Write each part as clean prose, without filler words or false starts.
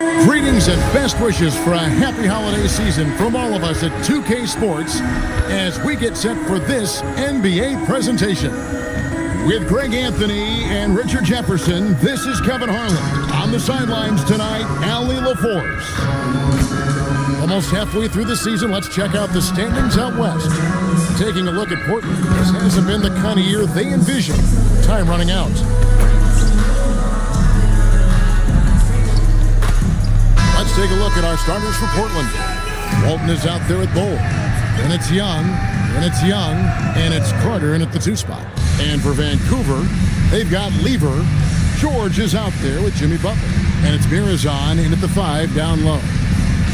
Greetings and best wishes for a happy holiday season from all of us at 2K Sports as we get set for this NBA presentation. With Greg Anthony and Richard Jefferson, this is Kevin Harlan. On the sidelines tonight, Allie LaForce. Almost halfway through the season, let's check out the standings out west. Taking a look at Portland, this hasn't been the kind of year they envisioned. Time running out. Let's take a look at our starters for Portland. Walton is out there at Bull. And it's Young, and it's Young, and it's Carter in at the 2 spot. And for Vancouver, they've got Lever. George is out there with Jimmy Butler. And it's Mirazon in at the 5 down low.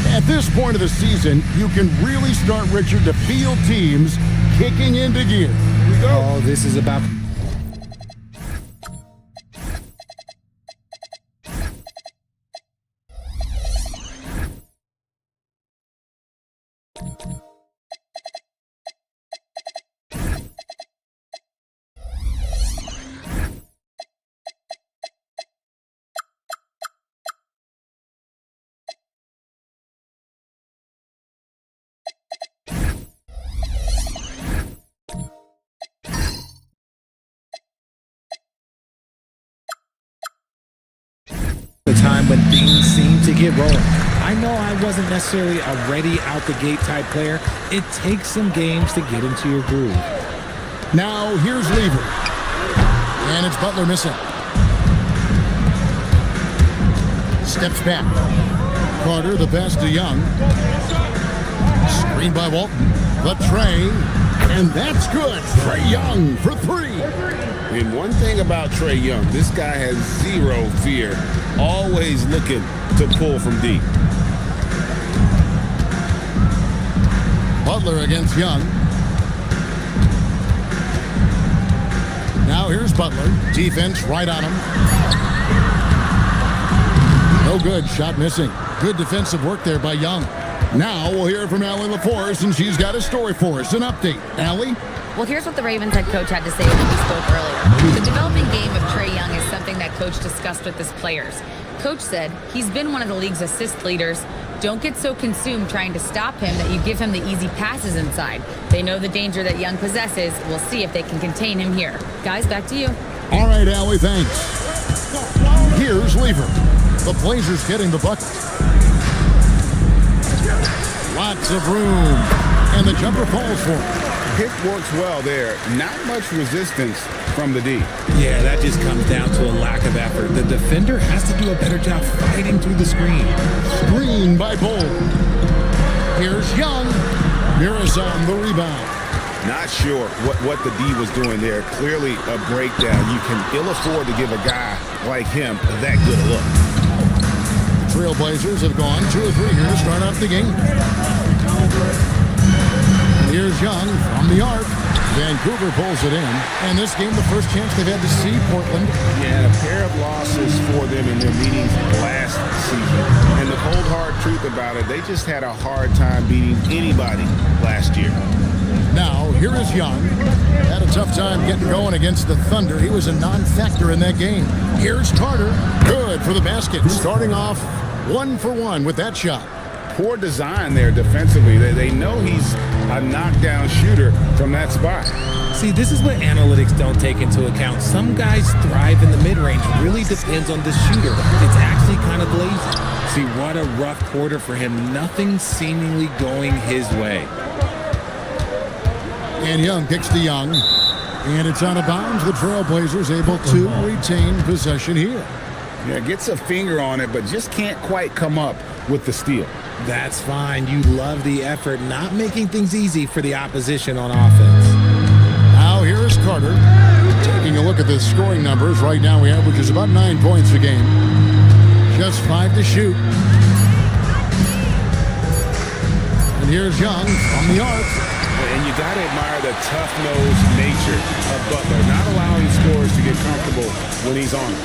At this point of the season, you can really start, Richard, to feel teams kicking into gear. Here we go. Oh, this is about... the time when things seem to get rolling. I know I wasn't necessarily a ready out the gate type player. It takes some games to get into your groove. Now here's Lever. And it's Butler missing. Steps back. Carter the pass to Young. Screen by Walton. The Trey. And that's good. Trae Young for 3. And one thing about Trae Young, this guy has zero fear. Always looking to pull from deep. Butler against Young. Now here's Butler. Defense right on him. No good. Shot missing. Good defensive work there by Young. Now we'll hear from Allie LaForce, and she's got a story for us. An update. Allie? Well, here's what the Ravens head coach had to say when we spoke earlier. The developing game of Trae Young is something that coach discussed with his players. Coach said he's been one of the league's assist leaders. Don't get so consumed trying to stop him that you give him the easy passes inside. They know the danger that Young possesses. We'll see if they can contain him here. Guys, back to you. All right, Allie, thanks. Here's Lever. The Blazers getting the bucket. Lots of room. And the jumper falls for him. Pick works well there. Not much resistance from the D. Yeah, that just comes down to a lack of effort. The defender has to do a better job fighting through the screen. Screen by Bull. Here's Young. Mirazon the rebound. Not sure what the D was doing there. Clearly a breakdown. You can ill afford to give a guy like him that good a look. Trailblazers have gone 2 or 3 here to start off the game. Here's Young from the arc. Vancouver pulls it in. And this game, the first chance they've had to see Portland. Yeah, a pair of losses for them in their meetings last season. And the cold, hard truth about it, they just had a hard time beating anybody last year. Now, here is Young. Had a tough time getting going against the Thunder. He was a non-factor in that game. Here's Carter. Good for the basket. Starting off 1 for 1 with that shot. Poor design there defensively. They know he's a knockdown shooter from that spot. See, this is what analytics don't take into account. Some guys thrive in the mid-range. Really depends on the shooter. It's actually kind of lazy. See, what a rough quarter for him. Nothing seemingly going his way. And Young kicks to Young. And it's out of bounds. The Trailblazers able to retain possession here. Yeah, gets a finger on it, but just can't quite come up with the steal. That's fine. You love the effort, not making things easy for the opposition on offense. Now here is Carter. Taking a look at the scoring numbers. Right now he averages about 9 points a game. Just 5 to shoot. And here's Young from the arc. And you got to admire the tough-nosed nature of Butler, not allowing scorers to get comfortable when he's on him.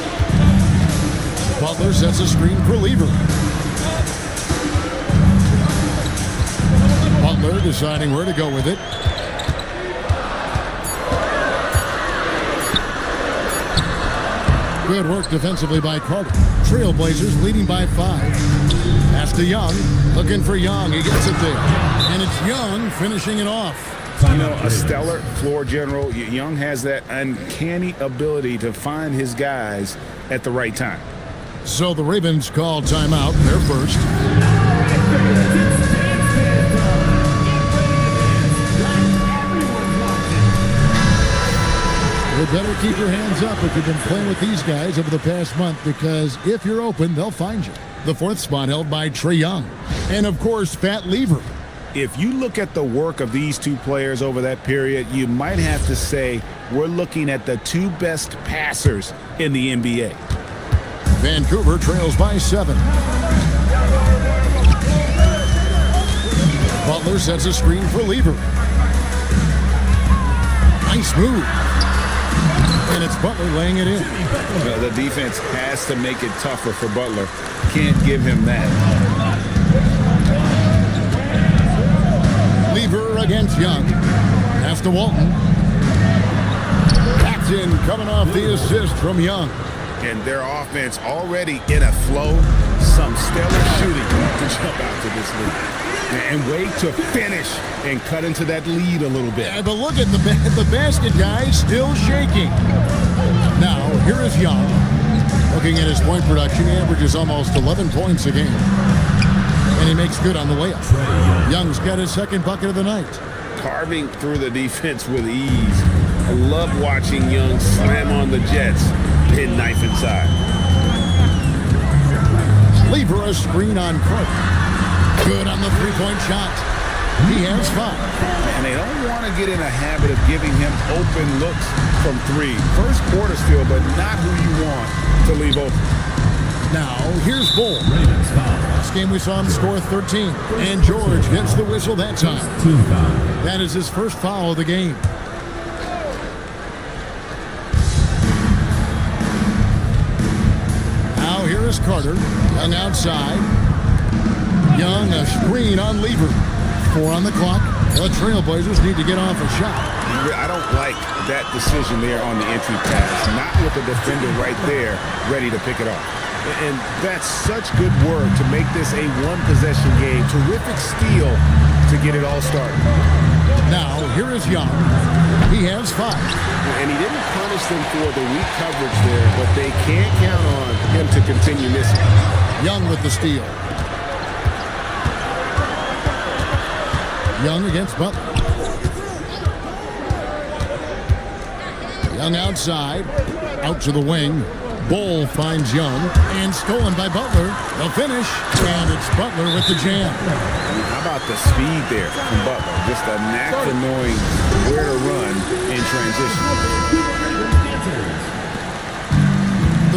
Butler sets a screen for Lever. Butler deciding where to go with it. Good work defensively by Carter. Trailblazers leading by 5. Pass to Young. Looking for Young. He gets it there. And it's Young finishing it off. You know, a stellar floor general. Young has that uncanny ability to find his guys at the right time. So the Ravens call timeout. They're first. You better keep your hands up if you've been playing with these guys over the past month, because if you're open, they'll find you. The 4th spot held by Trae Young. And, of course, Pat Lever. If you look at the work of these two players over that period, you might have to say we're looking at the 2 best passers in the NBA. Vancouver trails by 7. Butler sets a screen for Lever. Nice move. And it's Butler laying it in. The defense has to make it tougher for Butler. Can't give him that. Lever against Young. Pass to Walton. Captain coming off the assist from Young. And their offense already in a flow. Some stellar shooting to jump out to this lead. And wait to finish and cut into that lead a little bit. Yeah, but look at the basket, guys, still shaking. Now, here is Young. Looking at his point production, he averages almost 11 points a game. And he makes good on the layup. Young's got his 2nd bucket of the night. Carving through the defense with ease. I love watching Young slam on the Jets. Pin knife inside. Lever a screen on Carter. Good on the 3-point shot. He has 5. And they don't want to get in a habit of giving him open looks from 3. First quarter still, but not who you want to leave open. Now, here's Bull. Last game we saw him score 13. And George gets the whistle that time. That is his first foul of the game. Now here is Carter. Young outside. Young, a screen on Lever. 4 on the clock. The Trailblazers need to get off a shot. I don't like that decision there on the entry pass. Not with the defender right there ready to pick it off. And that's such good work to make this a 1-possession game. Terrific steal to get it all started. Now, here is Young. He has 5. And he didn't punish them for the weak coverage there, but they can't count on him to continue missing. Young with the steal. Young against Butler. Young outside. Out to the wing. Bull finds Young. And stolen by Butler. The finish. And it's Butler with the jam. How about the speed there from Butler? Just a knack for knowing where to run in transition.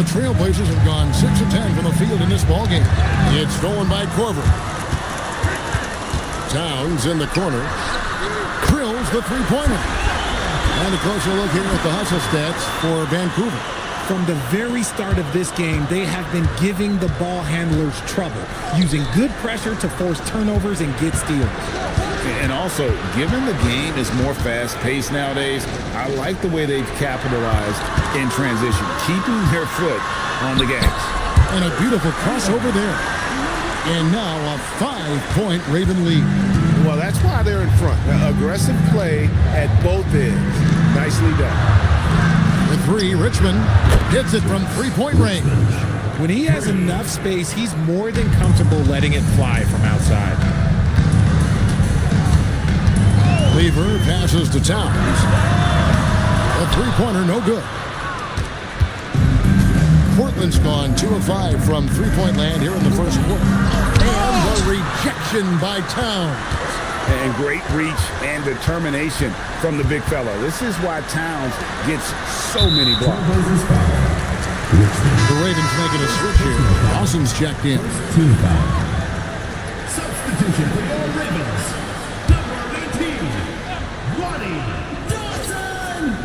The Trailblazers have gone 6 of 10 from the field in this ballgame. It's stolen by Korver. Towns in the corner. Drills the 3-pointer. And a closer look here at the hustle stats for Vancouver. From the very start of this game, they have been giving the ball handlers trouble, using good pressure to force turnovers and get steals. And also, given the game is more fast-paced nowadays, I like the way they've capitalized in transition, keeping their foot on the gas. And a beautiful crossover there. And now a 5-point Raven lead. Well, that's why they're in front. Aggressive play at both ends. Nicely done. The 3, Richmond hits it from 3-point range. When he has enough space, he's more than comfortable letting it fly from outside. Lever passes to Towns. A 3-pointer, no good. Portland's gone 2 of 5 from 3-point land here in the first quarter. And the rejection by Towns. And great reach and determination from the big fella. This is why Towns gets so many blocks. The Ravens making a switch here. Dawson's checked in. Substitution for the Ravens. Number 19, Ronnie Dawson.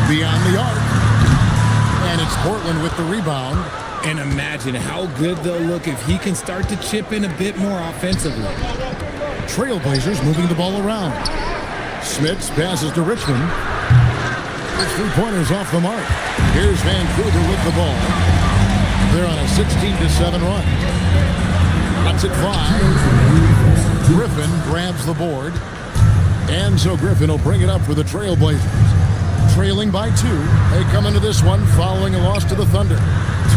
Beyond the arc. And it's Portland with the rebound. And imagine how good they'll look if he can start to chip in a bit more offensively. Trailblazers moving the ball around. Smits passes to Richmond. His three-pointer's off the mark. Here's Vancouver with the ball. They're on a 16-7 run. That's at 5. Griffin grabs the board. And so Griffin will bring it up for the Trailblazers. Trailing by 2. They come into this one following a loss to the Thunder.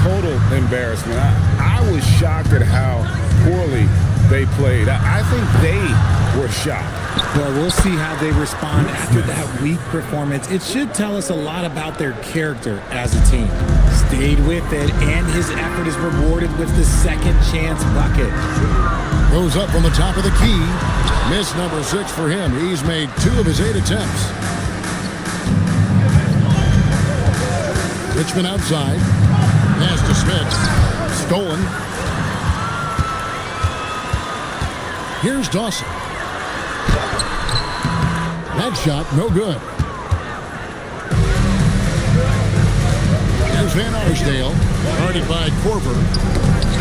Total embarrassment. I was shocked at how poorly they played. I think they were shocked. Well, we'll see how they respond after that weak performance. It should tell us a lot about their character as a team. Stayed with it, and his effort is rewarded with the second chance bucket. Goes up from the top of the key. Miss number 6 for him. He's made 2 of his 8 attempts. Richmond outside. Pass to Smith. Stolen. Here's Dawson. That shot, no good. Here's Van Arsdale. Guarded by Korver.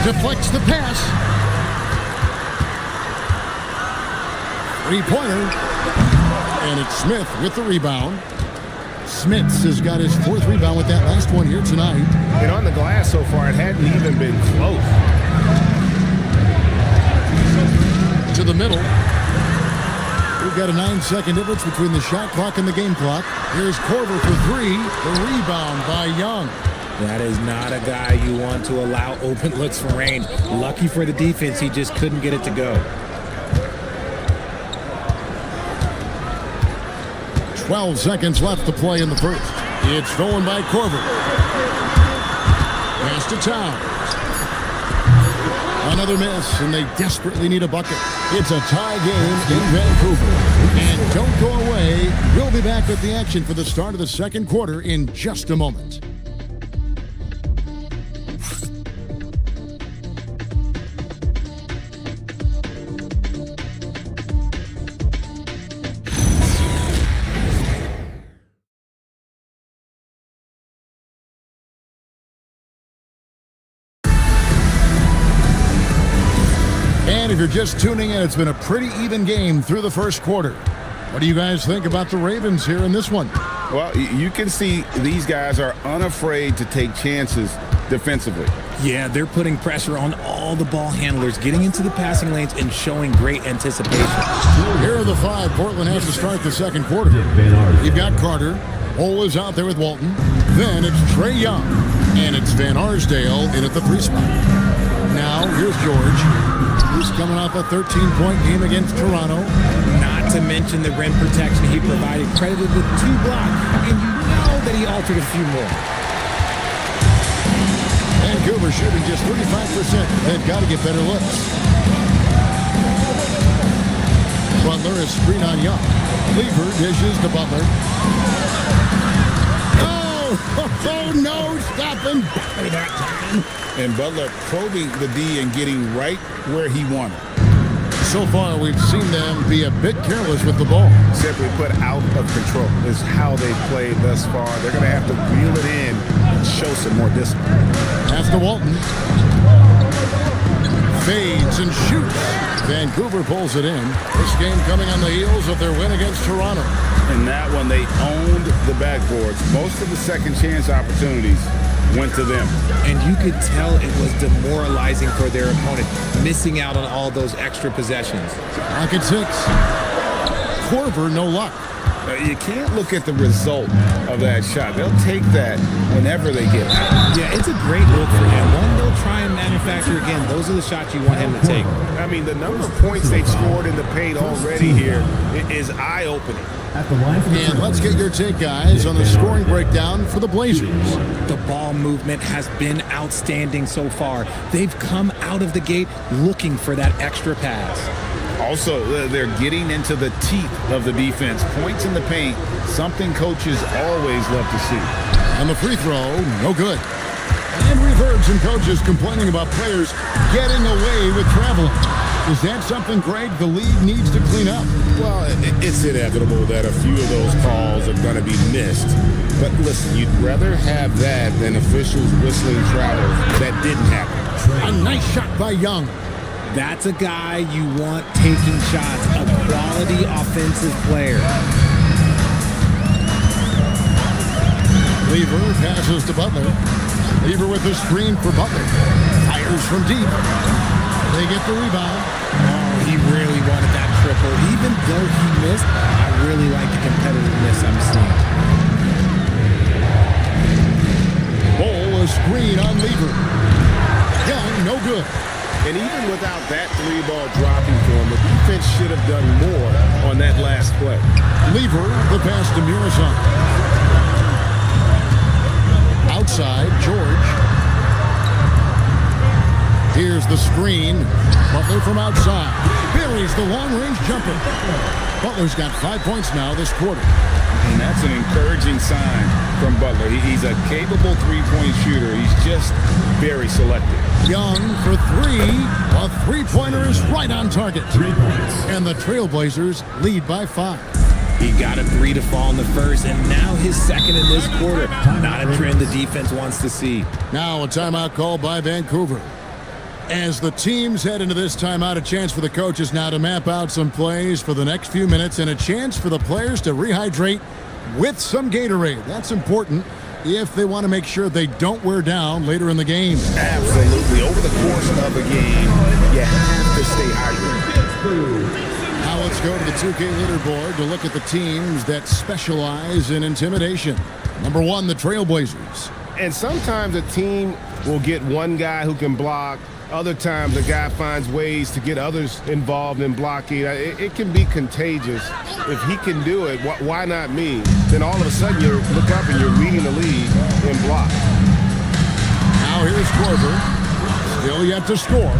Deflects the pass. Three-pointer. And it's Smith with the rebound. Smits has got his 4th rebound with that last one here tonight. And on the glass so far, it hadn't even been close. To the middle. We've got a 9-second difference between the shot clock and the game clock. Here's Korver for 3. The rebound by Young. That is not a guy you want to allow open looks for range. Lucky for the defense, he just couldn't get it to go. 12 seconds left to play in the first. It's stolen by Korver. Pass to Towns. Another miss, and they desperately need a bucket. It's a tie game in Vancouver. And don't go away. We'll be back with the action for the start of the second quarter in just a moment. And if you're just tuning in, it's been a pretty even game through the first quarter. What do you guys think about the Ravens here in this one? Well, you can see these guys are unafraid to take chances defensively. Yeah, they're putting pressure on all the ball handlers, getting into the passing lanes and showing great anticipation. Here are the 5 Portland has to start the second quarter. You've got Carter. Ole is out there with Walton. Then it's Trae Young. And it's Van Arsdale in at the 3 spot. Now, here's George. He's coming off a 13-point game against Toronto. Not to mention the rim protection he provided, credited with 2 blocks, and you know that he altered a few more. Vancouver shooting just 35%. They've got to get better looks. Butler is screen on Young. Lever dishes to Butler. Oh, no, stopping. And Butler probing the D and getting right where he wanted. So far, we've seen them be a bit careless with the ball. Simply put, out of control is how they played thus far. They're going to have to reel it in and show some more discipline. Pass to Walton. Fades and shoots. Vancouver pulls it in. This game coming on the heels of their win against Toronto. In that one, they owned the backboards. Most of the second chance opportunities went to them. And you could tell it was demoralizing for their opponent, missing out on all those extra possessions. Pocket 6. Korver, no luck. You can't look at the result of that shot. They'll take that whenever they get it. Yeah, it's a great look for him. One they'll try and manufacture again. Those are the shots you want him to take. I mean, the number of points they've scored in the paint already here is eye-opening. And let's get your take, guys, on the scoring breakdown for the Blazers. The ball movement has been outstanding so far. They've come out of the gate looking for that extra pass. Also, they're getting into the teeth of the defense. Points in the paint, something coaches always love to see. And the free throw, no good. And we've heard some coaches complaining about players getting away with traveling. Is that something, Greg, the league needs to clean up? Well, it's inevitable that a few of those calls are going to be missed. But listen, you'd rather have that than officials whistling travel. That didn't happen. A nice shot by Young. That's a guy you want taking shots, a quality offensive player. Lever passes to Butler. Lever with the screen for Butler. Fires from deep. They get the rebound. Oh, he really wanted that triple. Even though he missed, I really like the competitiveness I'm seeing. Ball a screen on Lever. Young, no good. And even without that three ball dropping for him, the defense should have done more on that last play. Lever, the pass to Muresan. Outside, George. Here's the screen. Butler from outside. Buries the long-range jumper. Butler's got 5 points now this quarter. And that's an encouraging sign from Butler. He's a capable three-point shooter. He's just very selective. Young for three. A three-pointer is right on target. 3 points. And the Trailblazers lead by 5. He got a three to fall in the first, and now his second in this quarter. Not a trend the defense wants to see. Now a timeout called by Vancouver. As the teams head into this timeout, a chance for the coaches now to map out some plays for the next few minutes and a chance for the players to rehydrate with some Gatorade. That's important if they want to make sure they don't wear down later in the game. Absolutely. Over the course of a game, you have to stay hydrated. Now let's go to the 2K leaderboard to look at the teams that specialize in intimidation. Number 1, the Trailblazers. And sometimes a team will get one guy who can block. Other times, a guy finds ways to get others involved in blocking. It can be contagious. If he can do it, why not me? Then all of a sudden, you look up and you're leading the league in block. Now here's Korver. Still yet to score.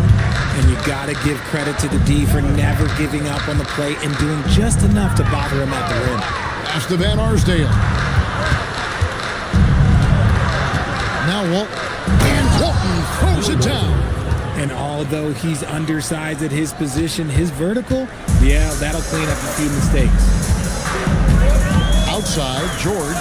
And you got to give credit to the D for never giving up on the play and doing just enough to bother him at the rim. Pass to Van Arsdale. Now Walton. And Walton throws it down. And although he's undersized at his position, his vertical, yeah, that'll clean up a few mistakes. Outside, George.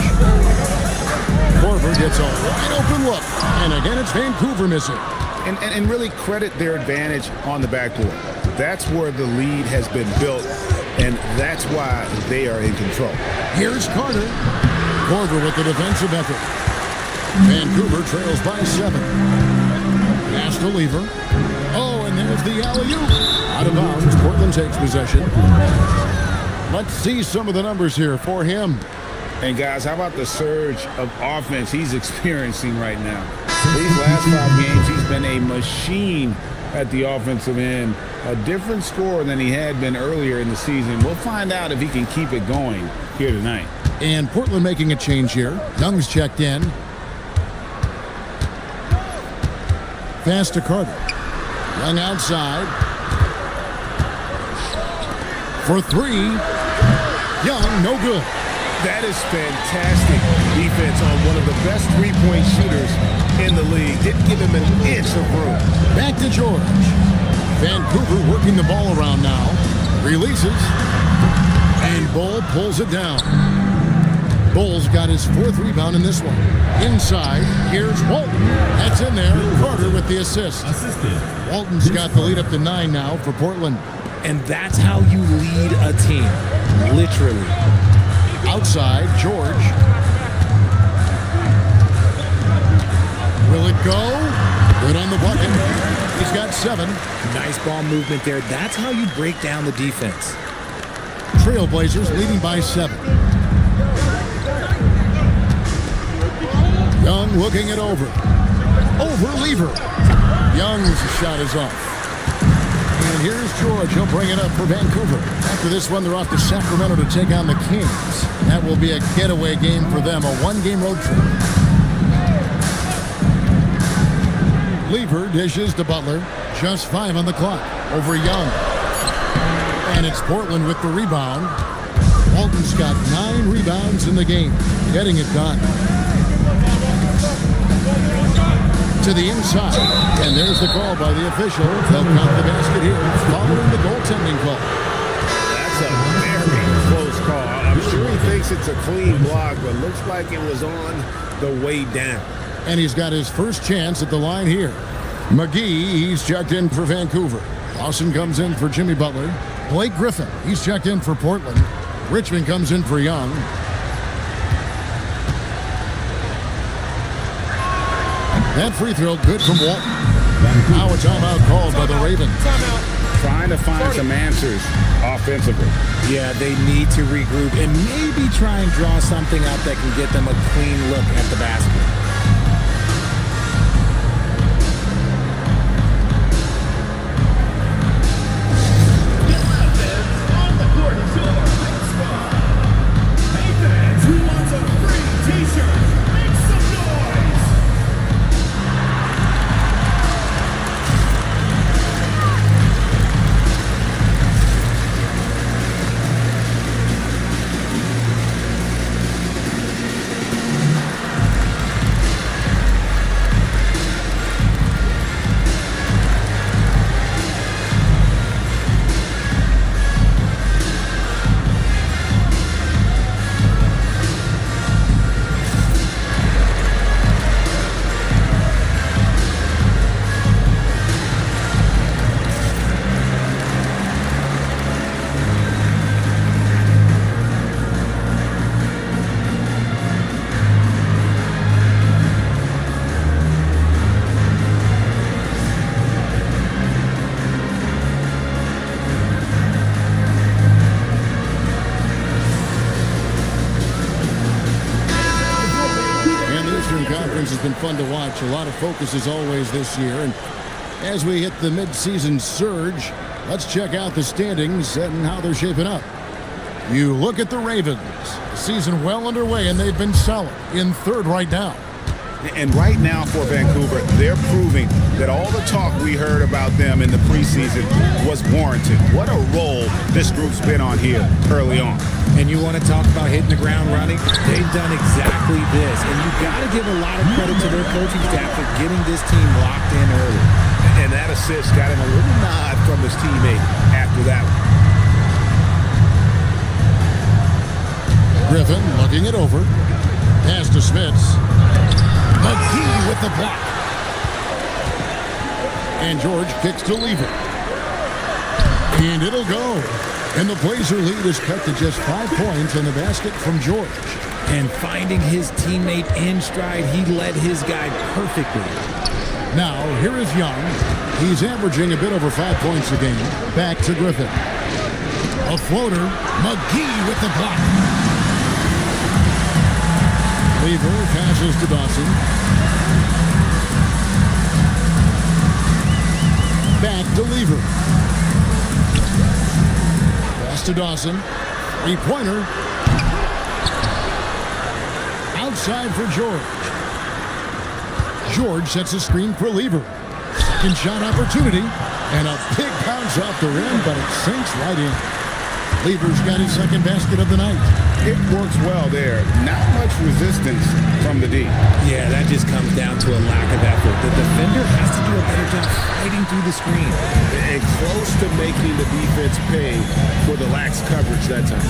Korver gets a wide open look. And again, it's Vancouver missing. And really credit their advantage on the backboard. That's where the lead has been built, and that's why they are in control. Here's Carter. Korver with the defensive effort. Vancouver trails by 7. Pass to Lever. Oh, and there's the alley-oop. Out of bounds. Portland takes possession. Let's see some of the numbers here for him. And guys, how about the surge of offense he's experiencing right now? These last 5 games, he's been a machine at the offensive end. A different scorer than he had been earlier in the season. We'll find out if he can keep it going here tonight. And Portland making a change here. Young's checked in. Pass to Carter. Young outside. For 3. Young, no good. That is fantastic defense on one of the best three-point shooters in the league. Didn't give him an inch of room. Back to George. Vancouver working the ball around now. Releases. And Bull pulls it down. Bull's got his 4th rebound in this one. Inside, here's Walton. That's in there. Carter with the assist. Walton's got the lead up to 9 now for Portland. And that's how you lead a team. Literally. Outside, George. Will it go? Good on the bucket. He's got 7. Nice ball movement there. That's how you break down the defense. Trailblazers leading by 7. Young looking it over. Over Lever. Young's shot is off. And here's George. He'll bring it up for Vancouver. After this one, they're off to Sacramento to take on the Kings. That will be a getaway game for them, a 1-game road trip. Lever dishes to Butler. Just 5 on the clock. Over Young. And it's Portland with the rebound. Walton's got 9 rebounds in the game. Getting it done. To the inside. And there's the call by the official. They'll count the basket here following the goaltending call. That's a very close call. I'm sure he thinks it's a clean block, but looks like it was on the way down. And he's got his first chance at the line here. McGee, he's checked in for Vancouver. Lawson comes in for Jimmy Butler. Blake Griffin, he's checked in for Portland. Richmond comes in for Young. That free throw good from Walton. Now a timeout called by the Ravens. Trying to find some answers offensively. Yeah, they need to regroup and maybe try and draw something up that can get them a clean look at the basket. On the court is your high squad. Hey fans, who wants a free t-shirt? Make some noise! Conference has been fun to watch. A lot of focus as always this year. And as we hit the midseason surge, let's check out the standings and how they're shaping up. You look at the Ravens. The season well underway, and they've been solid in third right now. And right now for Vancouver, they're proving that all the talk we heard about them in the preseason was warranted. What a role this group's been on here early on. And you want to talk about hitting the ground running? They've done exactly this. And you've got to give a lot of credit to their coaching staff for getting this team locked in early. And that assist got him a little nod from his teammate after that one. Griffin looking it over. Pass to Smits. McGee with the block. And George kicks to Lever. And it'll go. And the Blazer lead is cut to just 5 points on the basket from George. And finding his teammate in stride, he led his guy perfectly. Now, here is Young. He's averaging a bit over 5 points a game. Back to Griffin. A floater. McGee with the block. Lever passes to Dawson. Back to Lever. Pass to Dawson. Three-pointer. Outside for George. George sets a screen for Lever. Second shot opportunity. And a big bounce off the rim, but it sinks right in. Lever's got his second basket of the night. It works well there. Not much resistance from the D. Yeah, that just comes down to a lack of effort. The defender has to do a better job fighting through the screen. And close to making the defense pay for the lax coverage that time.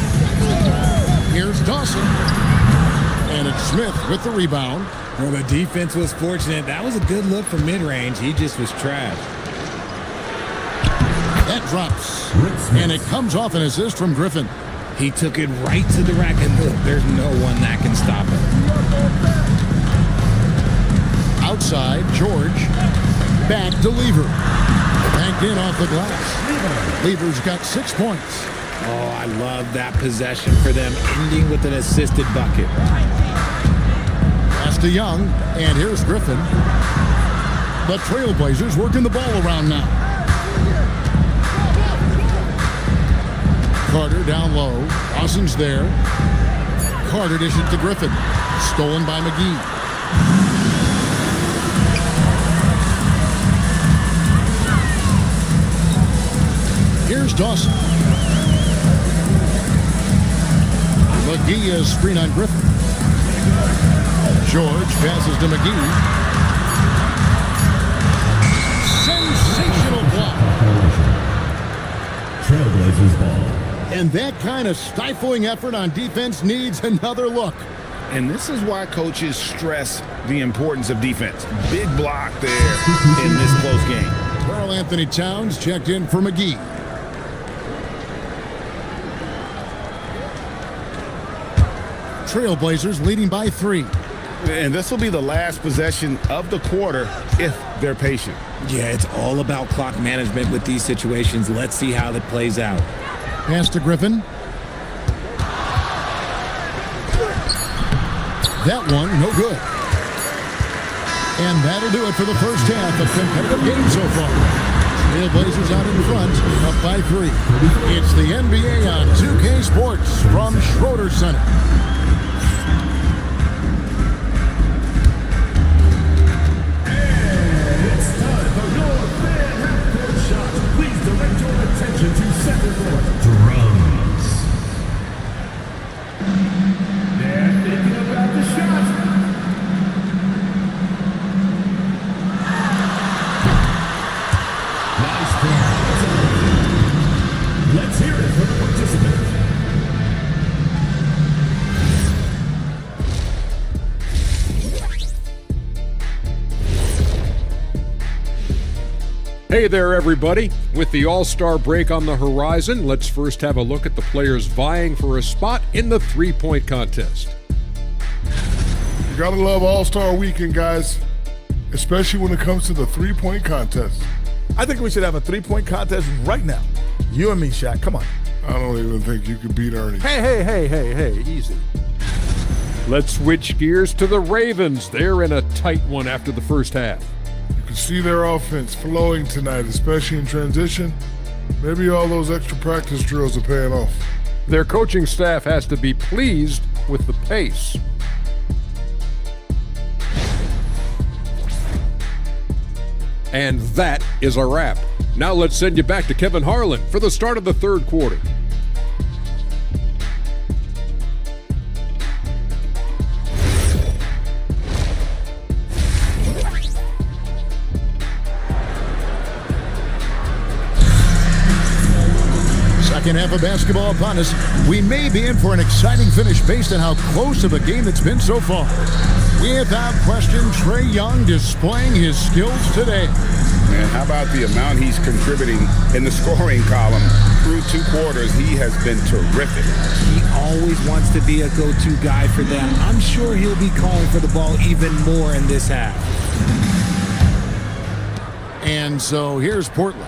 Here's Dawson. And it's Smith with the rebound. Well, the defense was fortunate. That was a good look from mid-range. He just was trash. That drops. And it comes off an assist from Griffin. He took it right to the rack, and look, there's no one that can stop him. Outside, George. Back to Lever. Banked in off the glass. Lever's got 6 points. Oh, I love that possession for them, ending with an assisted bucket. Pass to Young, and here's Griffin. The Trailblazers working the ball around now. Carter down low. Dawson's there. Carter dishes it to Griffin. Stolen by McGee. Here's Dawson. McGee is screen on Griffin. George passes to McGee. Sensational block. Trailblazers ball. And that kind of stifling effort on defense needs another look. And this is why coaches stress the importance of defense. Big block there in this close game. Karl Anthony Towns checked in for McGee. Trailblazers leading by 3. And this will be the last possession of the quarter if they're patient. Yeah, it's all about clock management with these situations. Let's see how that plays out. Pass to Griffin. That one, no good. And that'll do it for the first half of competitive games so far. Trailblazers out in front, up by 3. It's the NBA on 2K Sports from Schroeder Center. And it's time for your fan half-court shot. Please direct your attention to center court. Drums. They're thinking about the shot. Nice pass. Let's hear it for the participant. Hey there, everybody. With the All-Star break on the horizon, let's first have a look at the players vying for a spot in the three-point contest. You gotta love All-Star Weekend, guys, especially when it comes to the three-point contest. I think we should have a three-point contest right now. You and me, Shaq. Come on. I don't even think you can beat Ernie. Hey, easy. Let's switch gears to the Ravens. They're in a tight one after the first half. You can see their offense flowing tonight, especially in transition. Maybe all those extra practice drills are paying off. Their coaching staff has to be pleased with the pace. And that is a wrap. Now let's send you back to Kevin Harlan for the start of the third quarter. Second half of basketball upon us. We may be in for an exciting finish based on how close of a game it's been so far. Without question, Trae Young displaying his skills today. And how about the amount he's contributing in the scoring column through 2 quarters? He has been terrific. He always wants to be a go-to guy for them. I'm sure he'll be calling for the ball even more in this half. And so here's Portland.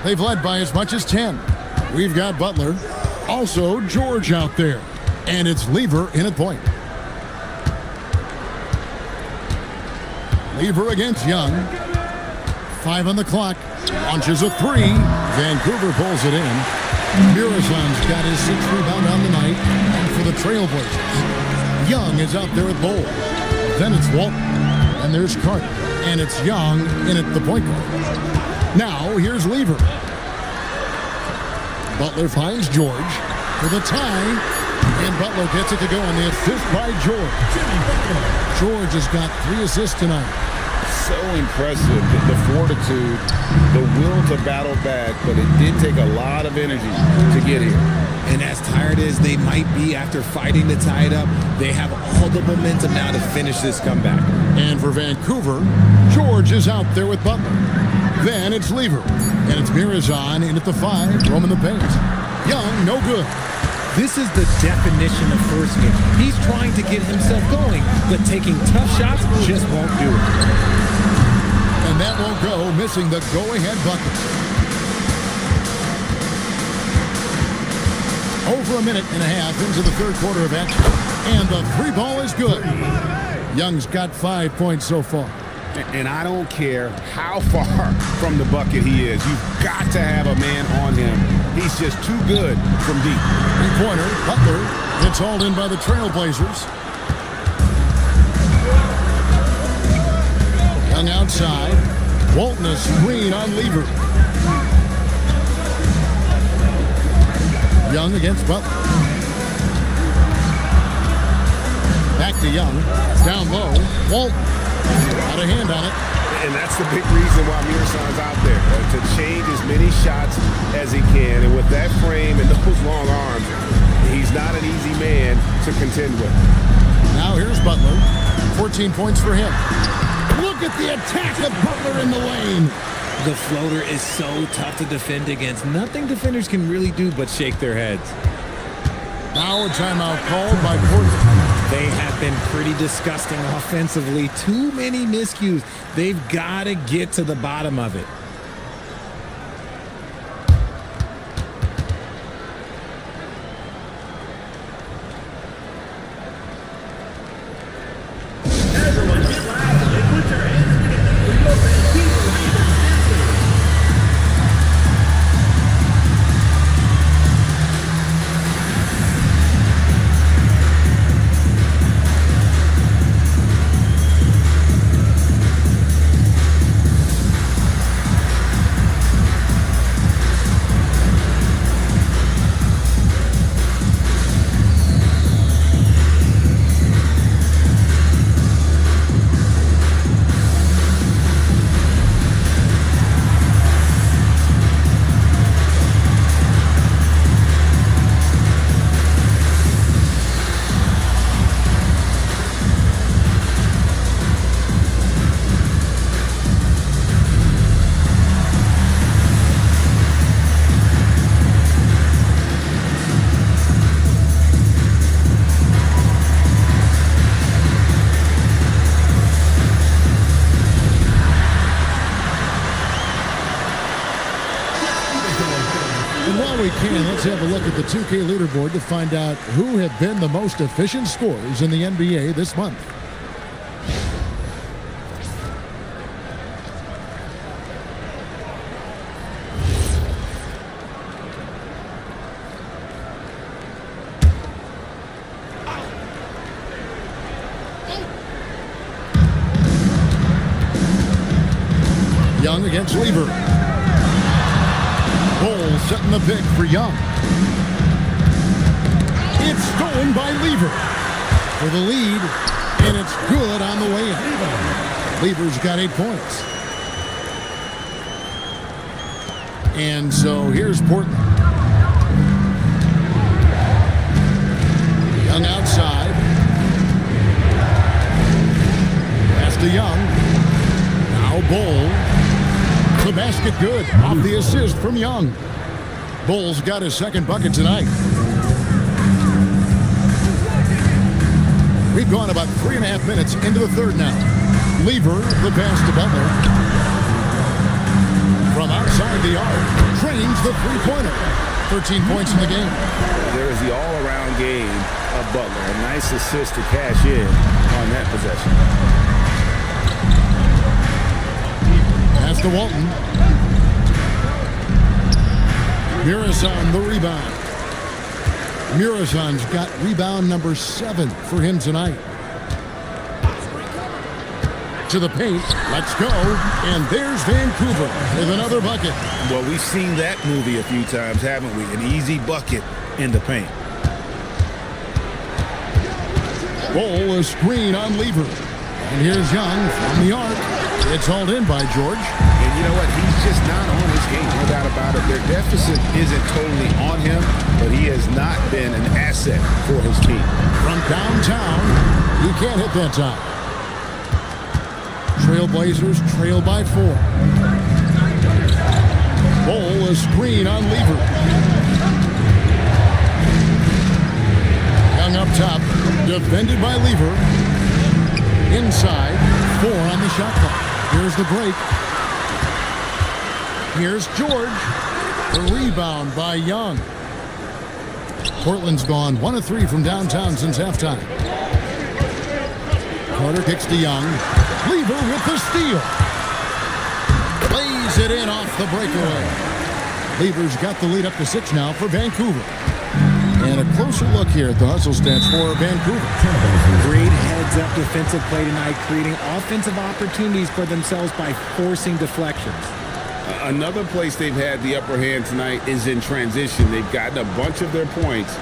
They've led by as much as 10. We've got Butler. Also George out there. And it's Lever in at point. Lever against Young. 5 on the clock. Launches a 3. Vancouver pulls it in. Murazan's got his 6th rebound on the night. And for the Trailblazers, Young is out there at Bowl. Then it's Walton. And there's Carter. And it's Young in at the point guard. Now here's Lever. Butler finds George for the tie. And Butler gets it to go on the assist by George. George has got 3 assists tonight. So impressive, the fortitude, the will to battle back, but it did take a lot of energy to get here. And as tired as they might be after fighting to tie it up, they have all the momentum now to finish this comeback. And for Vancouver, George is out there with Butler. Then it's Lever. And it's Murazan in at the 5, roaming the paint. Young, no good. This is the definition of forcing it. He's trying to get himself going, but taking tough shots just won't do it. And that won't go, missing the go-ahead bucket. Over a minute and a half into the third quarter of action. And the 3 ball is good. Young's got 5 points so far. And I don't care how far from the bucket he is. You've got to have a man on him. He's just too good from deep. 3-pointer, Butler. It's hauled in by the Trailblazers. Young outside. Walton a screen on Lever. Young against Butler. Back to Young. Down low. Walton. Got a hand on it. And that's the big reason why Murazan's out there, to change as many shots as he can. And with that frame and those long arms, he's not an easy man to contend with. Now here's Butler. 14 points for him. Look at the attack of Butler in the lane. The floater is so tough to defend against. Nothing defenders can really do but shake their heads. Now a timeout called by Portland. They have been pretty disgusting offensively. Too many miscues. They've got to get to the bottom of it. Everyone get loud and put your hands together for your Vancouver Dienasty. And while we can, let's have a look at the 2K leaderboard to find out who have been the most efficient scorers in the NBA this month. Young against Lever. Bol setting the pick for Young. It's stolen by Lever for the lead, and it's good on the way in. Lever's got 8 points. And so here's Portland. Young outside. Pass to Young. Now Bol. The basket good off the assist from Young. Bol's got his second bucket tonight. We've gone about 3.5 minutes into the third now. Lever, the pass to Butler. From outside the arc, trains the three-pointer. 13 points in the game. There is the all-around game of Butler. A nice assist to cash in on that possession. Pass to Walton. Muresan the rebound. Muresan's got rebound number 7 for him tonight. To the paint. Let's go. And there's Vancouver with another bucket. Well, we've seen that movie a few times, haven't we? An easy bucket in the paint. Bol a screen on Lever. And here's Young from the arc. It's hauled in by George. And you know what? He's just not on his game, no doubt about it. Their deficit isn't totally on him, but he has not been an asset for his team. From downtown, he can't hit that time. Trailblazers trail by 4. Bol a screen on Lever. Young up top, defended by Lever. Inside, 4 on the shot clock. Here's the break. Here's George. The rebound by Young. Portland's gone 1 of 3 from downtown since halftime. Carter kicks to Young. Lever with the steal. Lays it in off the breakaway. Lever's got the lead up to 6 now for Vancouver. And a closer look here at the hustle stats for Vancouver. Great heads-up defensive play tonight, creating offensive opportunities for themselves by forcing deflections. Another place they've had the upper hand tonight is in transition. They've gotten a bunch of their points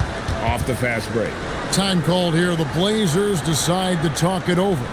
off the fast break. Time called here. The Blazers decide to talk it over.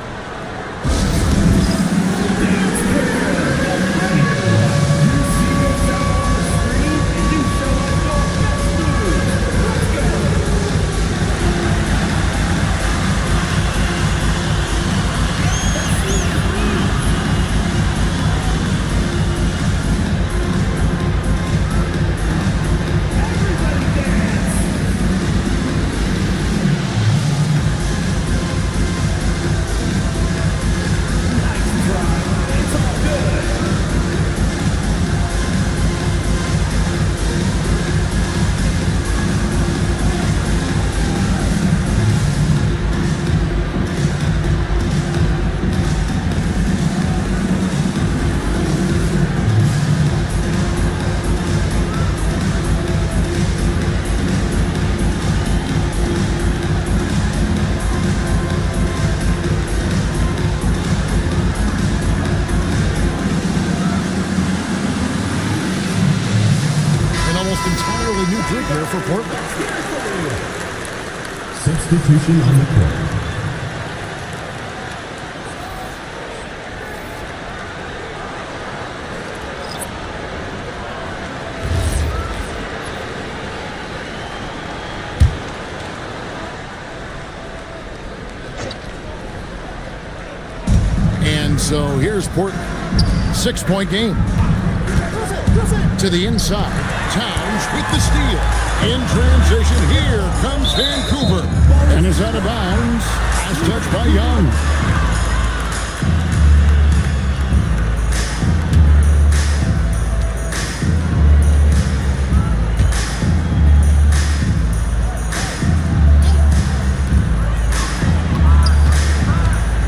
for Portland. Substitution on the court. And so here's Portland. 6-point game. To the inside. Towns with the steal. In transition, here comes Vancouver. And is out of bounds. Last touch by Young.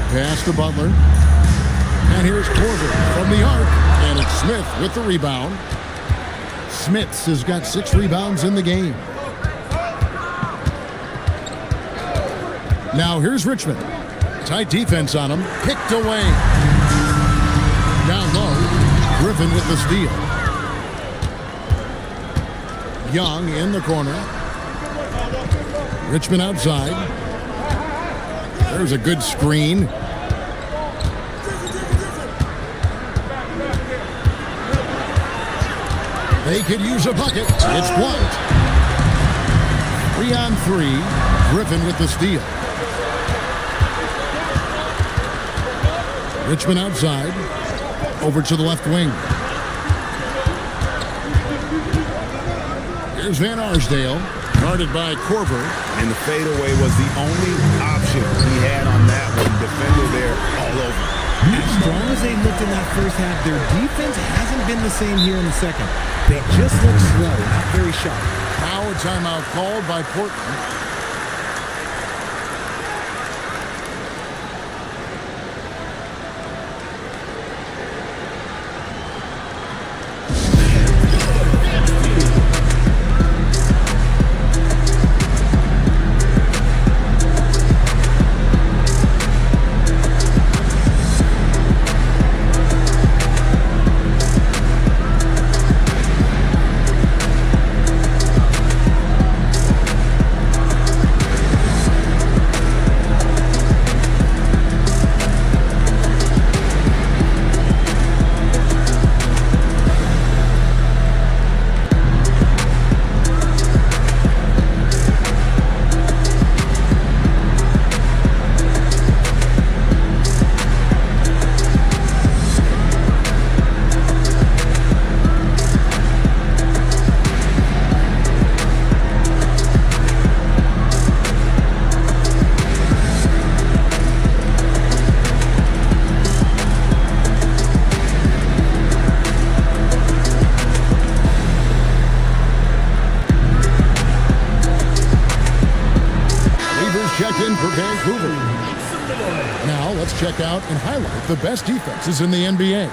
Pass to Butler. And here's Korver from the arc. And it's Smith with the rebound. Smith has got 6 rebounds in the game. Now here's Richmond. Tight defense on him. Picked away. Down low. Griffin with the steal. Young in the corner. Richmond outside. There's a good screen. They could use a bucket. It's blocked. 3-on-3. Griffin with the steal. Richmond outside. Over to the left wing. Here's Van Arsdale. Guarded by Korver. And the fadeaway was the only option he had on that one. Defender there all over. As strong as they looked in that first half, their defense hasn't been the same here in the second. They just look slow, not very sharp. Now a timeout called by Portland. Checked in for Vancouver. Now let's check out and highlight the best defenses in the NBA.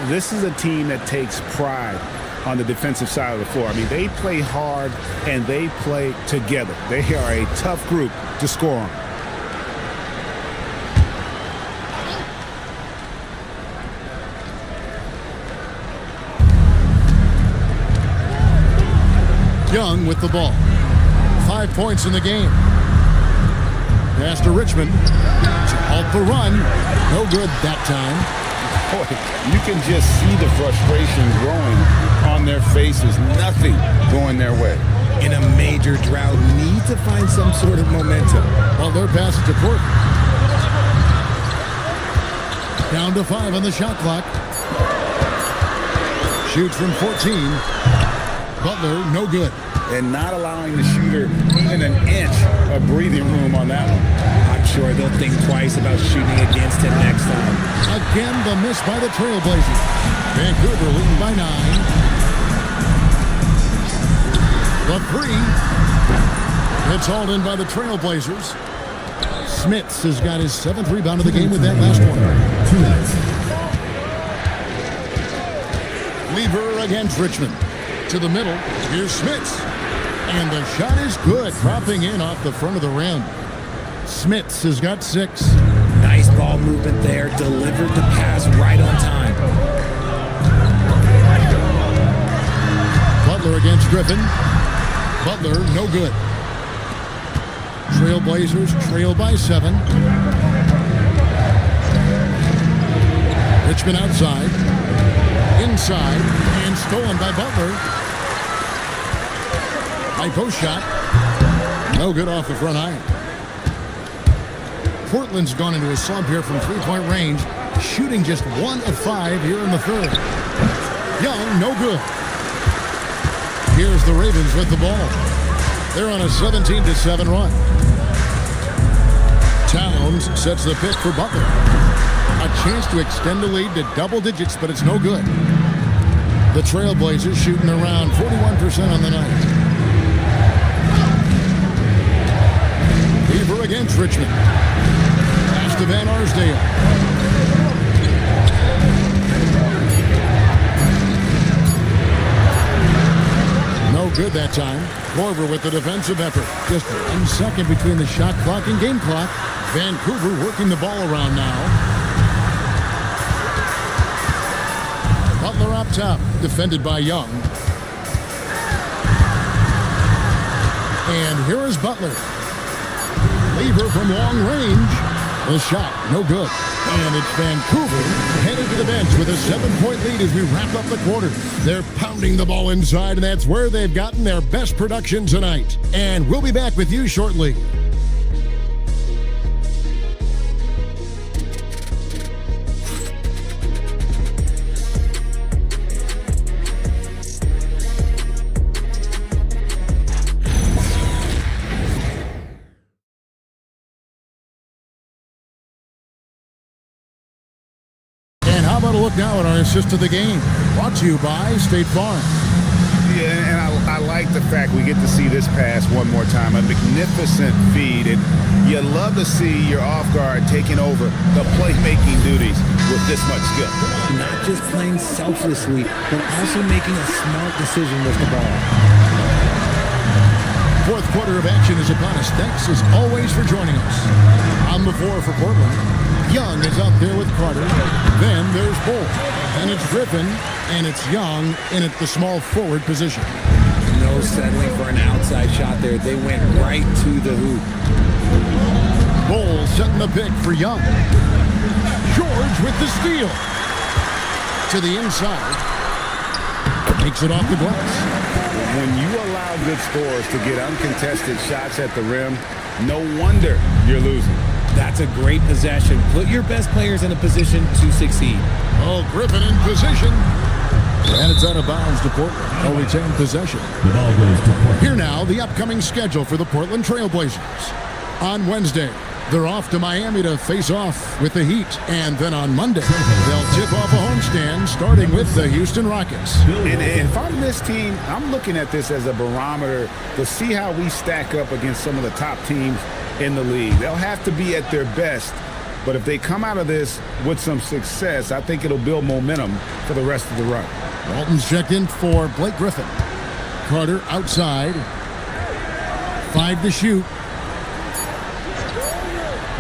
This is a team that takes pride on the defensive side of the floor. I mean, they play hard and they play together. They are a tough group to score on. Young with the ball. 5 points in the game. Pass to Richmond. To halt the run. No good that time. Boy, you can just see the frustration growing on their faces. Nothing going their way. In a major drought, need to find some sort of momentum. Well, their pass it to Portland. Down to 5 on the shot clock. Shoots from 14. Butler, no good. And not allowing the shooter even an inch of breathing room on that one. I'm sure they'll think twice about shooting against him next time. Again, the miss by the Trailblazers. Vancouver leading by 9. The 3. It's hauled in by the Trailblazers. Smits has got his 7th rebound of the game with that last one. 2 minutes. Lever against Richmond. To the middle. Here's Smits. And the shot is good. Dropping in off the front of the rim. Smits has got 6. Nice ball movement there. Delivered the pass right on time. Butler against Griffin. Butler, no good. Trailblazers trail by 7. Richmond outside. Inside. And stolen by Butler. High post shot. No good off the front iron. Portland's gone into a slump here from three-point range, shooting just 1 of 5 here in the third. Young, no good. Here's the Ravens with the ball. They're on a 17-7 run. Towns sets the pick for Butler. A chance to extend the lead to double digits, but it's no good. The Trailblazers shooting around 41% on the night. Weaver against Richmond. Pass to Van Arsdale. No good that time. Corver with the defensive effort. Just 1 second between the shot clock and game clock. Vancouver working the ball around now. Butler up top, defended by Young. And here is Butler. Lever from long range. The shot, no good. And it's Vancouver headed to the bench with a 7-point lead as we wrap up the quarter. They're pounding the ball inside, and that's where they've gotten their best production tonight. And we'll be back with you shortly. How about a look now at our assist of the game? Brought to you by State Farm. Yeah, and I like the fact we get to see this pass one more time. A magnificent feed. And you love to see your off guard taking over the playmaking duties with this much skill. Not just playing selflessly, but also making a smart decision with the ball. Fourth quarter of action is upon us. Thanks as always for joining us. On the floor for Portland, Young is up there with Carter. Then there's Bull. And it's Griffin, and it's Young in at the small forward position. No settling for an outside shot there. They went right to the hoop. Bull setting the pick for Young. George with the steal. To the inside. Makes it off the glass. When you allow good scorers to get uncontested shots at the rim, no wonder you're losing. That's a great possession. Put your best players in a position to succeed. Oh, Griffin in position. And it's out of bounds to Portland. They'll retain possession. The ball goes to Portland. Here now, the upcoming schedule for the Portland Trailblazers. On Wednesday, they're off to Miami to face off with the Heat. And then on Monday, they'll tip off a homestand starting with the Houston Rockets. And if I'm this team, I'm looking at this as a barometer to see how we stack up against some of the top teams in the league. They'll have to be at their best, but if they come out of this with some success, I think it'll build momentum for the rest of the run. Walton's checked in for Blake Griffin. Carter outside. 5 to shoot.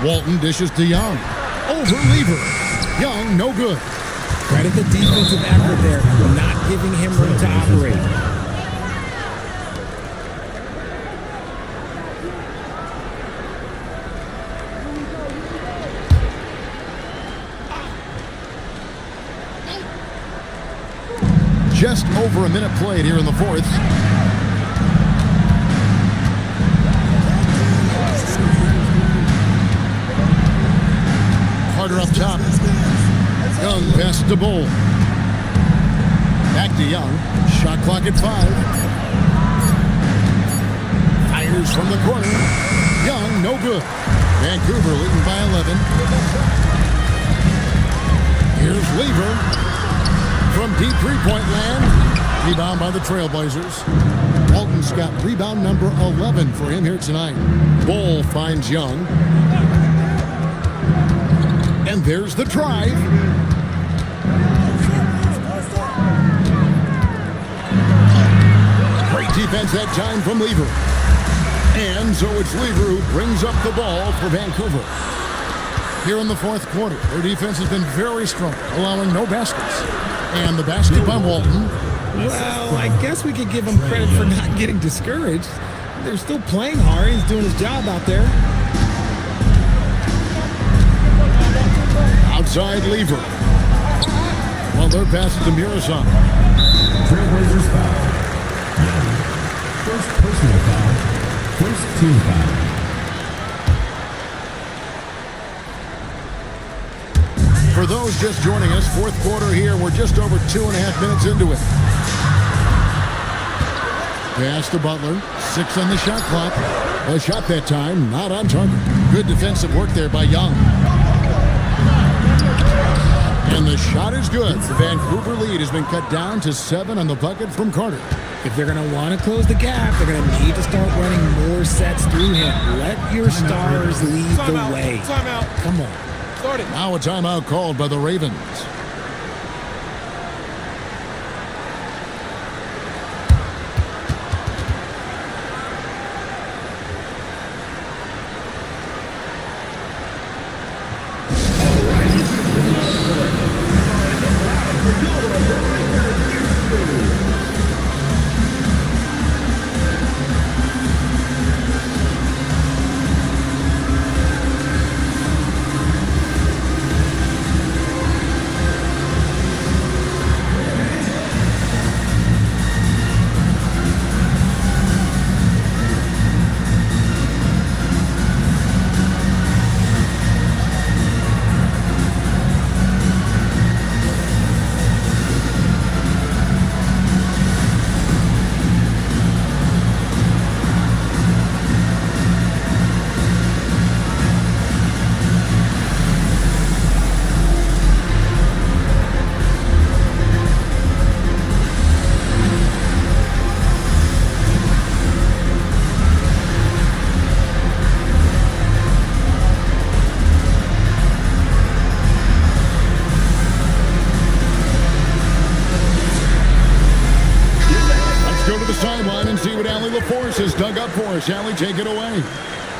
Walton dishes to Young. Over Lever. Young, no good. Credit the defensive effort there, not giving him room to operate. Just over a minute played here in the fourth. Carter up top. Young pass to Bull. Back to Young. Shot clock at 5. Fires from the corner. Young, no good. Vancouver leading by 11. Here's Lever. From deep three-point land, rebound by the Trailblazers. Walton's got rebound number 11 for him here tonight. Bull finds Young. And there's the drive. Great defense that time from Lever. And so it's Lever who brings up the ball for Vancouver. Here in the fourth quarter, their defense has been very strong, allowing no baskets. And the basket by Walton. Well, I guess we could give him credit for not getting discouraged. They're still playing hard. He's doing his job out there. Outside Lever. Well, they're passing to Murison. Trailblazers foul. First personal foul. First team foul. For those just joining us, fourth quarter here. We're just over 2.5 minutes into it. Pass to Butler. 6 on the shot clock. A shot that time, not on target. Good defensive work there by Young. And the shot is good. The Vancouver lead has been cut down to 7 on the bucket from Carter. If they're going to want to close the gap, they're going to need to start running more sets through him. Let your stars lead the way. Come on. Now a timeout called by the Ravens. Has dug up for us. Allie, take it away.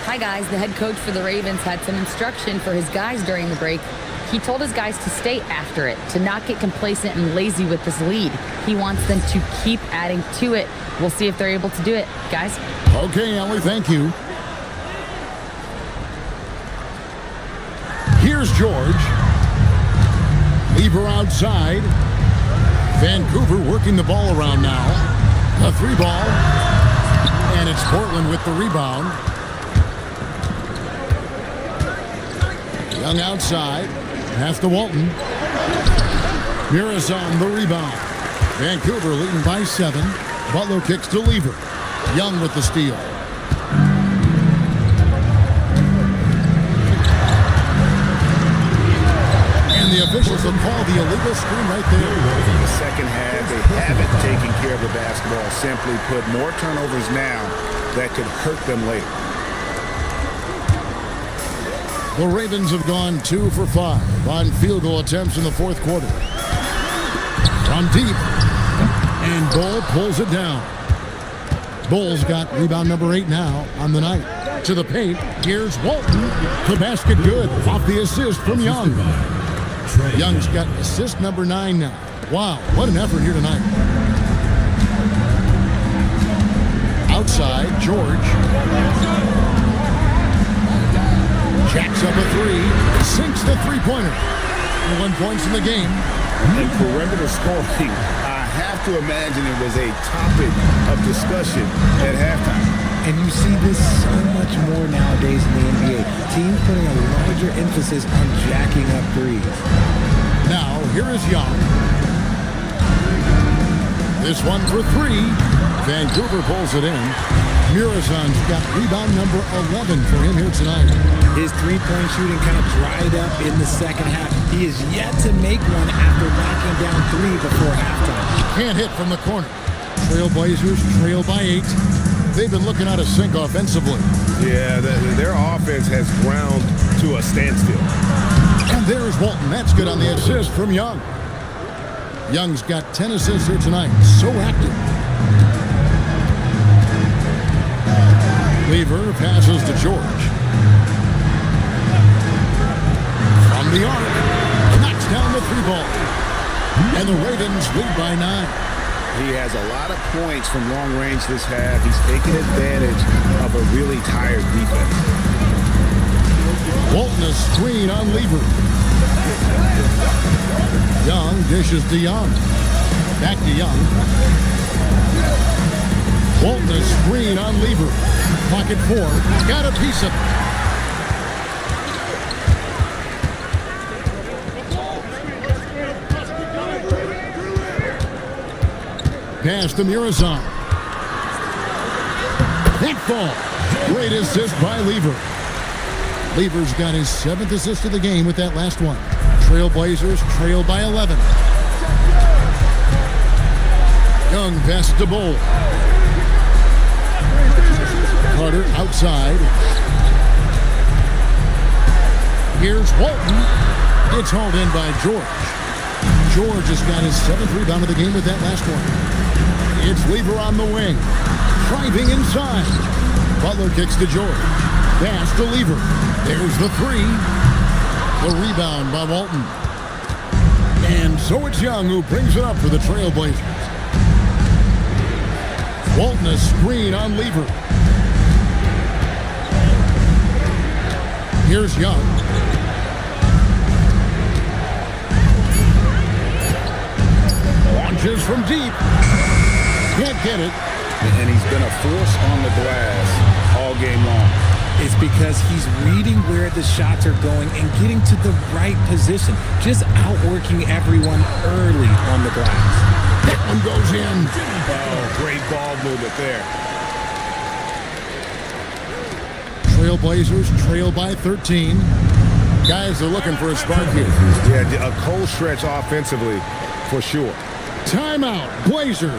Hi, guys. The head coach for the Ravens had some instruction for his guys during the break. He told his guys to stay after it, to not get complacent and lazy with this lead. He wants them to keep adding to it. We'll see if they're able to do it, guys. Okay, Allie, thank you. Here's George. Lever outside. Vancouver working the ball around now. A 3-ball. And it's Portland with the rebound. Young outside. Pass to Walton. Murison the rebound. Vancouver leading by 7. Butler kicks to Lever. Young with the steal. And the officials will call the illegal screen right there. In the second half, they haven't taken care of the basketball. Simply put, more turnovers now that could hurt them later. The Ravens have gone 2 for 5 on field goal attempts in the fourth quarter. From deep. And Bull pulls it down. Bull's got rebound number 8 now on the night. To the paint. Here's Walton. The basket good. Off the assist from Young. Young's got assist number 9 now. Wow, what an effort here tonight. Outside, George. Jacks up a 3. Sinks the three-pointer. 1 point in the game. And perimeter scoring, I have to imagine it was a topic of discussion at halftime. And you see this so much more nowadays in the NBA. Teams putting a larger emphasis on jacking up threes. Now, here is Young. This one for 3. Vancouver pulls it in. Murison's got rebound number 11 for him here tonight. His three-point shooting kind of dried up in the second half. He is yet to make one after knocking down 3 before halftime. Can't hit from the corner. Trailblazers trail by 8. They've been looking out of sync offensively. Yeah, their offense has ground to a standstill. And there's Walton. That's good on the assist from Young. Young's got 10 assists here tonight. So active. Lever passes to George. From the arc. Knocks down the 3-ball. And the Ravens lead by 9. He has a lot of points from long range this half. He's taking advantage of a really tired defense. Walton a screen on Lever. Young dishes to Young. Back to Young. Walton a screen on Lever. Pocket 4. Got a piece of it. Pass to Murazan. That ball. Great assist by Lever. Lever's got his 7th assist of the game with that last one. Trailblazers trail by 11. Young pass to Bull. Carter outside. Here's Walton. It's hauled in by George. George has got his 7th rebound of the game with that last one. It's Lever on the wing. Driving inside. Butler kicks to George. Pass to Lever. There's the 3. The rebound by Walton. And so it's Young who brings it up for the Trailblazers. Walton a screen on Lever. Here's Young. Launches from deep. Can't get it. And he's been a force on the glass all game long. It's because he's reading where the shots are going and getting to the right position. Just outworking everyone early on the glass. That one goes in. Oh, great ball movement there. Trailblazers trail by 13. Guys are looking for a spark here. Yeah, a cold stretch offensively for sure. Timeout, Blazers.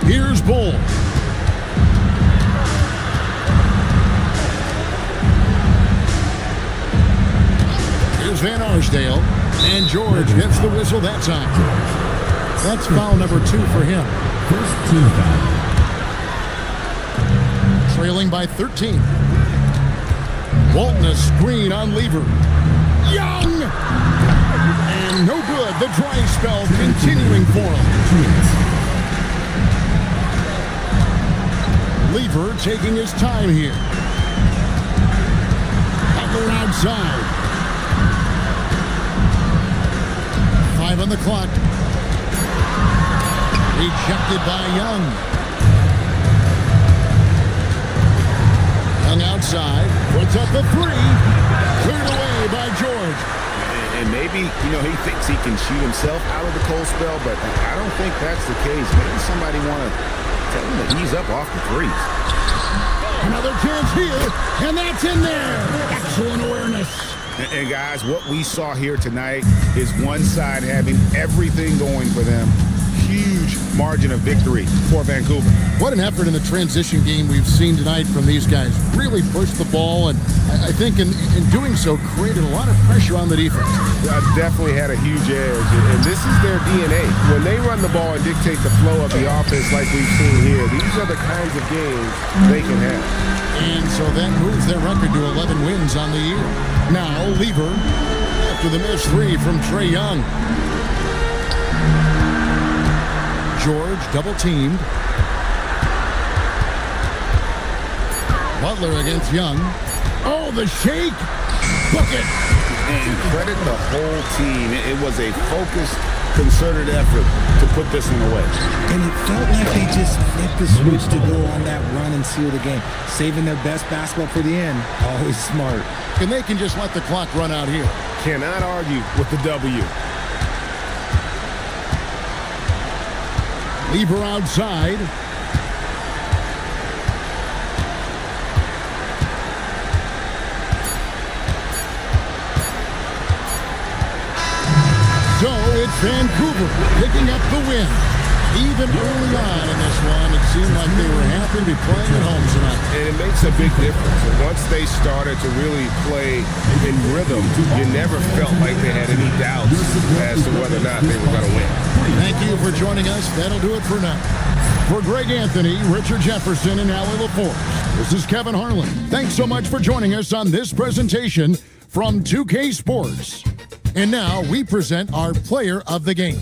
Here's Bull. Here's Van Arsdale. And George gets the whistle that time. That's foul number 2 for him. First team foul. Trailing by 13. Walton a screen on Lever. Young! And no good. The dry spell continuing for him. Lever taking his time here. Butler outside. 5 on the clock. Rejected by Young. Young outside. Puts up the 3. Cleared away by George. And maybe, he thinks he can shoot himself out of the cold spell, but I don't think that's the case. Maybe somebody want to tell him to ease up off the 3s. Another chance here, and that's in there. Excellent awareness. And guys, what we saw here tonight is one side having everything going for them. huge margin of victory for Vancouver. What an effort in the transition game we've seen tonight from these guys. Really pushed the ball, and I think in doing so created a lot of pressure on the defense. Definitely had a huge edge, and this is their DNA. When they run the ball and dictate the flow of the offense like we've seen here, these are the kinds of games they can have. And so that moves their record to 11 wins on the year. Now, Lever, after the missed three from Trae Young. George double-teamed. Butler against Young. Oh, the shake! Book it! And credit the whole team. It was a focused, concerted effort to put this one away. And it felt like they just flipped the switch to go on that run and seal the game. Saving their best basketball for the end. Always smart. And they can just let the clock run out here. Cannot argue with the W. Lever outside. So it's Vancouver picking up the win. Even early on in this one, it seemed like they were happy to be playing at home tonight. And it makes a big difference. And once they started to really play in rhythm, you never felt like they had any doubts as to whether or not they were going to win. Thank you for joining us. That'll do it for now. For Greg Anthony, Richard Jefferson, and Allie LaForce, this is Kevin Harlan. Thanks so much for joining us on this presentation from 2K Sports. And now we present our player of the game.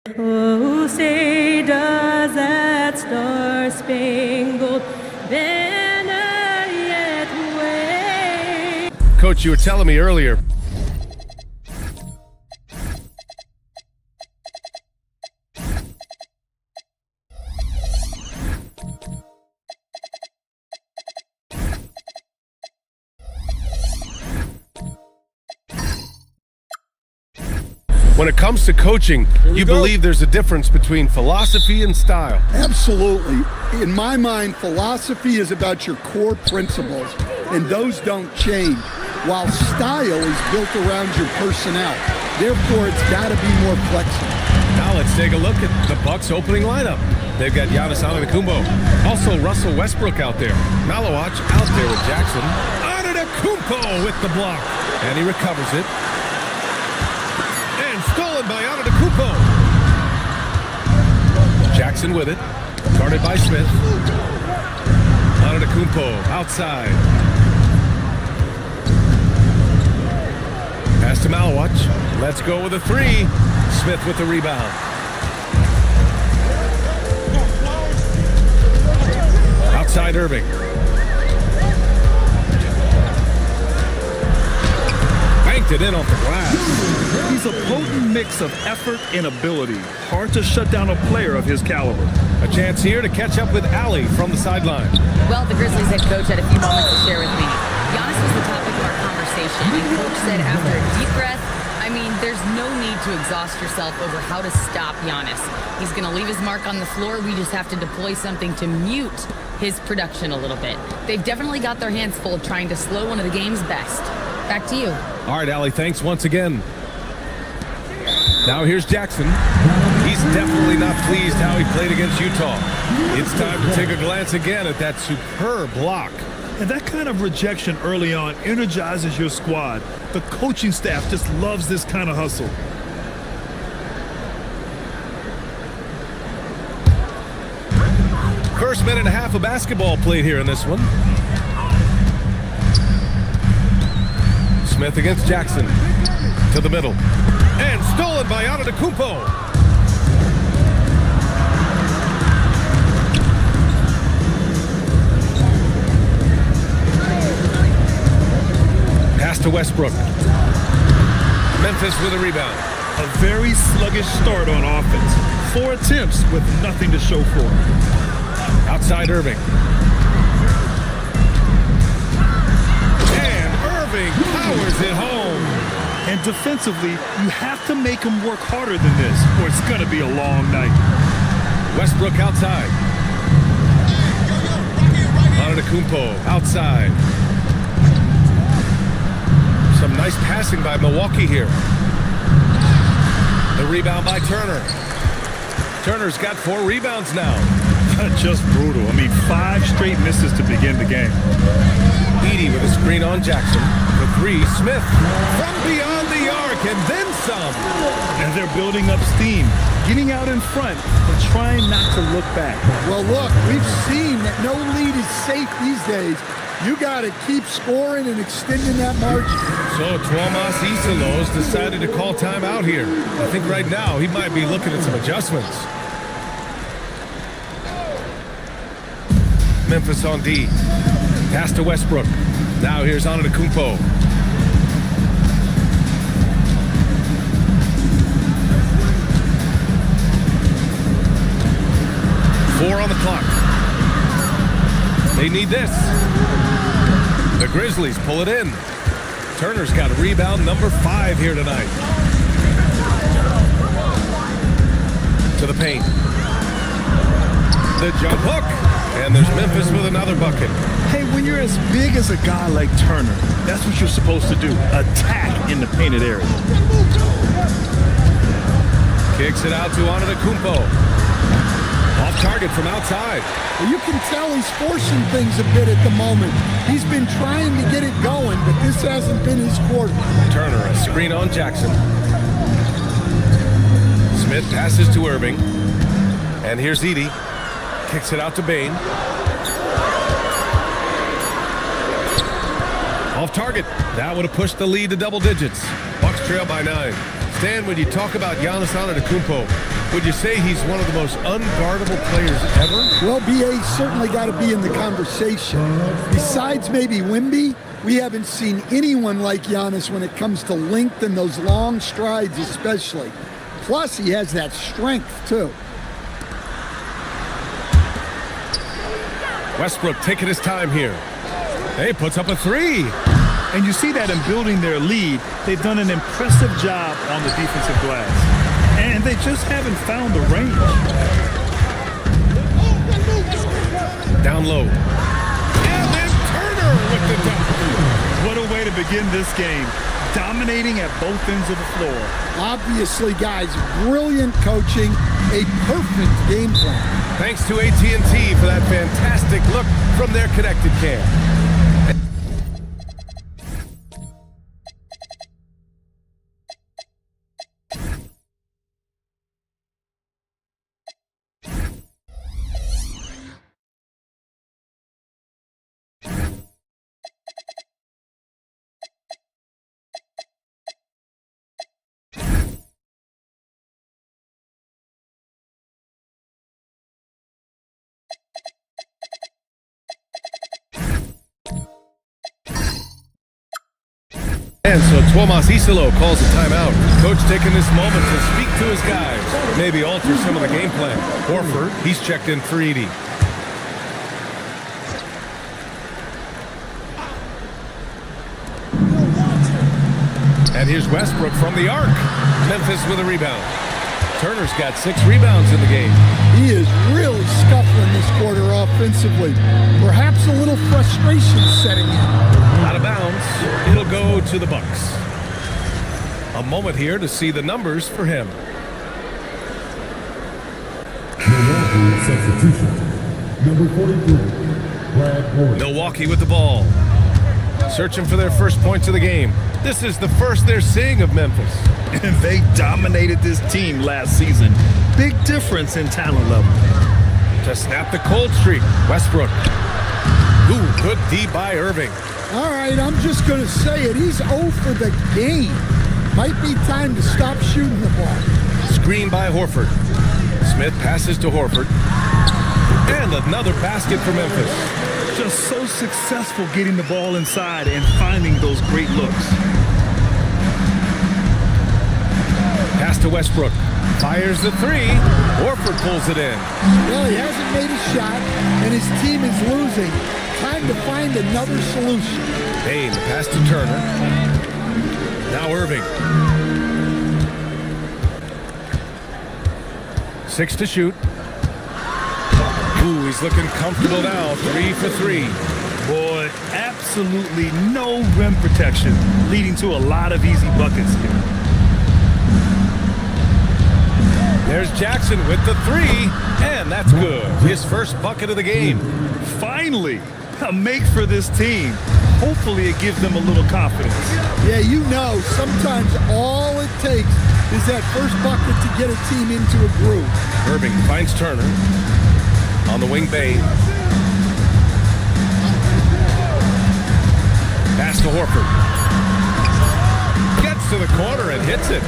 Oh, say does that star-spangled banner yet wave? Coach, you were telling me earlier. When it comes to coaching, you believe there's a difference between philosophy and style. Absolutely. In my mind, philosophy is about your core principles, and those don't change, while style is built around your personnel. Therefore, it's got to be more flexible. Now let's take a look at the Bucks' opening lineup. They've got Giannis Antetokounmpo, also Russell Westbrook out there. Malawach out there with Jackson. Antetokounmpo with the block, and he recovers it. Stolen by Antetokounmpo. Jackson with it. Guarded by Smith. Antetokounmpo outside. Pass to Malawach. Let's go with a three. Smith with the rebound. Outside Irving. Banked it in off the glass. He's a potent mix of effort and ability. Hard to shut down a player of his caliber. A chance here to catch up with Allie from the sideline. Well, the Grizzlies head coach had a few moments to share with me. Giannis was the topic of our conversation, and coach said after a deep breath, I mean, there's no need to exhaust yourself over how to stop Giannis. He's going to leave his mark on the floor. We just have to deploy something to mute his production a little bit. They've definitely got their hands full trying to slow one of the game's best. Back to you. All right, Allie, thanks once again. Now here's Jackson. He's definitely not pleased how he played against Utah. It's time to take a glance again at that superb block. And that kind of rejection early on energizes your squad. The coaching staff just loves this kind of hustle. First minute and a half of basketball played here in this one. Smith against Jackson. To the middle. And stolen by Antetokounmpo. Pass to Westbrook. Memphis with a rebound. A very sluggish start on offense. 4 attempts with nothing to show for it. Outside Irving. And Irving powers it home. And defensively, you have to make him work harder than this, or it's going to be a long night. Westbrook outside. Antetokounmpo outside. Some nice passing by Milwaukee here. The rebound by Turner. Turner's got 4 rebounds now. Just brutal. I mean, 5 straight misses to begin the game. Edey with a screen on Jackson. For 3, Smith from beyond the arc and then some. And they're building up steam, getting out in front, but trying not to look back. Well, look, we've seen that no lead is safe these days. You got to keep scoring and extending that margin. So Tuomas Isalos decided to call timeout here. I think right now he might be looking at some adjustments. Memphis on D. Pass to Westbrook. Now here's Antetokounmpo. Four on the clock. They need this. The Grizzlies pull it in. Turner's got a rebound number 5 here tonight. To the paint. The jump hook. And there's Memphis with another bucket. Hey, when you're as big as a guy like Turner, that's what you're supposed to do. Attack in the painted area. Kicks it out to Antetokounmpo. Off target from outside. Well, you can tell he's forcing things a bit at the moment. He's been trying to get it going, but this hasn't been his quarter. Turner, a screen on Jackson. Smith passes to Irving. And here's Edey. Kicks it out to Bane. Off target. That would have pushed the lead to double digits. Bucks trail by 9. Stan, when you talk about Giannis Antetokounmpo, Would you say he's one of the most unguardable players ever? Well, BA's certainly got to be in the conversation. Besides maybe Wemby, we haven't seen anyone like Giannis when it comes to length and those long strides especially. Plus, he has that strength, too. Westbrook taking his time here. He puts up a three. And you see that in building their lead, they've done an impressive job on the defensive glass. And they just haven't found the range. Down low. And then Turner with the dunk. What a way to begin this game. Dominating at both ends of the floor. Obviously, guys, brilliant coaching, a perfect game plan. Thanks to AT&T for that fantastic look from their connected cam. And so Tuomas Isalo calls a timeout. Coach taking this moment to speak to his guys. Maybe alter some of the game plan. Horford, he's checked in for Edey. And here's Westbrook from the arc. Memphis with a rebound. Turner's got 6 rebounds in the game. He is really scuffling this quarter offensively. Perhaps a little frustration setting in. Out of bounds. It'll go to the Bucks. A moment here to see the numbers for him. Milwaukee substitution. Number 43, Brad Morris. Milwaukee with the ball. Searching for their first points of the game. This is the first they're seeing of Memphis. And they dominated this team last season. Big difference in talent level. To snap the cold streak, Westbrook. Ooh, good D by Irving. All right, I'm just going to say it. He's 0 for the game. Might be time to stop shooting the ball. Screen by Horford. Smith passes to Horford. And another basket for Memphis. Just so successful getting the ball inside and finding those great looks. Pass to Westbrook. Fires the three. Horford pulls it in. Well, he hasn't made a shot, and his team is losing. Time to find another solution. Payne, pass to Turner. Now Irving. 6 to shoot. Ooh, he's looking comfortable now. 3 for 3. Boy, absolutely no rim protection, leading to a lot of easy buckets here. There's Jackson with the 3, and that's good. His first bucket of the game. Finally, a make for this team. Hopefully it gives them a little confidence. Yeah, you know, sometimes all it takes is that first bucket to get a team into a groove. Irving finds Turner. On the wing, Bay. Pass to Horford. Gets to the corner and hits it.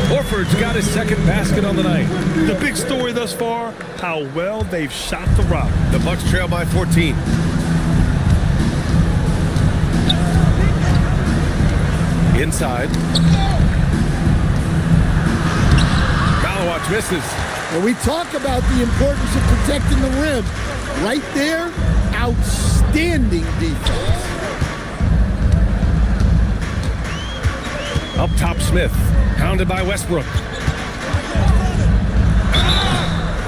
Horford's got his second basket on the night. The big story thus far, how well they've shot the rock. The Bucks trail by 14. Inside. Malawach misses. When we talk about the importance of protecting the rim, right there, outstanding defense. Up top, Smith. Pounded by Westbrook.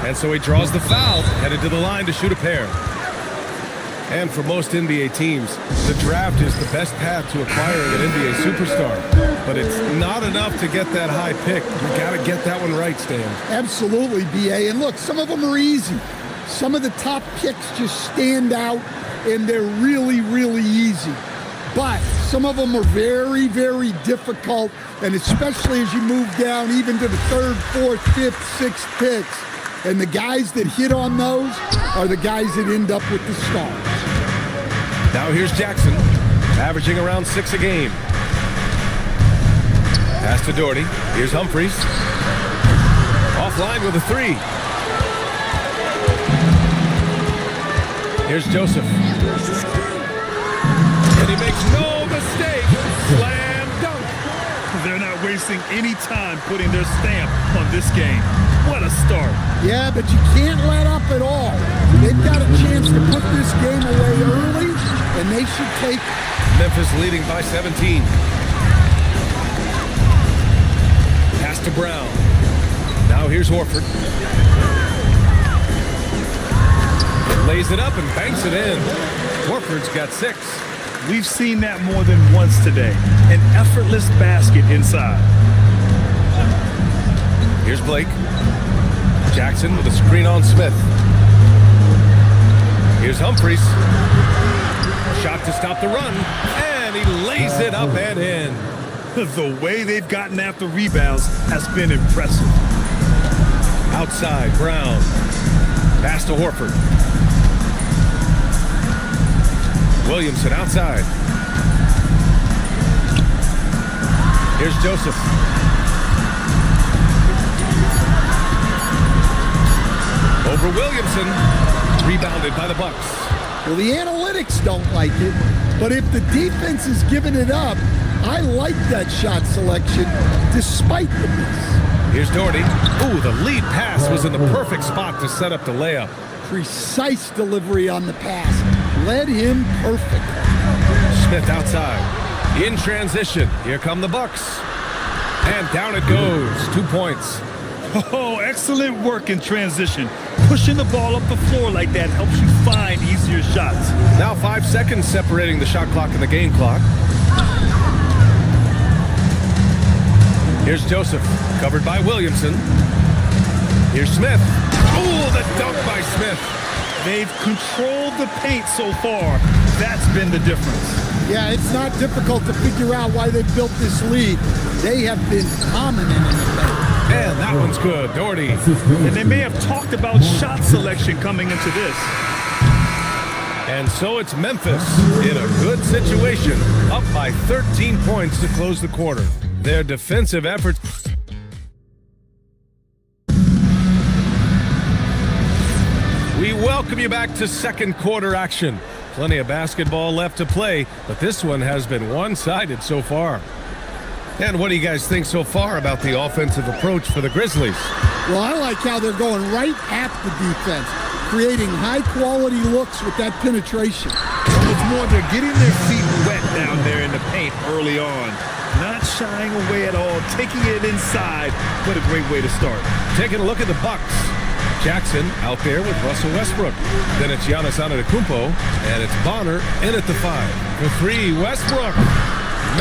And so he draws the foul, headed to the line to shoot a pair. And for most NBA teams, the draft is the best path to acquiring an NBA superstar. But it's not enough to get that high pick. You got to get that one right, Stan. Absolutely, BA. And look, some of them are easy. Some of the top picks just stand out, and they're really, really easy. But some of them are very, very difficult, and especially as you move down even to the 3rd, 4th, 5th, 6th picks. And the guys that hit on those are the guys that end up with the stars. Now here's Jackson, averaging around 6 a game. Pass to Doherty. Here's Humphries. Off offline with a three. Here's Joseph. And he makes no mistake. Slam dunk. They're not wasting any time putting their stamp on this game. What a start. Yeah, but you can't let up at all. They've got a chance to put this game away early, and they should take it. Memphis leading by 17. Pass to Brown. Now here's Horford. Lays it up and banks it in. Horford's got 6. We've seen that more than once today. An effortless basket inside. Here's Blake. Jackson with a screen on Smith. Here's Humphries. Shot to stop the run, and he lays it up and in. The way they've gotten after rebounds has been impressive. Outside, Brown. Pass to Horford. Williamson outside. Here's Joseph. Over Williamson. Rebounded by the Bucks. Well, the analytics don't like it, but if the defense is giving it up, I like that shot selection despite the miss. Here's Doherty. Ooh, the lead pass was in the perfect spot to set up the layup. Precise delivery on the pass. Led him perfect. Smith outside. In transition. Here come the Bucks. And down it goes. 2 points. Oh, excellent work in transition. Pushing the ball up the floor like that helps you find easier shots. Now 5 seconds separating the shot clock and the game clock. Here's Joseph, covered by Williamson. Here's Smith. Ooh, the dunk by Smith. They've controlled the paint so far. That's been the difference. Yeah, it's not difficult to figure out why they built this lead. They have been dominant in the paint. And that one's good, Doherty. And they may have talked about shot selection coming into this. And so it's Memphis in a good situation, up by 13 points to close the quarter. Their defensive efforts. We welcome you back to second quarter action. Plenty of basketball left to play, but this one has been one-sided so far. And what do you guys think so far about the offensive approach for the Grizzlies? Well, I like how they're going right at the defense, creating high-quality looks with that penetration. It's more they're getting their feet wet down there in the paint early on. Not shying away at all, taking it inside. What a great way to start. Taking a look at the Bucks. Jackson out there with Russell Westbrook. Then it's Giannis Antetokounmpo, and it's Bonner in at the 5. For 3, Westbrook.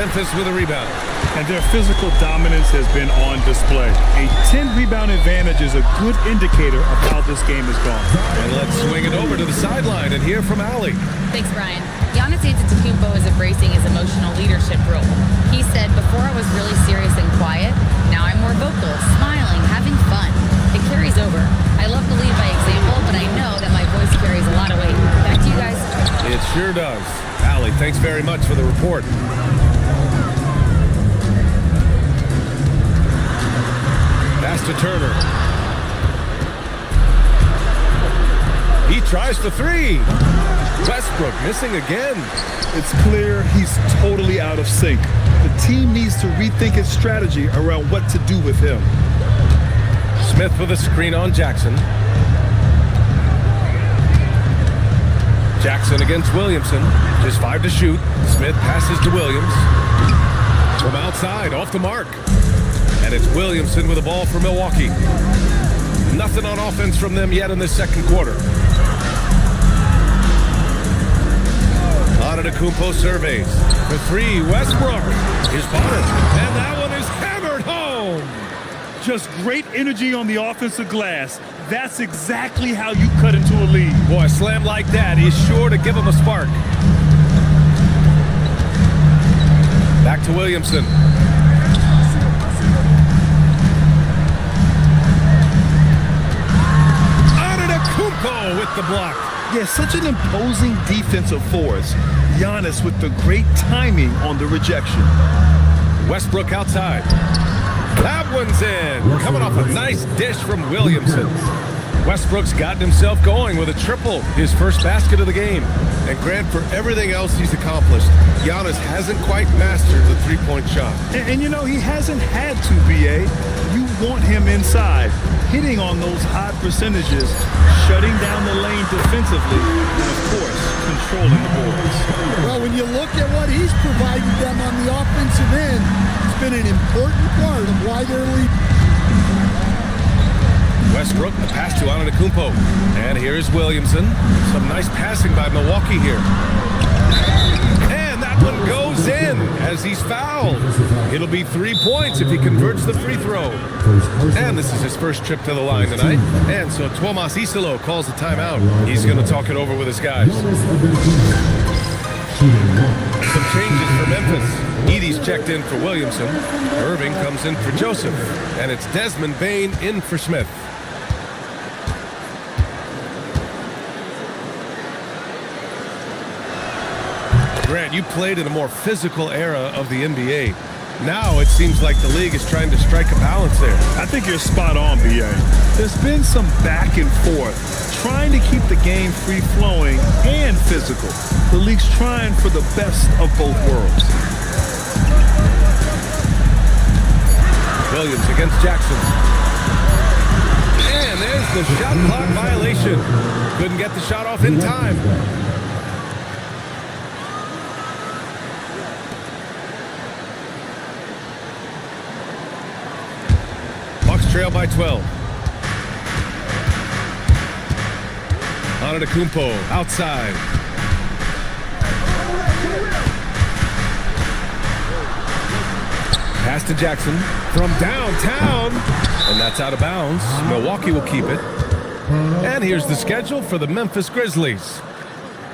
Memphis with a rebound. And their physical dominance has been on display. A 10-rebound advantage is a good indicator of how this game has gone. And let's swing it over to the sideline and hear from Allie. Thanks, Brian. Giannis Antetokounmpo is embracing his emotional leadership role. He said, before I was really serious and quiet, now I'm more vocal, smiling, having fun. It carries over. I love to lead by example, but I know that my voice carries a lot of weight. Back to you guys. It sure does. Allie, thanks very much for the report. Pass to Turner. He tries the 3. Westbrook missing again. It's clear he's totally out of sync. The team needs to rethink its strategy around what to do with him. Smith with a screen on Jackson. Jackson against Williamson. Just 5 to shoot. Smith passes to Williams. From outside, off the mark. And it's Williamson with the ball for Milwaukee. Nothing on offense from them yet in this second quarter. Antetokounmpo surveys. For 3, Westbrook. Here's Bonner. And that one is hammered home. Just great energy on the offensive glass. That's exactly how you cut into a lead. Boy, a slam like that is sure to give him a spark. Back to Williamson. Antetokounmpo with the block. Yeah, such an imposing defensive force. Giannis with the great timing on the rejection. Westbrook outside. That one's in. Coming off a nice dish from Williamson. Westbrook's gotten himself going with a triple, his first basket of the game. And Grant, for everything else he's accomplished, Giannis hasn't quite mastered the three-point shot. And you know, he hasn't had to, B.A. You want him inside, hitting on those high percentages, shutting down the lane defensively, and, of course, controlling the boards. Well, when you look at what he's provided them on the offensive end, it's been an important part of why they're leading. Westbrook, the pass to Antetokounmpo. And here's Williamson. Some nice passing by Milwaukee here. And that one goes in as he's fouled. It'll be 3 points if he converts the free throw. And this is his first trip to the line tonight. And so Tomas Isalo calls the timeout. He's going to talk it over with his guys. Some changes for Memphis. Edie's checked in for Williamson. Irving comes in for Joseph. And it's Desmond Bane in for Smith. Grant, you played in a more physical era of the NBA. Now it seems like the league is trying to strike a balance there. I think you're spot on, B.A. There's been some back and forth, trying to keep the game free-flowing and physical. The league's trying for the best of both worlds. Williams against Jackson. And there's the shot clock violation. Couldn't get the shot off in time. Trail by 12. Antetokounmpo outside. Pass to Jackson from downtown. And that's out of bounds. Milwaukee will keep it. And here's the schedule for the Memphis Grizzlies.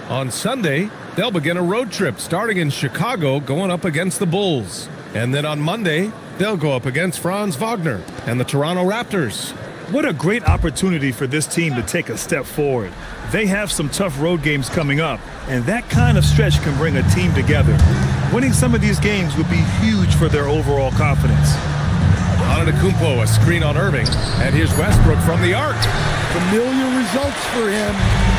On Sunday, they'll begin a road trip starting in Chicago, going up against the Bulls. And then on Monday, they'll go up against Franz Wagner and the Toronto Raptors. What a great opportunity for this team to take a step forward. They have some tough road games coming up, and that kind of stretch can bring a team together. Winning some of these games would be huge for their overall confidence. Antetokounmpo, a screen on Irving, and here's Westbrook from the arc. Familiar results for him.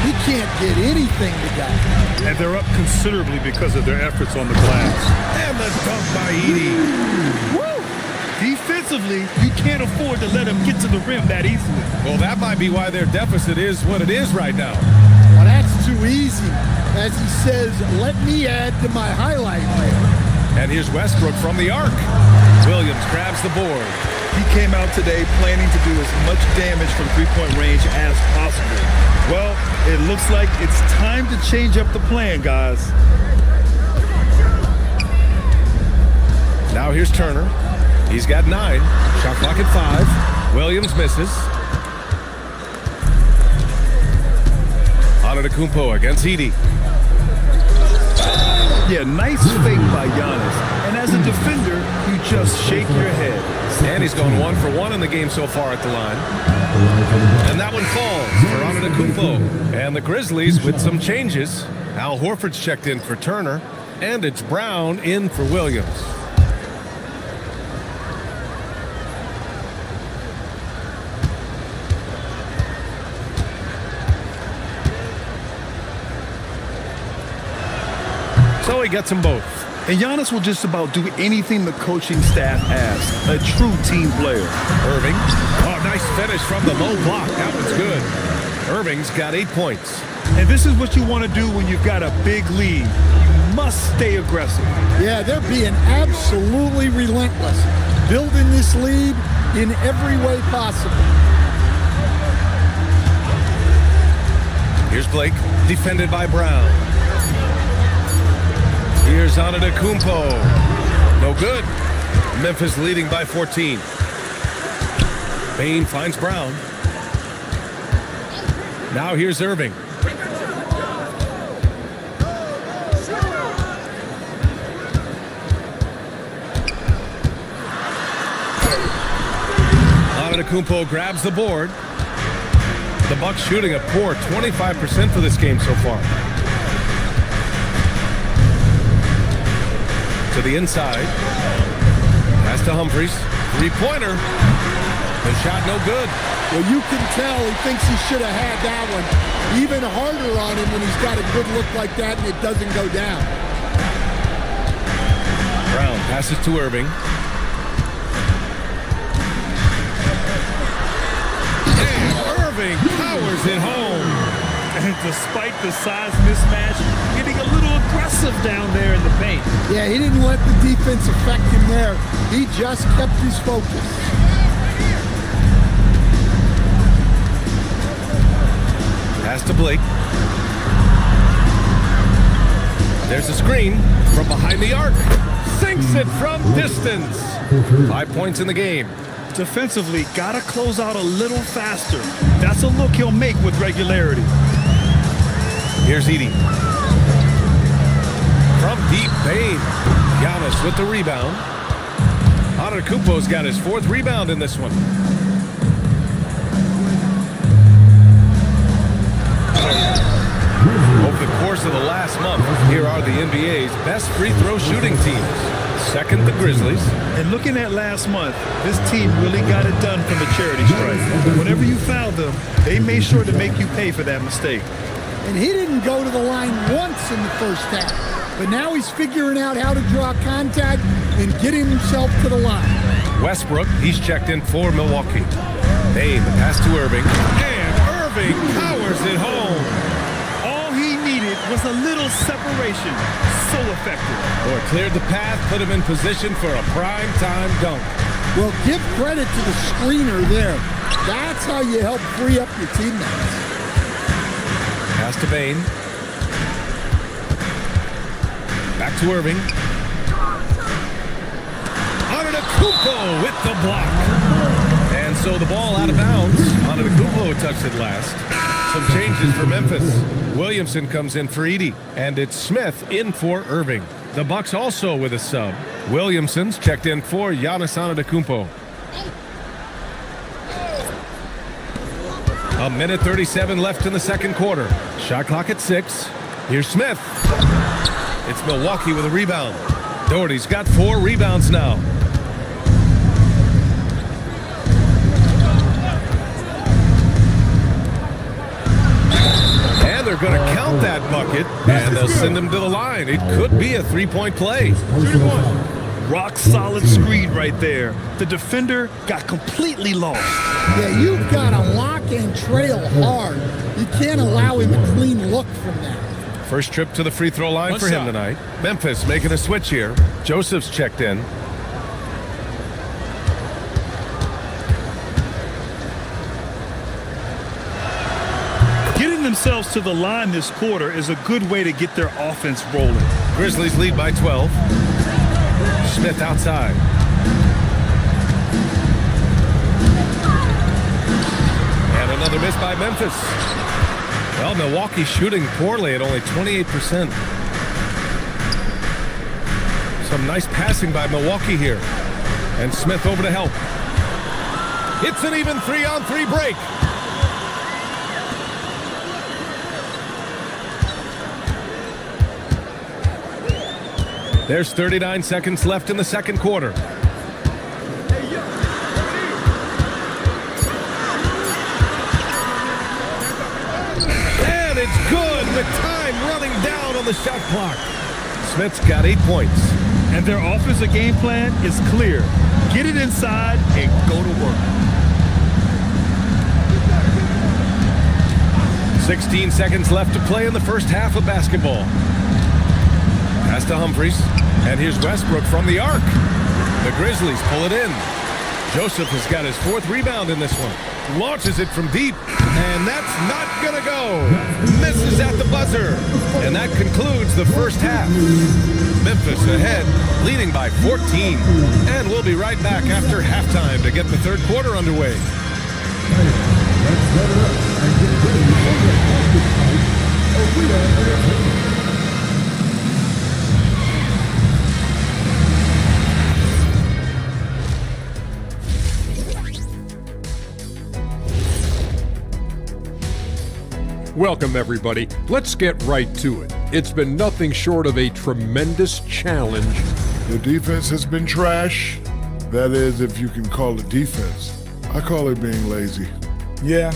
He can't get anything together. And they're up considerably because of their efforts on the glass. And the dunk by Edie. Woo! Defensively, you can't afford to let him get to the rim that easily. Well, that might be why their deficit is what it is right now. Well, that's too easy. As he says, let me add to my highlight reel. And here's Westbrook from the arc. Williams grabs the board. He came out today planning to do as much damage from three-point range as possible. Well, it looks like it's time to change up the plan, guys. Now here's Turner. He's got 9. Shot clock at 5. Williams misses. Antetokounmpo against Edie. Yeah, nice fake by Giannis. And as a defender, you just shake your head. And he's gone 1 for 1 in the game so far at the line. And that one falls for Antetokounmpo. And the Grizzlies with some changes. Al Horford's checked in for Turner. And it's Brown in for Williams. So he gets them both. And Giannis will just about do anything the coaching staff asks. A true team player. Irving. Oh, nice finish from the low block. That one's good. Irving's got 8 points. And this is what you want to do when you've got a big lead. You must stay aggressive. Yeah, they're being absolutely relentless. Building this lead in every way possible. Here's Blake, defended by Brown. Here's Antetokounmpo. No good. Memphis leading by 14. Bane finds Brown. Now here's Irving. Antetokounmpo grabs the board. The Bucks shooting a poor 25% for this game so far. To the inside. Pass to Humphries. Three-pointer. The shot no good. Well, you can tell he thinks he should have had that one. Even harder on him when he's got a good look like that and it doesn't go down. Brown passes to Irving. And Irving powers it home. And despite the size mismatch, getting a little aggressive down there in the paint. Yeah, he didn't let the defense affect him there. He just kept his focus. Pass to Blake. There's a screen from behind the arc. Sinks it from distance. 5 points in the game. Defensively, gotta close out a little faster. That's a look he'll make with regularity. Here's Edey. From deep, Bane. Giannis with the rebound. Antetokounmpo's got his 4th rebound in this one. Over the course of the last month, here are the NBA's best free throw shooting teams. Second, the Grizzlies. And looking at last month, this team really got it done from the charity stripe. Whenever you fouled them, they made sure to make you pay for that mistake. And he didn't go to the line once in the first half. But now he's figuring out how to draw contact and getting himself to the line. Westbrook, he's checked in for Milwaukee. Bane, the pass to Irving. And Irving powers it home. All he needed was a little separation. So effective. Or cleared the path, put him in position for a prime-time dunk. Well, give credit to the screener there. That's how you help free up your teammates. Pass to Bane. Back to Irving. Antetokounmpo with the block. And so the ball out of bounds. Antetokounmpo touched it last. Some changes for Memphis. Williamson comes in for Edey. And it's Smith in for Irving. The Bucks also with a sub. Williamson's checked in for Giannis Antetokounmpo. A minute 37 left in the second quarter. Shot clock at 6. Here's Smith. It's Milwaukee with a rebound. Doherty's got 4 rebounds now. And they're going to count that bucket, and they'll send him to the line. It could be a 3-point play. Rock solid screen right there. The defender got completely lost. Yeah, you've got to lock and trail hard. You can't allow him a clean look from that. First trip to the free throw line for him tonight. Memphis making a switch here. Joseph's checked in. Getting themselves to the line this quarter is a good way to get their offense rolling. Grizzlies lead by 12. Smith outside. And another miss by Memphis. Well, Milwaukee shooting poorly at only 28%. Some nice passing by Milwaukee here. And Smith over to help. It's an even 3-on-3 break. There's 39 seconds left in the second quarter. And it's good with time running down on the shot clock. Smith's got 8 points. And their offensive game plan is clear. Get it inside and go to work. 16 seconds left to play in the first half of basketball. Pass to Humphries. And here's Westbrook from the arc. The Grizzlies pull it in. Joseph has got his 4th rebound in this one. Launches it from deep. And that's not going to go. Misses at the buzzer. And that concludes the first half. Memphis ahead, leading by 14. And we'll be right back after halftime to get the third quarter underway. Welcome, everybody. Let's get right to it. It's been nothing short of a tremendous challenge. The defense has been trash. That is, if you can call it defense. I call it being lazy. Yeah,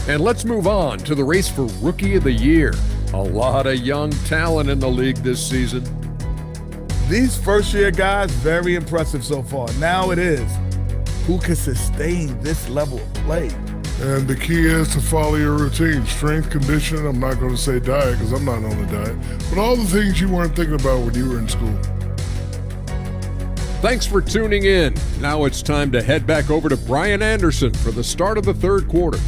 And let's move on to the race for Rookie of the Year. A lot of young talent in the league this season. these first-year guys, very impressive so far. Now it is, who can sustain this level of play? And the key is to follow your routine. Strength, conditioning, I'm not going to say diet because I'm not on a diet, but all the things you weren't thinking about when you were in school. Thanks for tuning in. Now it's time to head back over to Brian Anderson for the start of the third quarter.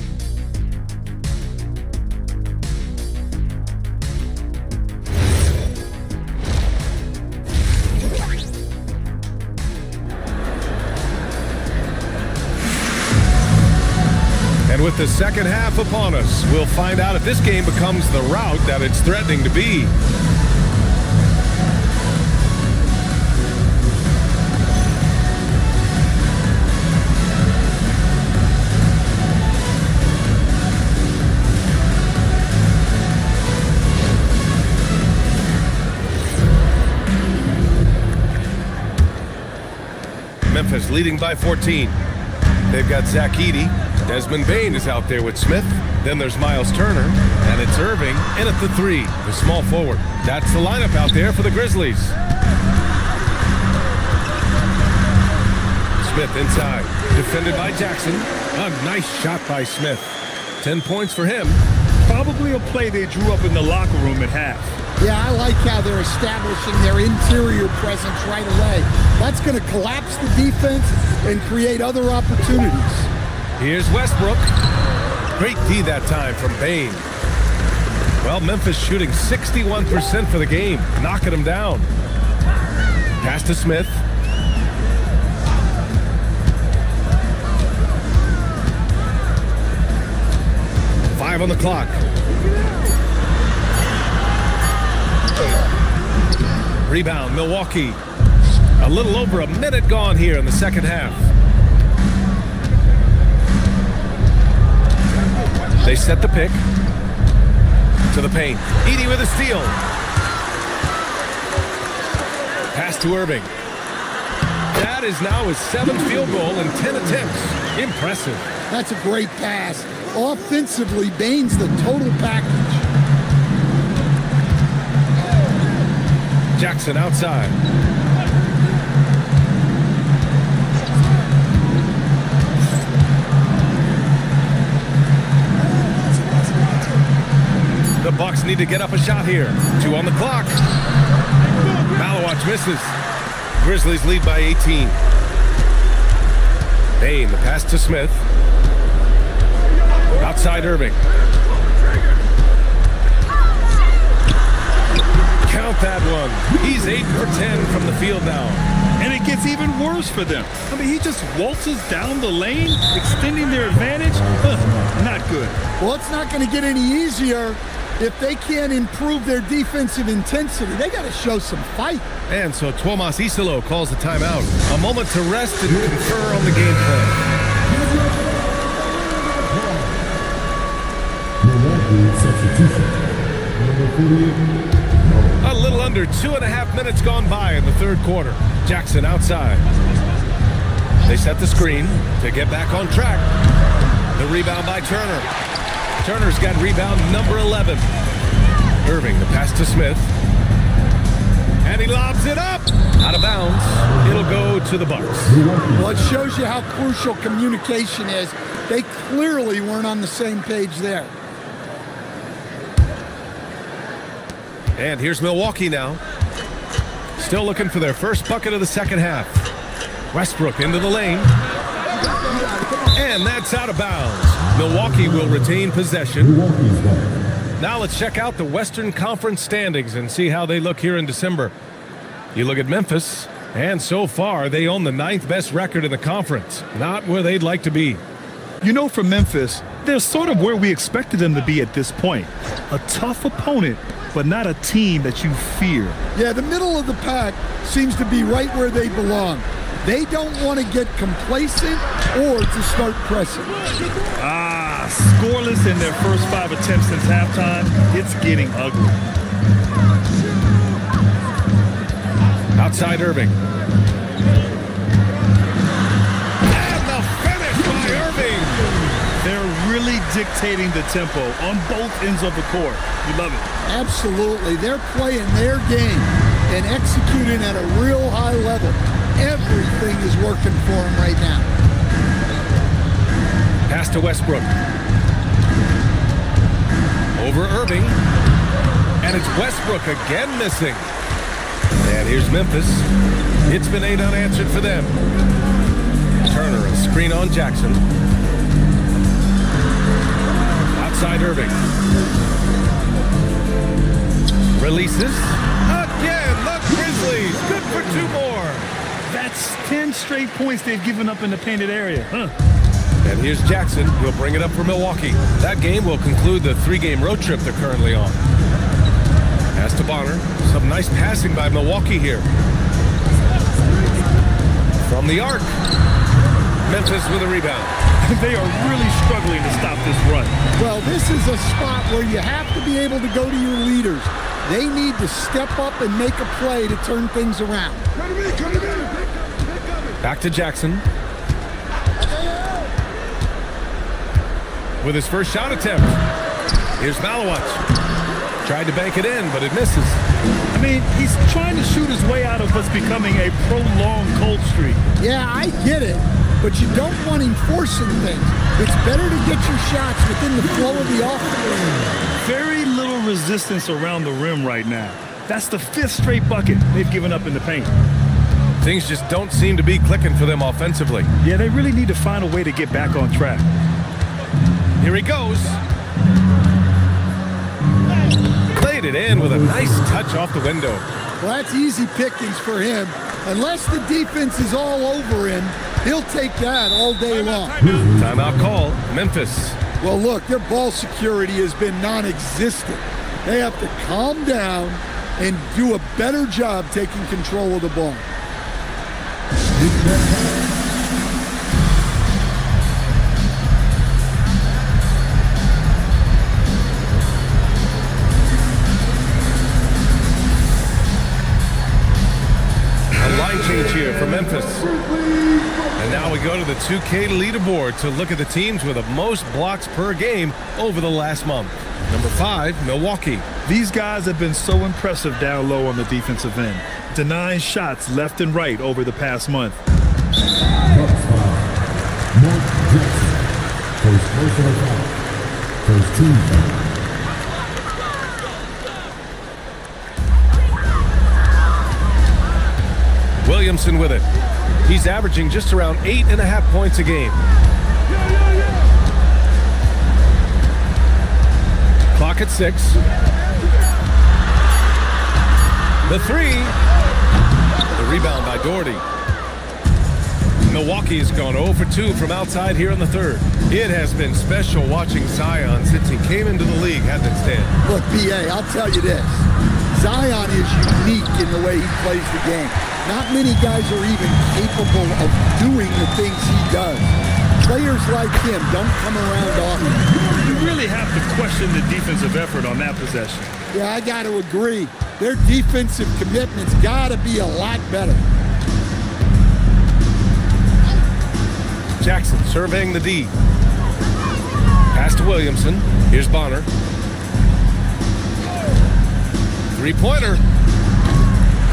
And with the second half upon us, we'll find out if this game becomes the rout that it's threatening to be. Memphis leading by 14. They've got Zach Edey. Desmond Bain is out there with Smith. Then there's Miles Turner. And it's Irving in at the 3, the small forward. That's the lineup out there for the Grizzlies. Smith inside. Defended by Jackson. A nice shot by Smith. 10 points for him. Probably a play they drew up in the locker room at half. Yeah, I like how they're establishing their interior presence right away. That's going to collapse the defense and create other opportunities. Here's Westbrook. Great D that time from Bain. Well, Memphis shooting 61% for the game, knocking them down. Pass to Smith. Five on the clock. Rebound, Milwaukee. A little over a minute gone here in the second half. They set the pick to the paint. Edey with a steal. Pass to Irving. That is now his 7th field goal in 10 attempts. Impressive. That's a great pass. Offensively, Bain's the total package. Jackson outside. The Bucks need to get up a shot here. 2 on the clock. Malawach misses. Grizzlies lead by 18. Bain, the pass to Smith. Outside Irving. Count that one. He's 8 for 10 from the field now. And it gets even worse for them. I mean, he just waltzes down the lane, extending their advantage. Not good. Well, it's not going to get any easier if they can't improve their defensive intensity. They got to show some fight. And so Tuomas Isalo calls the timeout. A moment to rest and confer on the game plan. A little under 2.5 minutes gone by in the third quarter. Jackson outside. They set the screen to get back on track. The rebound by Turner. Turner's got rebound number 11. Irving, the pass to Smith. And he lobs it up. Out of bounds. It'll go to the Bucks. Well, it shows you how crucial communication is. They clearly weren't on the same page there. And here's Milwaukee now. Still looking for their first bucket of the second half. Westbrook into the lane. And that's out of bounds. Milwaukee will retain possession. Now let's check out the Western Conference standings and see how they look here in December. You look at Memphis, and so far they own the 9th best record in the conference. Not where they'd like to be. You know, for Memphis, they're sort of where we expected them to be at this point. A tough opponent, but not a team that you fear. Yeah, the middle of the pack seems to be right where they belong. They don't want to get complacent or to start pressing. Scoreless in their first 5 attempts since halftime. It's getting ugly. Outside Irving. dictating the tempo on both ends of the court. You love it. Absolutely. They're playing their game and executing at a real high level. Everything is working for them right now. Pass to Westbrook. Over Irving. And it's Westbrook again missing. And here's Memphis. It's been 8 unanswered for them. Turner, a screen on Jackson. Outside Irving. Releases. Again, the Grizzlies. Good for 2 more. That's 10 straight points they've given up in the painted area. And here's Jackson. He'll bring it up for Milwaukee. That game will conclude the 3-game road trip they're currently on. Pass to Bonner. Some nice passing by Milwaukee here. From the arc. Memphis with a rebound. They are really struggling to stop this run. Well, this is a spot where you have to be able to go to your leaders. They need to step up and make a play to turn things around. Back to Jackson. With his first shot attempt. Here's Malawach. Tried to bank it in, but it misses. I mean, he's trying to shoot his way out of what's becoming a prolonged cold streak. Yeah, I get it, but you don't want him forcing things. It's better to get your shots within the flow of the offense. Very little resistance around the rim right now. That's the 5th straight bucket they've given up in the paint. Things just don't seem to be clicking for them offensively. Yeah, they really need to find a way to get back on track. Here he goes. Played it in with a nice touch off the window. Well, that's easy pickings for him. Unless the defense is all over him, he'll take that all day long. Timeout call, Memphis. Well, look, their ball security has been non-existent. They have to calm down and do a better job taking control of the ball. Change here for Memphis. And now we go to the 2K leaderboard to look at the teams with the most blocks per game over the last month. Number 5, Milwaukee. These guys have been so impressive down low on the defensive end, denying shots left and right over the past month. Williamson with it. He's averaging just around 8.5 points a game. Clock at 6. The 3. The rebound by Doherty. Milwaukee has gone 0 for 2 from outside here in the 3rd. It has been special watching Zion since he came into the league, hasn't it, Stan? Look, B.A., I'll tell you this. Zion is unique in the way he plays the game. Not many guys are even capable of doing the things he does. Players like him don't come around often. You really have to question the defensive effort on that possession. Yeah, I got to agree. Their defensive commitment's got to be a lot better. Jackson surveying the D. Pass to Williamson. Here's Bonner. 3-pointer.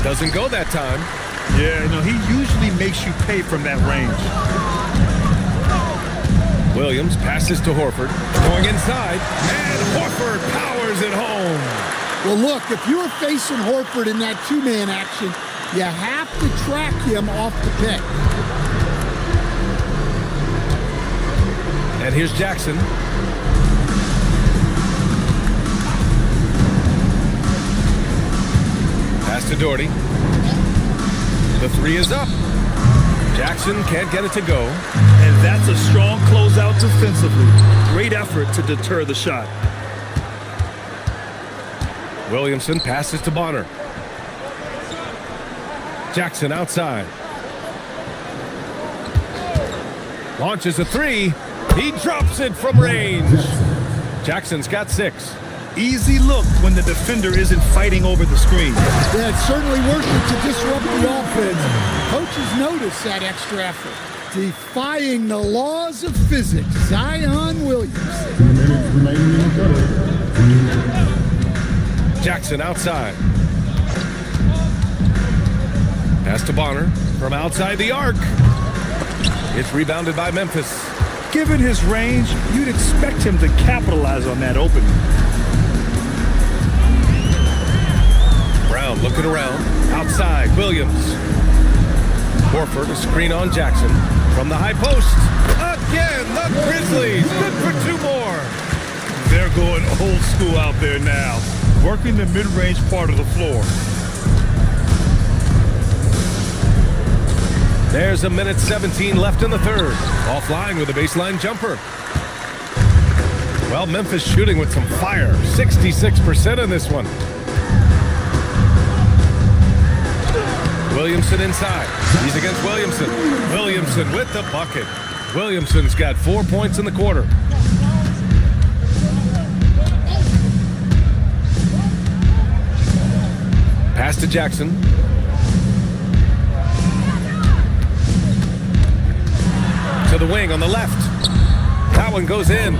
Doesn't go that time. Yeah, no, he usually makes you pay from that range. Williams passes to Horford. Going inside. And Horford powers it home. Well, look, if you're facing Horford in that 2-man action, you have to track him off the pick. And here's Jackson. Pass to Doherty. The 3 is up. Jackson can't get it to go. And that's a strong closeout defensively. Great effort to deter the shot. Williamson passes to Bonner. Jackson outside. Launches a 3. He drops it from range. Jackson's got 6. Easy look when the defender isn't fighting over the screen. Yeah, it's certainly working to disrupt the offense. Coaches notice that extra effort. Defying the laws of physics, Zion Williamson. 2 minutes remaining in the third. Jackson outside. Pass to Bonner from outside the arc. It's rebounded by Memphis. Given his range, you'd expect him to capitalize on that opening. Brown looking around. Outside, Williams. Horford, a screen on Jackson. From the high post. Again, the Grizzlies. Good for 2 more. They're going old school out there now, working the mid-range part of the floor. There's 1:17 left in the third. Offline with a baseline jumper. Well, Memphis shooting with some fire. 66% in this one. Williamson inside. He's against Williamson. Williamson with the bucket. Williamson's got 4 points in the quarter. Pass to Jackson. To the wing on the left. That one goes in.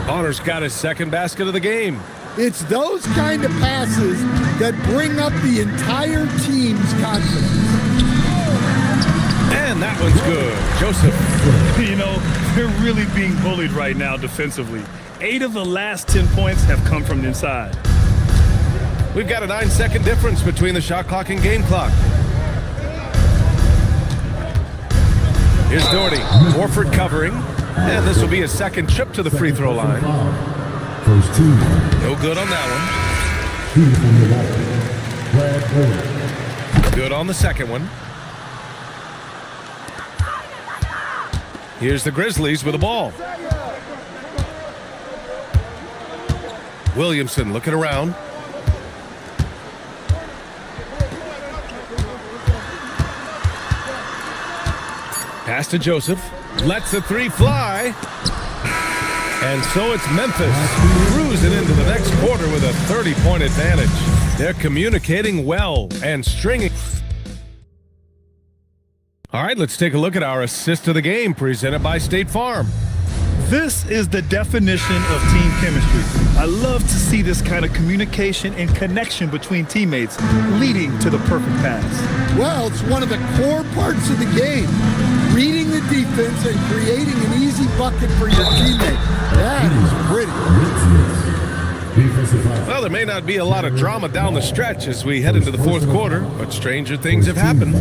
Bonner's got his second basket of the game. It's those kind of passes that bring up the entire team's confidence. And that one's good. Joseph. You know, they're really being bullied right now defensively. 8 of the last 10 points have come from inside. We've got a 9-second difference between the shot clock and game clock. Here's Doherty. Horford covering. And this will be his second trip to the free throw line. First 2. No good on that one. Good on the second one. Here's the Grizzlies with the ball. Williamson looking around. Pass to Joseph. Lets the 3 fly. And so it's Memphis cruising into the next quarter with a 30-point advantage. They're communicating well and stringing. All right, let's take a look at our assist of the game presented by State Farm. This is the definition of team chemistry. I love to see this kind of communication and connection between teammates leading to the perfect pass. Well, it's one of the core parts of the game. Reading the defense and creating an easy bucket for your teammate. That is pretty. Well, there may not be a lot of drama down the stretch as we head into the fourth quarter, but stranger things have happened.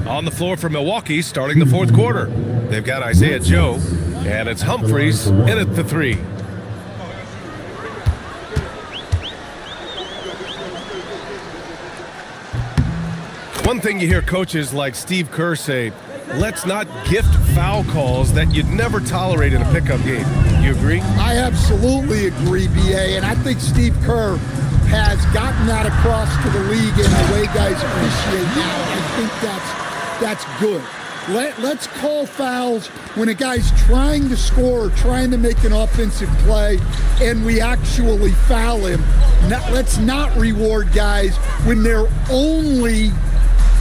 On the floor for Milwaukee starting the fourth quarter. They've got Isaiah Joe, and it's Humphreys in at the 3. One thing you hear coaches like Steve Kerr say, let's not gift foul calls that you'd never tolerate in a pickup game. You agree? I absolutely agree, B.A., and I think Steve Kerr has gotten that across to the league in the way guys appreciate that. I think that's good. Let's call fouls when a guy's trying to score or trying to make an offensive play and we actually foul him. Let's not reward guys when their only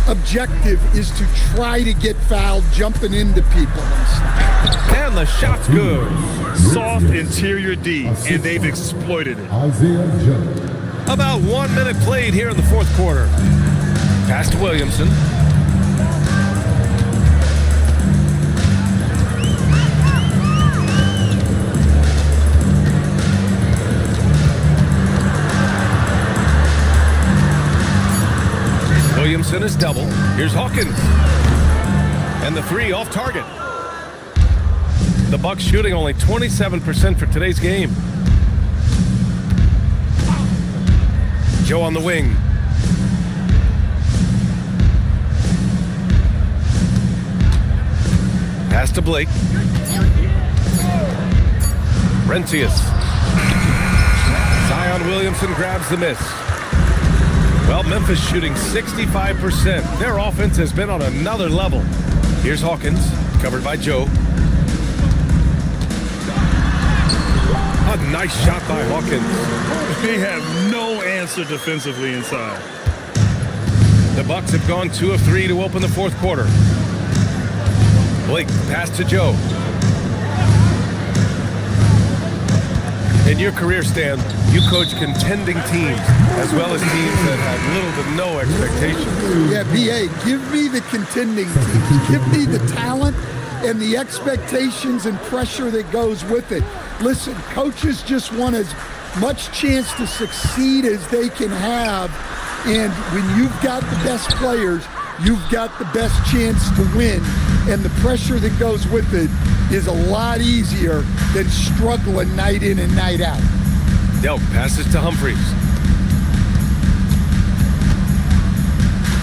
objective is to try to get fouled, jumping into people and stuff. And the shot's good. Soft interior D, and they've exploited it. About 1 minute played here in the fourth quarter. Pass to Williamson. Williamson is double. Here's Hawkins. And the 3 off target. The Bucks shooting only 27% for today's game. Joe on the wing. Pass to Blake. Rentius. Zion Williamson grabs the miss. Well, Memphis shooting 65%. Their offense has been on another level. Here's Hawkins, covered by Joe. A nice shot by Hawkins. They have no answer defensively inside. The Bucks have gone 2 of 3 to open the fourth quarter. Blake, pass to Joe. In your career, Stan, you coach contending teams as well as teams that have little to no expectations. Yeah, BA, give me the contending teams. Give me the talent and the expectations and pressure that goes with it. Listen, coaches just want as much chance to succeed as they can have. And when you've got the best players, you've got the best chance to win. And the pressure that goes with it is a lot easier than struggling night in and night out. Delk passes to Humphries.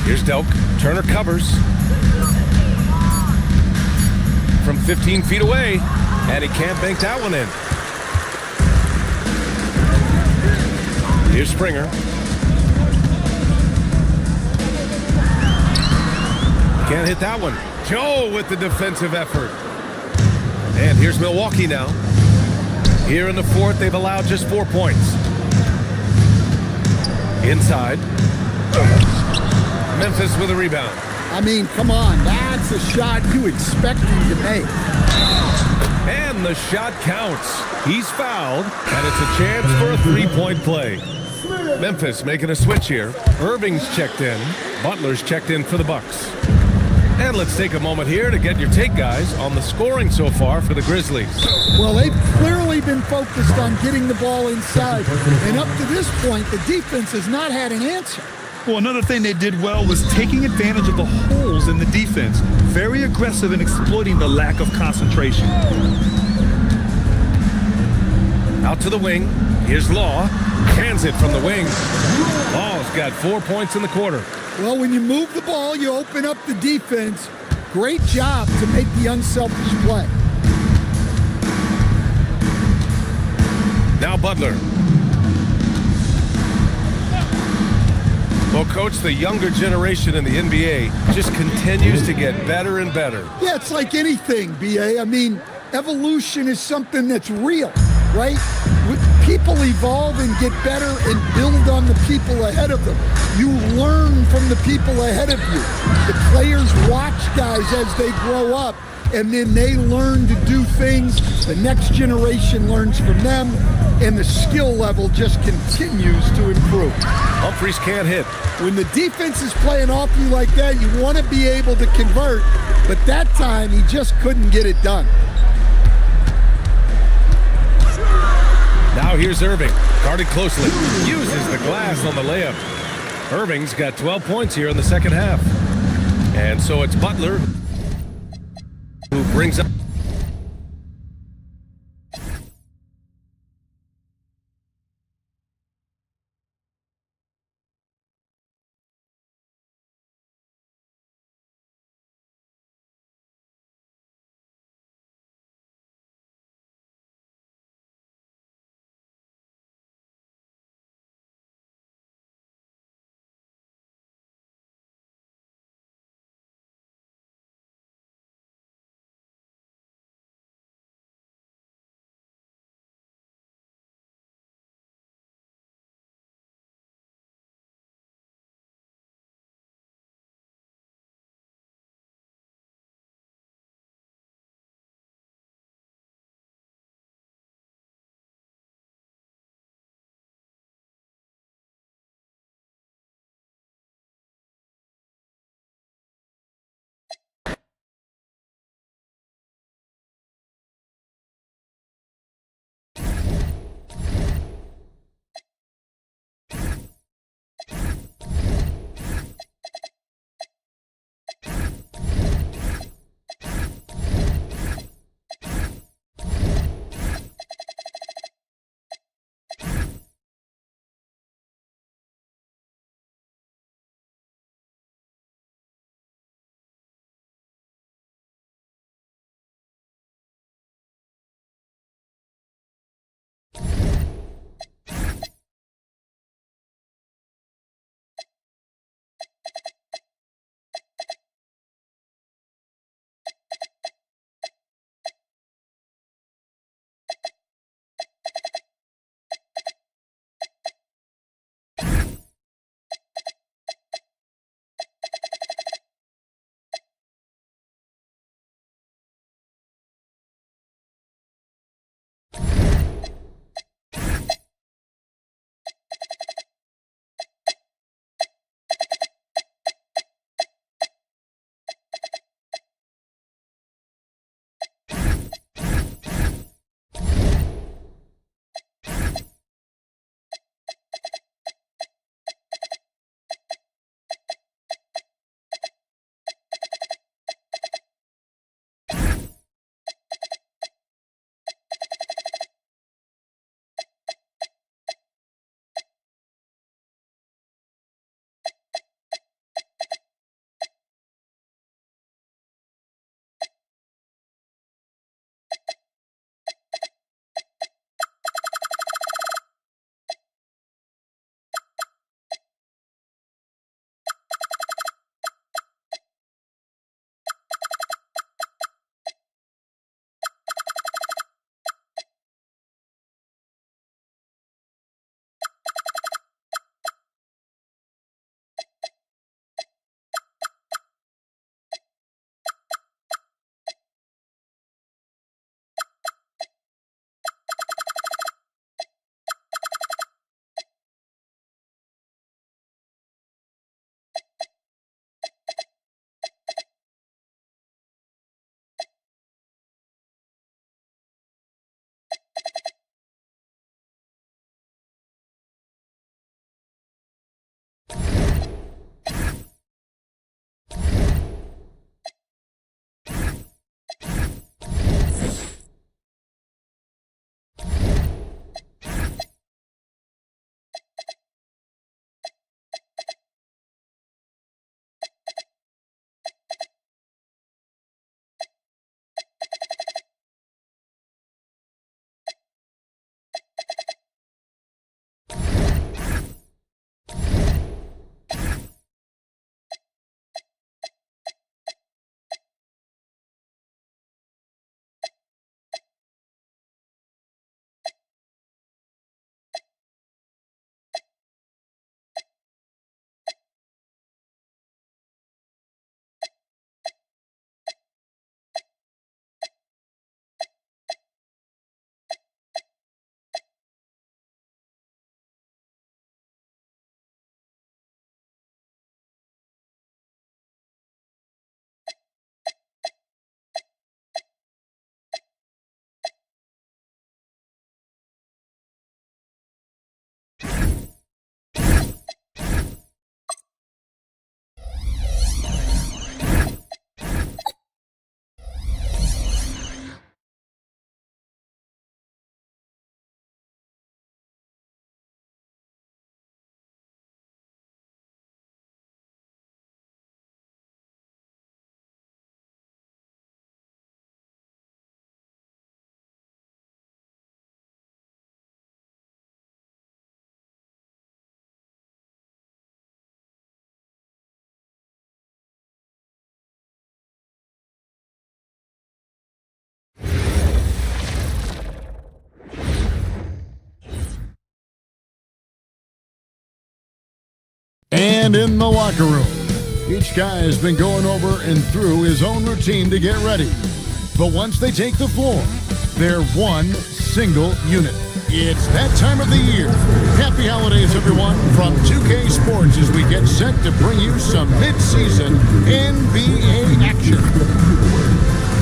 Here's Delk. Turner covers. From 15 feet away, and he can't bank that one in. Here's Springer. Can't hit that one. Joe with the defensive effort. And here's Milwaukee now. Here in the fourth, they've allowed just 4 points. Inside. Memphis with a rebound. I mean, come on, that's a shot you expect him to make. And the shot counts. He's fouled, and it's a chance for a three-point play. Memphis making a switch here. Irving's checked in. Butler's checked in for the Bucks. And let's take a moment here to get your take, guys, on the scoring so far for the Grizzlies. Well, they've clearly been focused on getting the ball inside. And up to this point, the defense has not had an answer. Well, another thing they did well was taking advantage of the holes in the defense. Very aggressive in exploiting the lack of concentration. Out to the wing. Here's Law. Hands it from the wing. Law's got 4 points in the quarter. Well, when you move the ball, you open up the defense. Great job to make the unselfish play. Now Butler. Well, Coach, the younger generation in the NBA just continues to get better and better. Yeah, it's like anything, BA. I mean, evolution is something that's real, right? People evolve and get better and build on the people ahead of them. You learn from the people ahead of you. The players watch guys as they grow up, and then they learn to do things. The next generation learns from them, and the skill level just continues to improve. Humphries can't hit. When the defense is playing off you like that, you want to be able to convert, but that time he just couldn't get it done. Now here's Irving, guarded closely, uses the glass on the layup. Irving's got 12 points here in the second half. And so it's Butler who brings up And in the locker room, each guy has been going over and through his own routine to get ready. But once they take the floor, they're one single unit. It's that time of the year. Happy holidays, everyone, from 2K Sports as we get set to bring you some mid-season NBA action.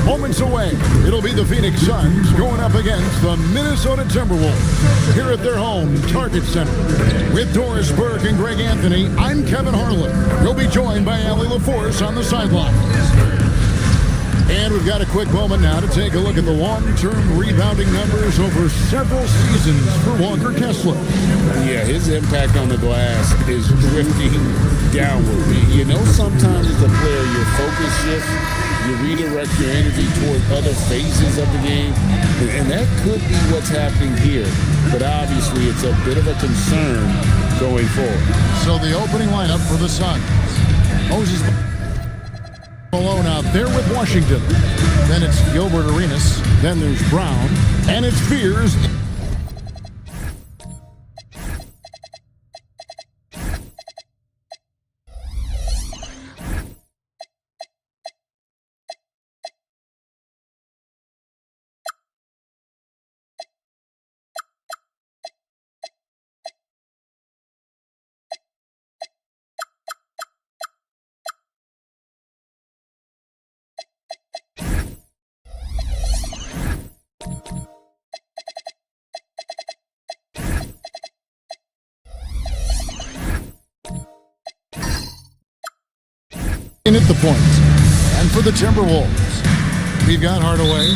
Moments away, it'll be the Phoenix Suns going up against the Minnesota Timberwolves here at their home Target Center. With Doris Burke and Greg Anthony, I'm Kevin Harlan. We'll be joined by Allie LaForce on the sideline. And we've got a quick moment now to take a look at the long-term rebounding numbers over several seasons for Walker Kessler. Yeah, his impact on the glass is drifting downward. You know, sometimes as a player, your focus shifts. You redirect your energy toward other phases of the game, and that could be what's happening here. But obviously, it's a bit of a concern going forward. So the opening lineup for the Suns. Moses Malone out there with Washington. Then it's Gilbert Arenas. Then there's Brown. And it's Fears. In at the point. And for the Timberwolves, we've got Hardaway.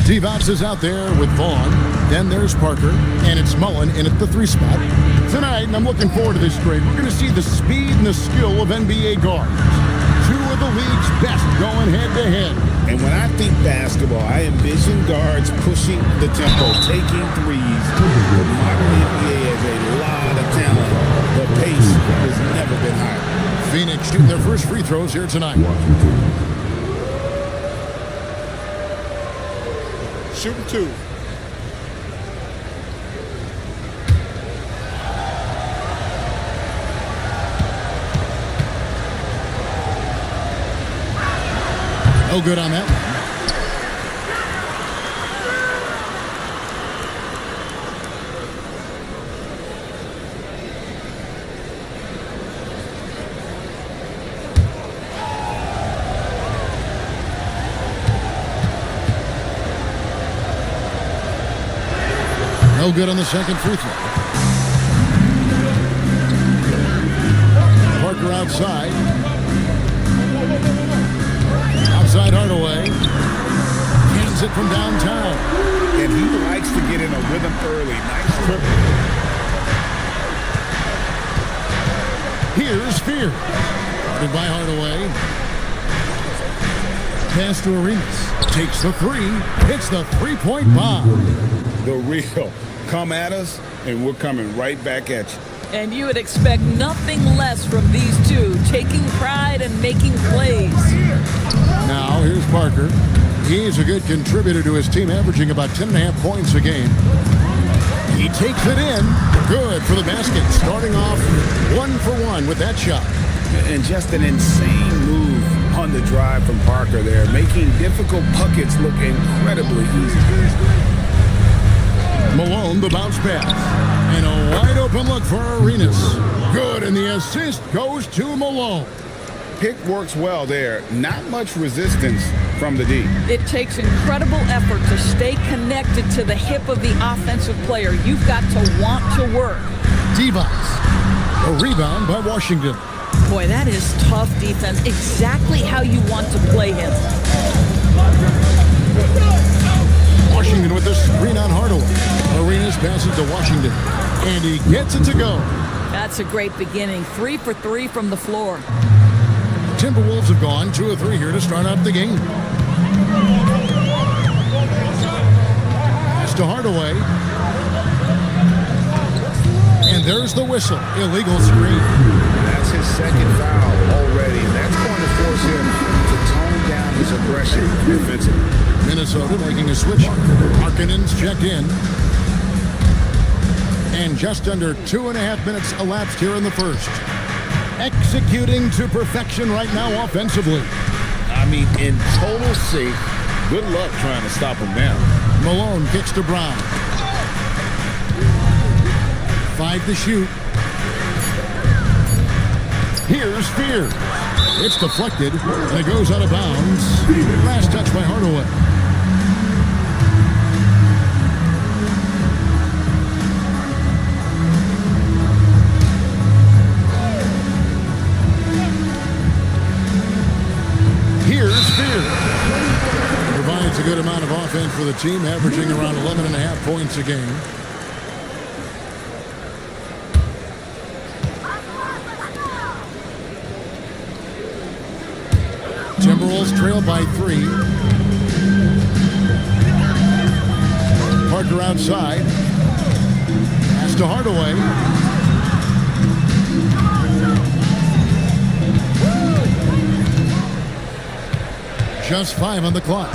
Divac is out there with Vaughn. Then there's Parker. And it's Mullen in at the 3 spot. Tonight, and I'm looking forward to this trade, we're going to see the speed and the skill of NBA guards. 2 of the league's best going head-to-head. And when I think basketball, I envision guards pushing the tempo, taking threes. The modern NBA has a lot of talent. The pace has never been higher. Phoenix shooting their first free throws here tonight. Shooting 2. No good on that one. No good on the second free throw. Parker outside. Outside Hardaway. Hands it from downtown. And he likes to get in a rhythm early. Nice triple. Here's Fear. Guarded by Hardaway. Pass to Arenas. Takes the 3. Hits the three-point bomb. The real. Come at us, and we're coming right back at you. And you would expect nothing less from these two, taking pride and making plays. Now, here's Parker. He's a good contributor to his team, averaging about 10.5 points a game. He takes it in. Good for the basket. Starting off 1 for 1 with that shot. And just an insane move on the drive from Parker there, making difficult buckets look incredibly easy. Malone, the bounce pass. And a wide open look for Arenas. Good, and the assist goes to Malone. Pick works well there. Not much resistance from the D. It takes incredible effort to stay connected to the hip of the offensive player. You've got to want to work. Divac. A rebound by Washington. Boy, that is tough defense. Exactly how you want to play him. Washington with the screen on Hardaway. Arenas passes to Washington. And he gets it to go. That's a great beginning. 3 for 3 from the floor. Timberwolves have gone 2 of 3 here to start out the game. Pass to Hardaway. And there's the whistle. Illegal screen. That's his second foul already. That's going to force him to tone down his aggression defensively. Minnesota making a switch. Markkanen's checked in. And just under 2.5 minutes elapsed here in the first. executing to perfection right now offensively. I mean, in total sync. Good luck trying to stop him now. Malone kicks to Brown. 5 to shoot. Here's Fear. It's deflected, and it goes out of bounds. Last touch by Hardaway. Here's Fear. Provides a good amount of offense for the team, averaging around 11.5 points a game. Timberwolves trail by 3. Parker outside. Pass to Hardaway. Just 5 on the clock.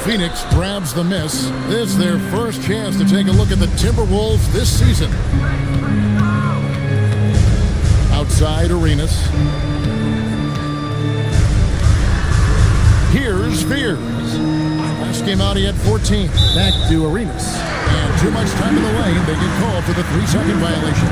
Phoenix grabs the miss. This is their first chance to take a look at the Timberwolves this season. Outside Arenas. Here's Spears. Last game out, he had 14. Back to Arenas. And too much time in the lane. They get called for the 3-second violation.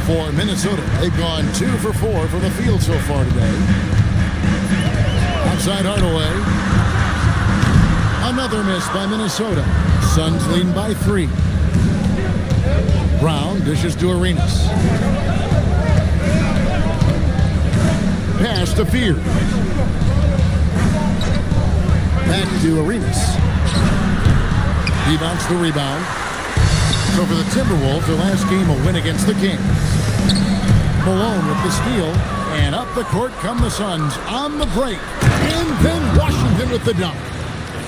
For Minnesota, they've gone 2 for 4 from the field so far today. Outside Hardaway. Another miss by Minnesota. Suns lead by 3. Brown dishes to Arenas. Pass to Fear. Back to Arenas. He bounced the rebound. So for the Timberwolves, their last game a win against the Kings. Malone with the steal, and up the court come the Suns on the break. And then Washington with the dunk.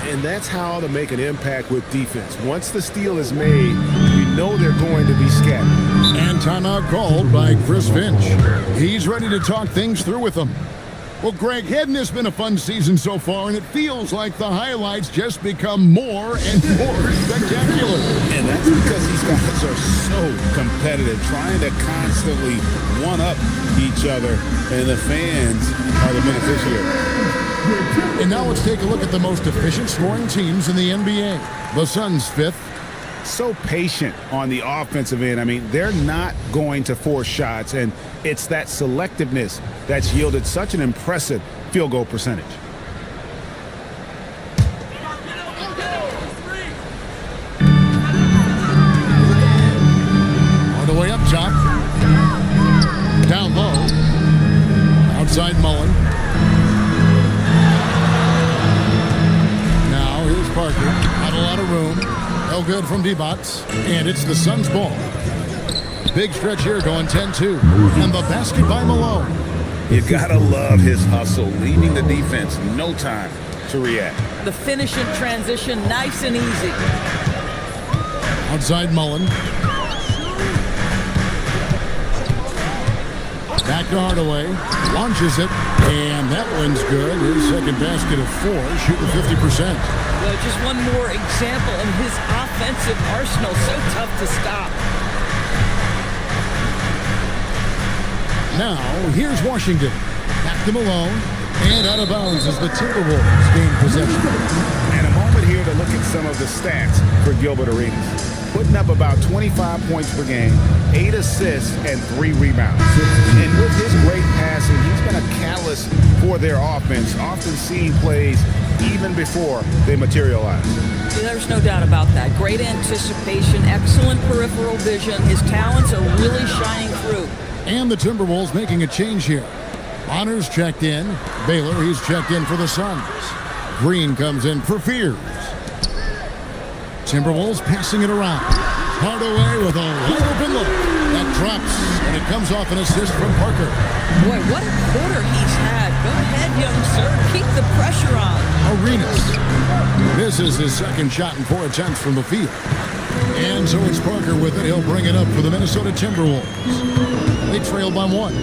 And that's how to make an impact with defense. Once the steal is made, we know they're going to be scattered. And timeout called by Chris Finch. He's ready to talk things through with them. Well, Greg, hadn't this been a fun season so far? And it feels like the highlights just become more and more spectacular. And that's because these guys are so competitive, trying to constantly one-up each other, and the fans are the beneficiaries. And now let's take a look at the most efficient scoring teams in the NBA. The Suns 5th. So patient on the offensive end. I mean, they're not going to force shots, and it's that selectiveness that's yielded such an impressive field goal percentage. All the way up top. Down low. Outside Mullen. Now here's Parker. Not a lot of room. No good from D-Bots. And it's the Suns' ball. Big stretch here going 10-2. And the basket by Malone. You gotta love his hustle, leaving the defense no time to react. The finish in transition, nice and easy. Outside Mullen. Back to Hardaway. Launches it. And that one's good. His second basket of 4, shooting 50%. Well, just one more example of his offensive arsenal. So tough to stop. Now, here's Washington. Back to Malone. And out of bounds as the Timberwolves gain possession. And a moment here to look at some of the stats for Gilbert Arenas. Putting up about 25 points per game, 8 assists, and 3 rebounds. And with his great passing, he's been a catalyst for their offense, often seeing plays even before they materialize. There's no doubt about that. Great anticipation, excellent peripheral vision. His talents are really shining through. And the Timberwolves making a change here. Honors checked in. Baylor, he's checked in for the Suns. Green comes in for Fears. Timberwolves passing it around. Hardaway with a wide open look. That drops, and it comes off an assist from Parker. Boy, what a quarter he's had. Go ahead, young sir. Keep the pressure on. Arenas misses his second shot in 4 attempts from the field. And so it's Parker with it. He'll bring it up for the Minnesota Timberwolves. They trail by 1.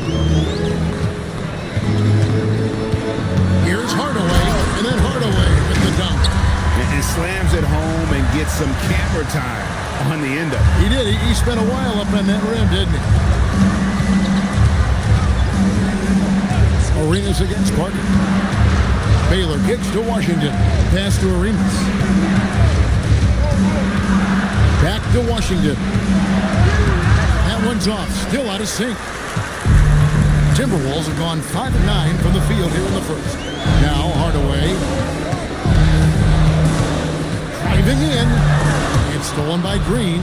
and slams it home and gets some camera time on the end of it. He did. He spent a while up on that rim, didn't he? Arenas against Parker. Baylor kicks to Washington. Pass to Arenas. Back to Washington. That one's off. Still out of sync. Timberwolves have gone 5 of 9 from the field here in the first. Now Hardaway. Driving in. It's stolen by Green.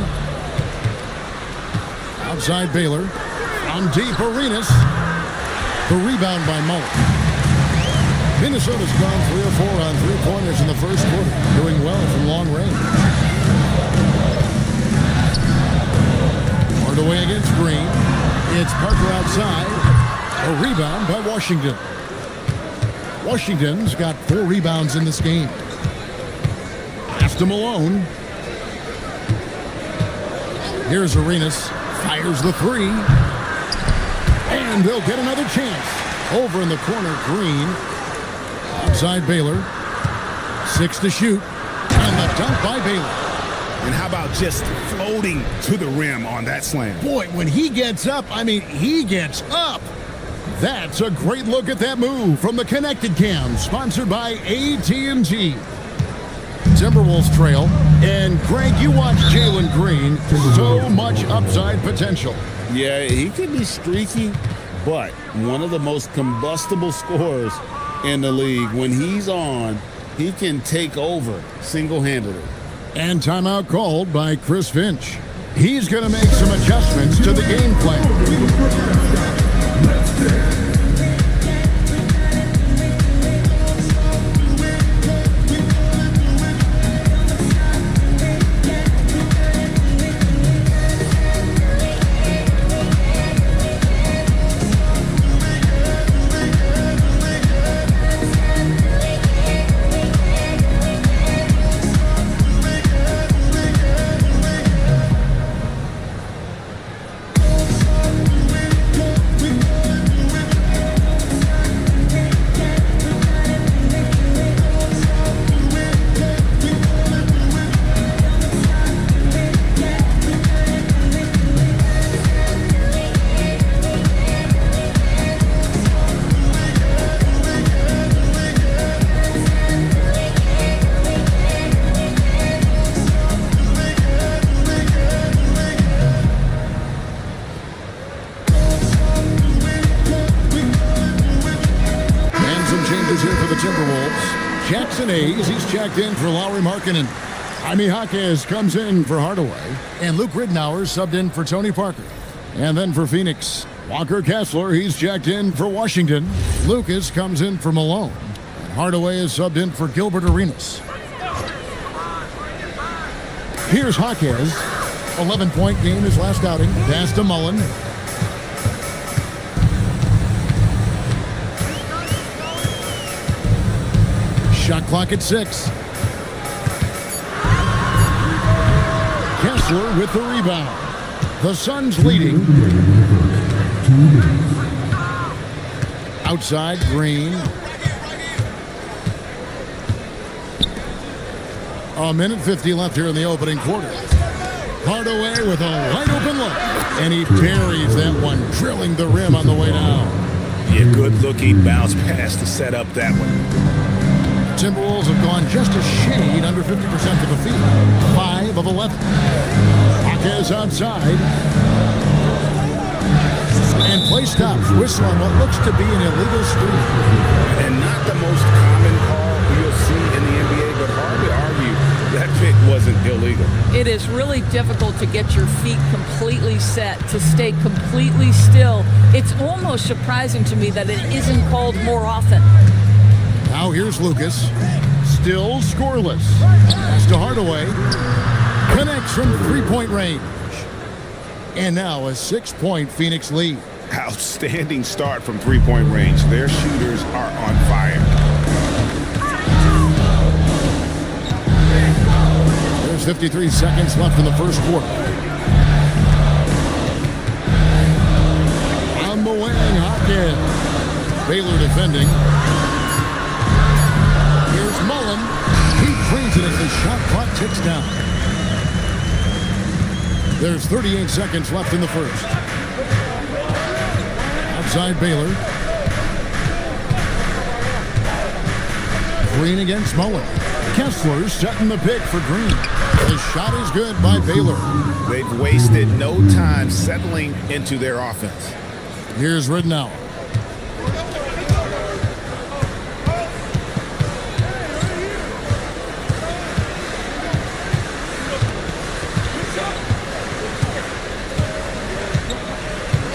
Outside Baylor. On deep Arenas. The rebound by Mullen. Minnesota's gone 3 or 4 on three-pointers in the first quarter. Doing well from long range. Hardaway against Green. It's Parker outside. A rebound by Washington. Washington's got 4 rebounds in this game. Pass to Malone. Here's Arenas. Fires the 3. And they'll get another chance. Over in the corner, Green. Outside Baylor. 6 to shoot. And the dunk by Baylor. And how about just floating to the rim on that slam? Boy, when he gets up, I mean, he gets up. That's a great look at that move from the Connected Cam, sponsored by AT&T. Timberwolves trail. And Greg, you watch Jalen Green. So much upside potential. Yeah, he could be streaky, but one of the most combustible scorers in the league. When he's on, he can take over single-handedly. And timeout called by Chris Finch. He's going to make some adjustments to the game plan. Jackson Hayes, he's checked in for Lauri Markkanen. Jaime Jaquez comes in for Hardaway. And Luke Ridnour subbed in for Tony Parker. And then for Phoenix, Walker Kessler, he's checked in for Washington. Lucas comes in for Malone. And Hardaway is subbed in for Gilbert Arenas. Here's Jaquez. 11-point game his last outing. Pass to Mullen. Shot clock at 6. Kessler with the rebound. The Suns leading. Outside, Green. A minute 50 left here in the opening quarter. Hardaway with a wide open look. And he buries that one, drilling the rim on the way down. Yeah, good looking bounce pass to set up that one. Timberwolves have gone just a shade under 50% of the field. 5 of 11. Jaquez outside. And play stops. Whistle on what looks to be an illegal screen. And not the most common call you'll see in the NBA, but hard to argue that pick wasn't illegal. It is really difficult to get your feet completely set, to stay completely still. It's almost surprising to me that it isn't called more often. Now here's Lucas. Still scoreless. Pass to Hardaway. Connects from three-point range. And now a 6-point Phoenix lead. Outstanding start from three-point range. Their shooters are on fire. There's 53 seconds left in the first quarter. On the wing, Hopkins. Baylor defending. Here's Mullen. He cleans it shot clock ticks down. There's 38 seconds left in the first. Outside Baylor. Green against Mullen. Kessler setting the pick for Green. The shot is good by Baylor. They've wasted no time settling into their offense. Here's Ridnour.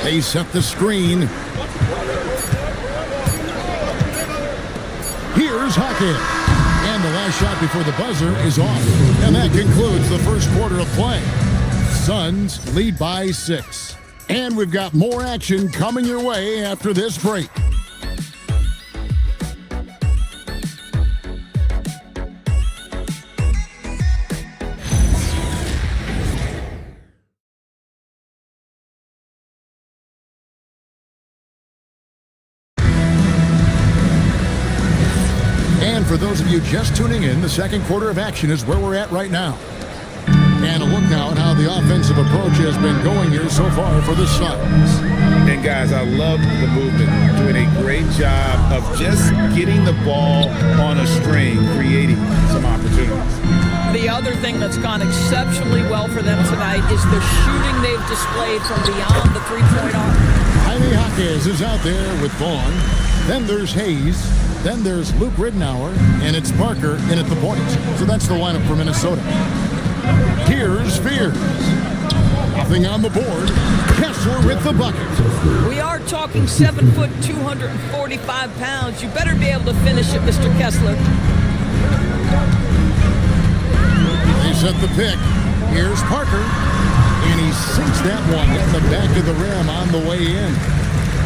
They set the screen. Here's Hawkins. And the last shot before the buzzer is off. And that concludes the first quarter of play. Suns lead by 6. And we've got more action coming your way after this break. For those of you just tuning in, the second quarter of action is where we're at right now. And a look now at how the offensive approach has been going here so far for the Suns. And guys, I love the movement. Doing a great job of just getting the ball on a string, creating some opportunities. The other thing that's gone exceptionally well for them tonight is the shooting they've displayed from beyond the three-point arc. Jaime Jaquez is out there with Vaughn. Then there's Hayes. Then there's Luke Ridnour, and it's Parker in at the point. So that's the lineup for Minnesota. Here's Spears. Nothing on the board. Kessler with the bucket. We are talking 7 foot, 245 pounds. You better be able to finish it, Mr. Kessler. They set the pick. Here's Parker. And he sinks that one at the back of the rim on the way in.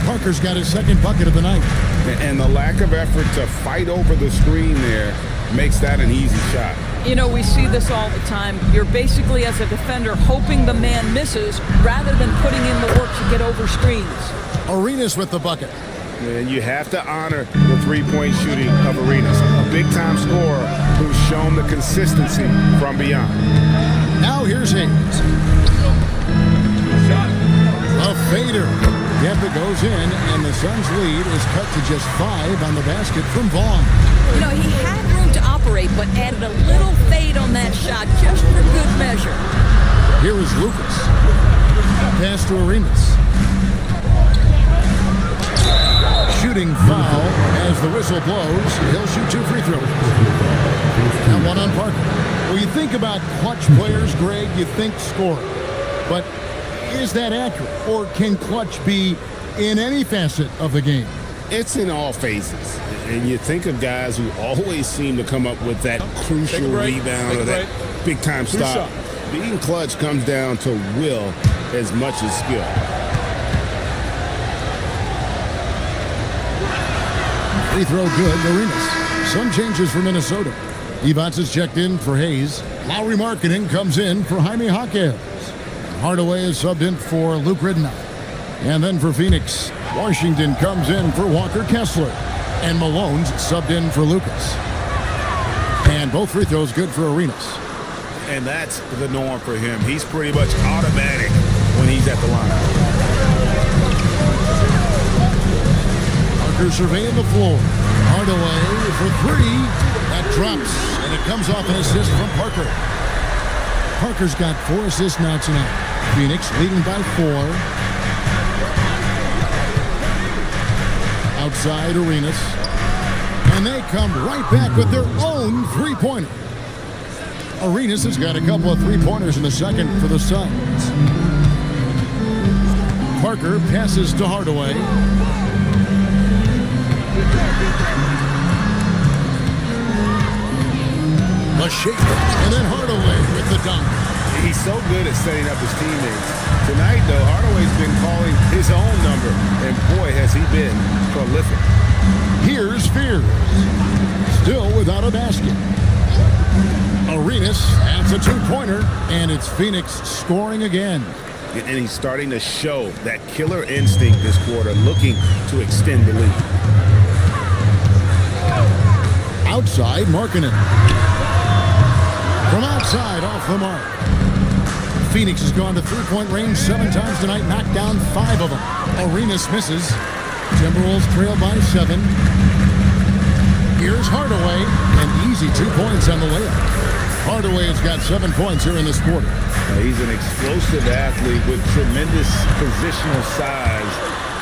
Parker's got his second bucket of the night. And the lack of effort to fight over the screen there makes that an easy shot. You know, we see this all the time. You're basically, as a defender, hoping the man misses rather than putting in the work to get over screens. Arenas with the bucket. And you have to honor the three-point shooting of Arenas, a big-time scorer who's shown the consistency from beyond. Now here's Hayes. A fader. Geppa goes in, and the Suns' lead is cut to just 5 on the basket from Vaughn. You know, he had room to operate, but added a little fade on that shot just for good measure. Here is Lucas. Pass to Arenas. Shooting foul as the whistle blows. He'll shoot 2 free throws. Now one on Parker. When you think about clutch players, Greg, you think scorer. But is that accurate, or can clutch be in any facet of the game? It's in all phases. And you think of guys who always seem to come up with that crucial rebound or that big-time stop. Being clutch comes down to will as much as skill. Free throw good, Arenas. Some changes for Minnesota. Evans is checked in for Hayes. Lowry Markkanen comes in for Jaime Jaquez. Hardaway is subbed in for Luke Ridnour. And then for Phoenix, Washington comes in for Walker Kessler. And Malone's subbed in for Lucas. And both free throws good for Arenas. And that's the norm for him. He's pretty much automatic when he's at the line. Parker surveying the floor. Hardaway for 3. That drops, and it comes off an assist from Parker. Parker's got 4 assists now tonight. Phoenix leading by 4. Outside Arenas. And they come right back with their own three-pointer. Arenas has got a couple of three-pointers in the second for the Suns. Parker passes to Hardaway. A shake, and then Hardaway with the dunk. He's so good at setting up his teammates. Tonight, though, Hardaway's been calling his own number, and boy, has he been prolific. Here's Spears, still without a basket. Arenas adds a 2-pointer, and it's Phoenix scoring again. And he's starting to show that killer instinct this quarter, looking to extend the lead. Outside, Markkanen. From outside, off the mark. Phoenix has gone to three-point range 7 times tonight, knocked down 5 of them. Arenas misses. Timberwolves trail by 7. Here's Hardaway, and easy 2 points on the layup. Hardaway has got 7 points here in this quarter. He's an explosive athlete with tremendous positional size.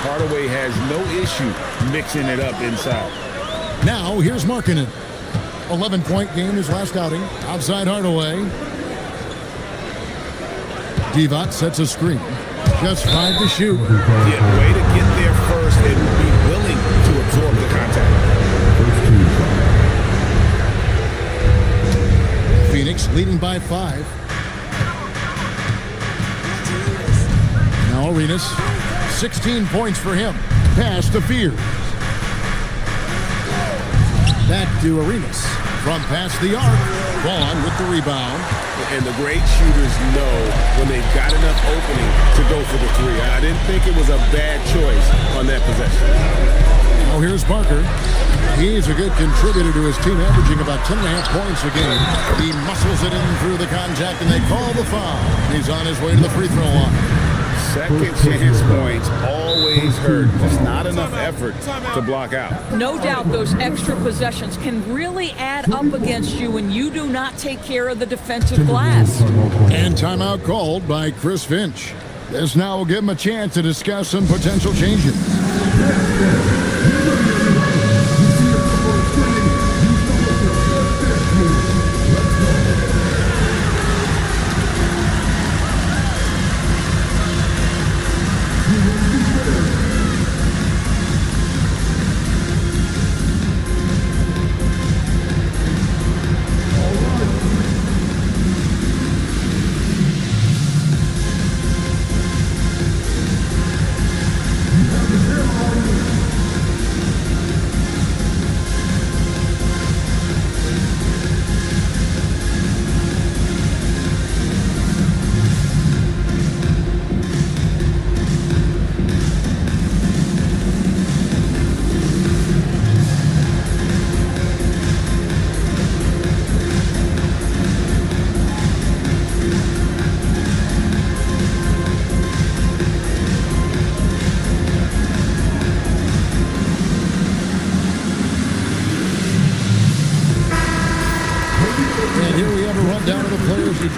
Hardaway has no issue mixing it up inside. Now, here's Markkanen. 11-point game his last outing. Outside Hardaway. Divac sets a screen. Just 5 to shoot. Yeah, way to get there first and be willing to absorb the contact. Phoenix leading by 5. Now Arenas. 16 points for him. Pass to Fears. Back to Arenas. From past the arc. Vaughn with the rebound. And the great shooters know when they've got enough opening to go for the 3. I didn't think it was a bad choice on that possession. Now here's Parker. He's a good contributor to his team, averaging about 10.5 points a game. He muscles it in through the contact, and they call the foul. He's on his way to the free throw line. Second chance points always hurt. Just not enough effort to block out. No doubt those extra possessions can really add up against you when you do not take care of the defensive glass. And timeout called by Chris Finch. This now will give him a chance to discuss some potential changes.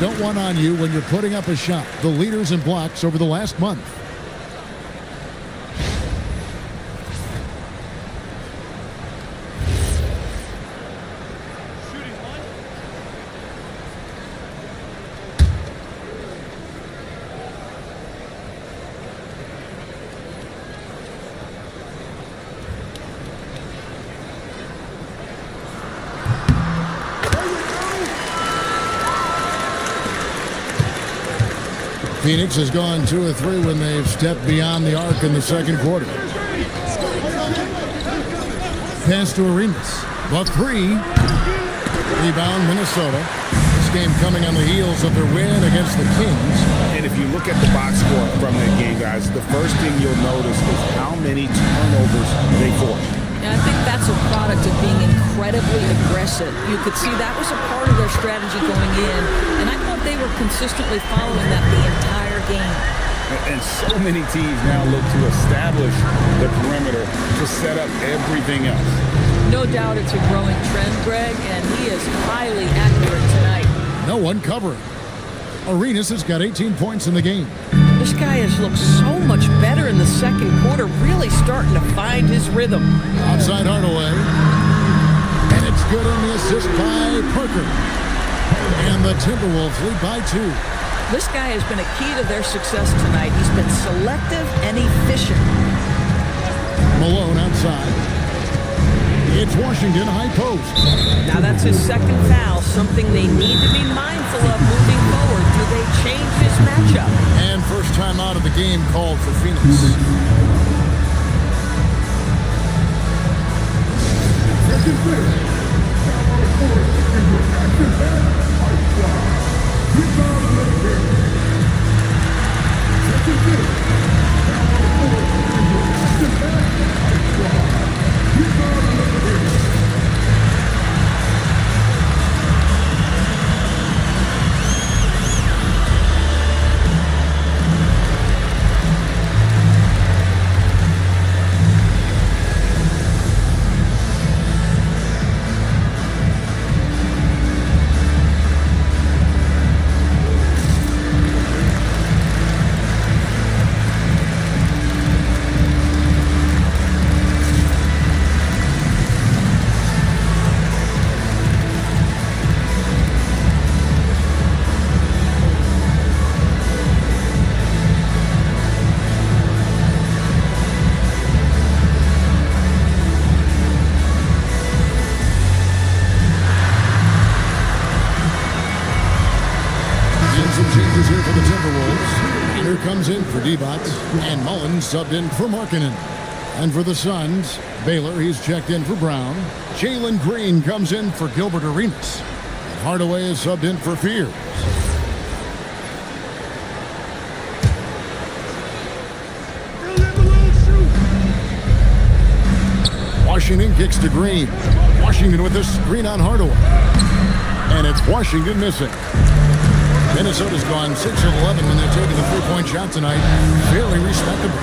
Don't want on you when you're putting up a shot. The leaders in blocks over the last month. Phoenix has gone 2 of 3 when they've stepped beyond the arc in the second quarter. Pass to Arenas. The 3. Rebound, Minnesota. This game coming on the heels of their win against the Kings. And if you look at the box score from that game, guys, the first thing you'll notice is how many turnovers they forced. And I think that's a product of being incredibly aggressive. You could see that was a part of their strategy going in, and I thought they were consistently following that the entire game. And so many teams now look to establish the perimeter to set up everything else. No doubt it's a growing trend, Greg, and he is highly accurate tonight. No one covering. Arenas has got 18 points in the game. This guy has looked so much better in the second quarter, really starting to find his rhythm. Outside Hardaway. And it's good on the assist by Parker. And the Timberwolves lead by 2. This guy has been a key to their success tonight. He's been selective and efficient. Malone outside. It's Washington high post. Now that's his second foul, something they need to be mindful of moving forward. Do they change this matchup? And first time out of the game called for Phoenix. Debot, and Mullins subbed in for Markkanen. And for the Suns, Baylor, he's checked in for Brown. Jalen Green comes in for Gilbert Arenas. Hardaway is subbed in for Fears. Washington kicks to Green. Washington with the screen on Hardaway. And it's Washington missing. Minnesota's gone 6 of 11 when they're taking the three-point shot tonight. Fairly respectable.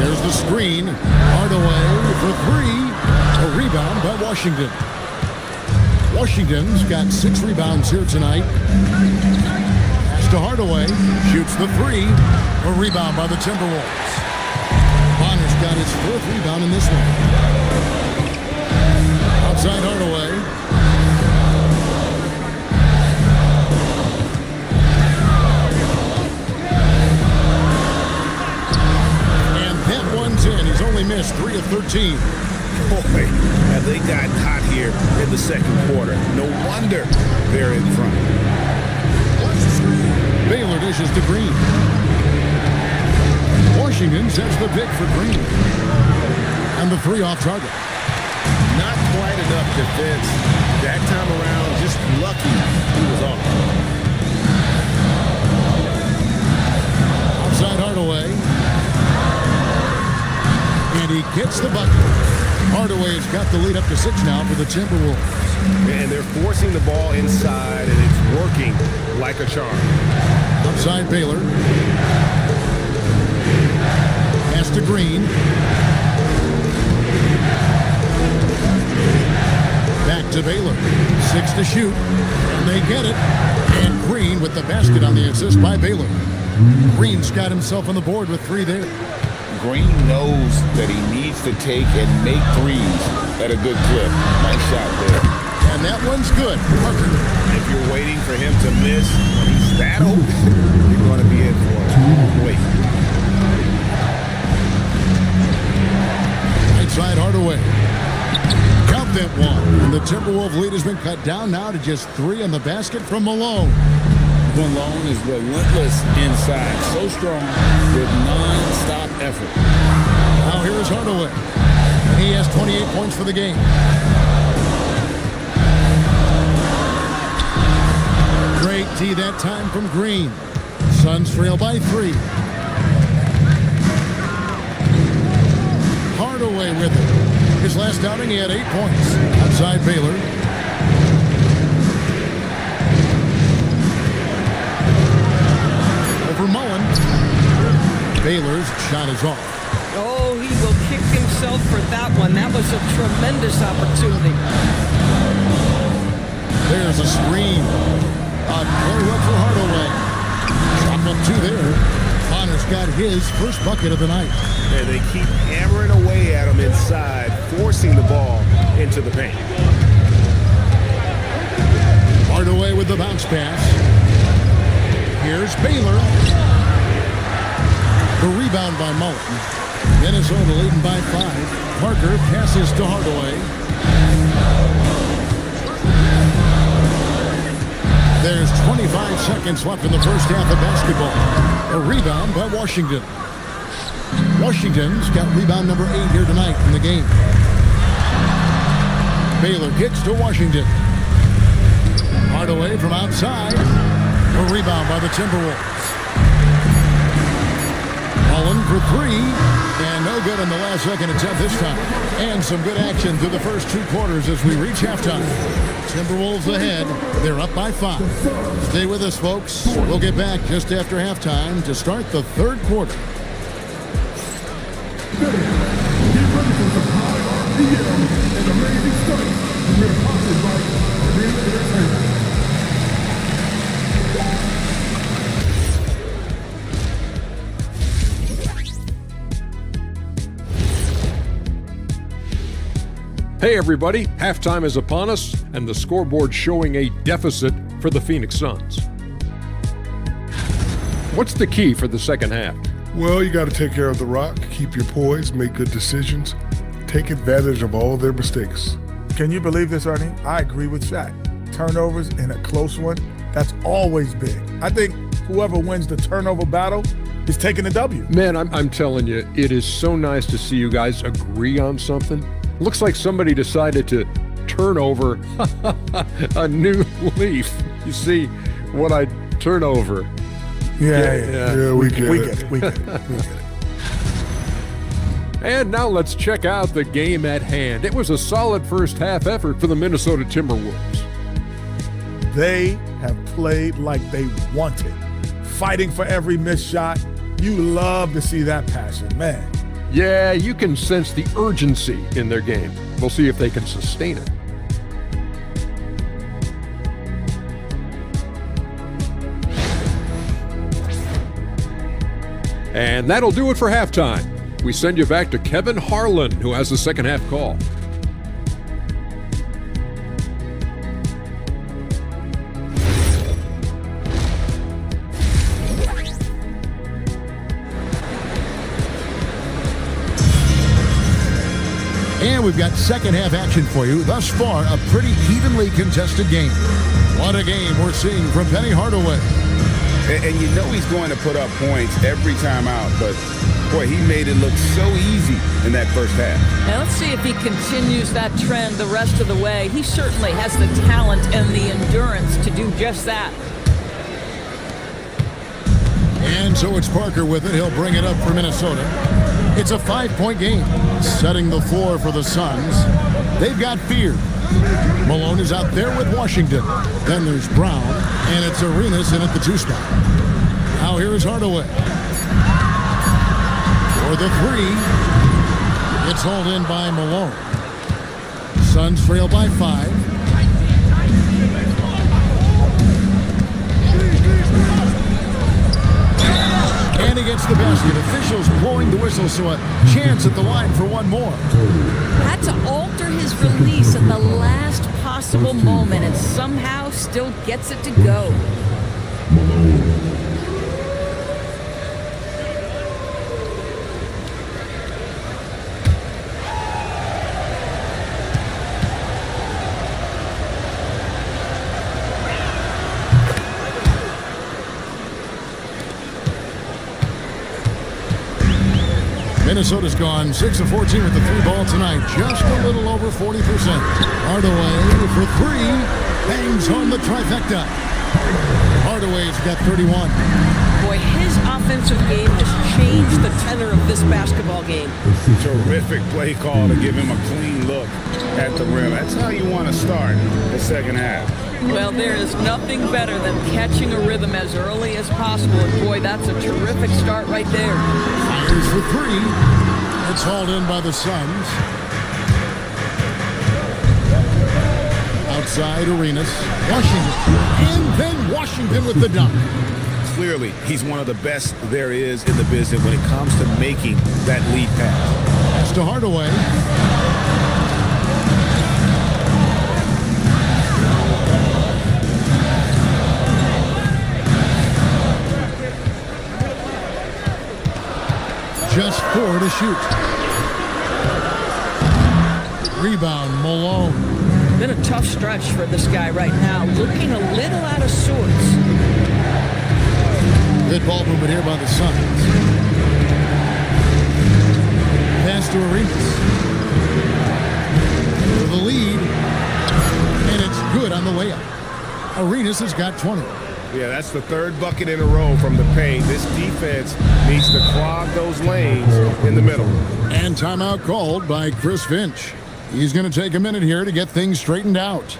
Here's the screen. Hardaway for three. A rebound by Washington. Washington's got 6 rebounds here tonight. Pass to Hardaway. Shoots the three. A rebound by the Timberwolves. Bonner's got his 4th rebound in this one. Outside Hardaway. And that one's in. He's only missed 3 of 13. Boy, have they gotten hot here in the second quarter. No wonder they're in front. Baylor dishes to Green. Washington sets the pick for Green. And the 3 off target. Not quite enough defense. That time around, just lucky he was off. Outside Hardaway. And he gets the bucket. Hardaway's got the lead up to 6 now for the Timberwolves. And they're forcing the ball inside, and it's working like a charm. Outside Baylor. Pass to Green. Back to Baylor. 6 to shoot. And they get it. And Green with the basket on the assist by Baylor. Green's got himself on the board with 3 there. Green knows that he needs to take and make threes at a good clip. Nice shot there. And that one's good. Parker. If you're waiting for him to miss when he's that open, you're going to be in for it. Wait. Right side Hardaway. Count that one. And the Timberwolves lead has been cut down now to just 3 on the basket from Malone. Malone is relentless inside. So strong with non-stop effort. Now here is Hardaway. He has 28 points for the game. Great D that time from Green. Suns trail by 3. Hardaway with it. His last outing, he had 8 points. Outside Baylor. Over Mullen. Baylor's shot is off. Oh, he will kick himself for that one. That was a tremendous opportunity. There's a screen. Very well for Hardaway. Drop up 2 there. Bonner's got his first bucket of the night. And they keep hammering away at him inside, forcing the ball into the paint. Hardaway with the bounce pass. Here's Baylor. The rebound by Mullen. Minnesota leading by 5. Parker passes to Hardaway. There's 25 seconds left in the first half of basketball. A rebound by Washington. Washington's got rebound number 8 here tonight in the game. Baylor kicks to Washington. Hardaway from outside. A rebound by the Timberwolves. Mullen for 3. And no good in the last second attempt this time. And some good action through the first 2 quarters as we reach halftime. Timberwolves ahead. They're up by 5. Stay with us, folks. We'll get back just after halftime to start the 3rd quarter. Get ready for some high RPM and amazing stunts. We're sponsored by Real Entertainment. Hey everybody, halftime is upon us, and the scoreboard showing a deficit for the Phoenix Suns. What's the key for the second half? Well, you got to take care of the rock, keep your poise, make good decisions, take advantage of all of their mistakes. Can you believe this, Ernie? I agree with Shaq. Turnovers in a close one, that's always big. I think whoever wins the turnover battle He's taking the W. Man, I'm telling you, it is so nice to see you guys agree on something. Looks like somebody decided to turn over a new leaf. You see what I turn over? Yeah, we get it. We get it. And now let's check out the game at hand. It was a solid first half effort for the Minnesota Timberwolves. They have played like they wanted, fighting for every missed shot. You love to see that passion, man. Yeah, you can sense the urgency in their game. We'll see if they can sustain it. And that'll do it for halftime. We send you back to Kevin Harlan, who has the second half call. And we've got second half action for you. Thus far, a pretty evenly contested game. What a game we're seeing from Penny Hardaway. And you know he's going to put up points every time out, but boy, he made it look so easy in that first half. Now let's see if he continues that trend the rest of the way. He certainly has the talent and the endurance to do just that. And so it's Parker with it. He'll bring it up for Minnesota. It's a 5-point game, setting the floor for the Suns. They've got Fear. Malone is out there with Washington. Then there's Brown, and it's Arenas in at the 2 spot. Now here is Hardaway. For the 3, it's hauled in by Malone. Suns trail by 5. And he gets the basket. Officials blowing the whistle, so a chance at the line for one more. Had to alter his release at the last possible moment and somehow still gets it to go. Minnesota's gone 6 of 14 with the 3 ball tonight. Just a little over 40%. Hardaway for 3. Bangs home the trifecta. Hardaway's got 31. Boy, his offensive game has changed the tenor of this basketball game. Terrific play call to give him a clean look at the rim. That's how you want to start the second half. Well, there is nothing better than catching a rhythm as early as possible. And boy, that's a terrific start right there. Fires for 3. It's hauled in by the Suns. Outside Arenas. Washington. And then Washington with the dunk. Clearly, he's one of the best there is in the business when it comes to making that lead pass. Pass to Hardaway. Just 4 to shoot. Rebound, Malone. Been a tough stretch for this guy right now. Looking a little out of sorts. Good ball movement here by the Suns. Pass to Arenas. For the lead. And it's good on the way up. Arenas has got 20. Yeah, that's the 3rd bucket in a row from the paint. This defense needs to clog those lanes in the middle. And timeout called by Chris Finch. He's going to take a minute here to get things straightened out.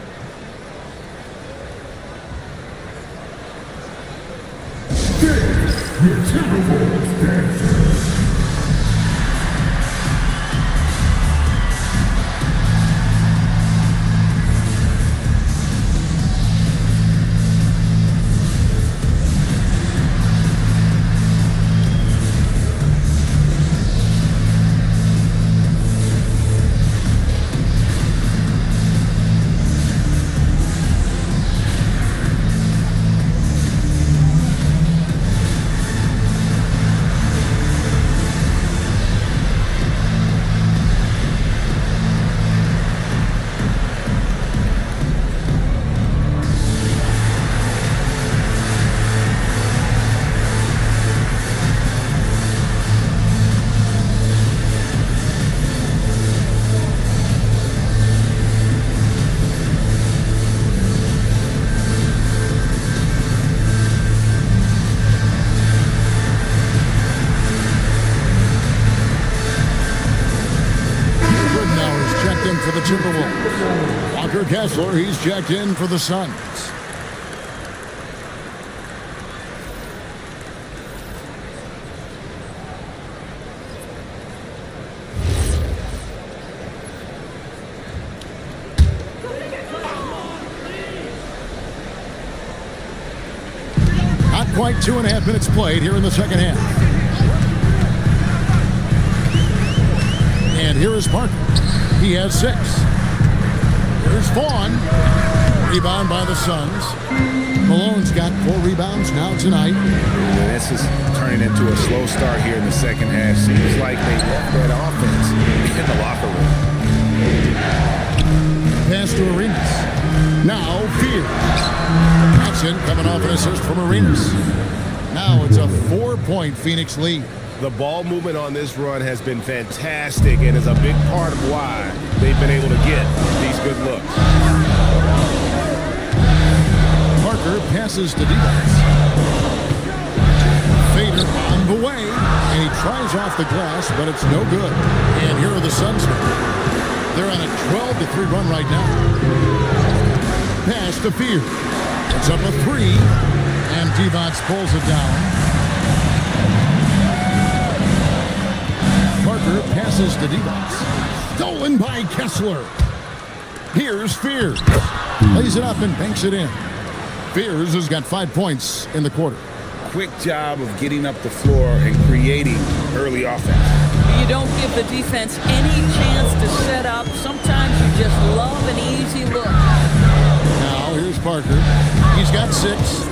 for the Timberwolves. Walker Kessler, he's checked in for the Suns. Not quite 2.5 minutes played here in the second half. And here is Parker. He has 6. Here's Vaughn. Rebound by the Suns. Malone's got 4 rebounds now tonight. This is turning into a slow start here in the second half. Seems like they left that offense in the locker room. Pass to Arenas. Now Fears. Johnson coming off an assist from Arenas. Now it's a 4-point Phoenix lead. The ball movement on this run has been fantastic and is a big part of why they've been able to get these good looks. Parker passes to Dienasty. Fader on the way, and he tries off the glass, but it's no good. And here are the Suns. They're on a 12-3 run right now. Pass to Fear. It's up a 3, and Divac pulls it down. Parker passes to Divac. Stolen by Kessler. Here's Fears. Lays it up and banks it in. Fears has got 5 points in the quarter. Quick job of getting up the floor and creating early offense. You don't give the defense any chance to set up. Sometimes you just love an easy look. Now here's Parker. He's got 6.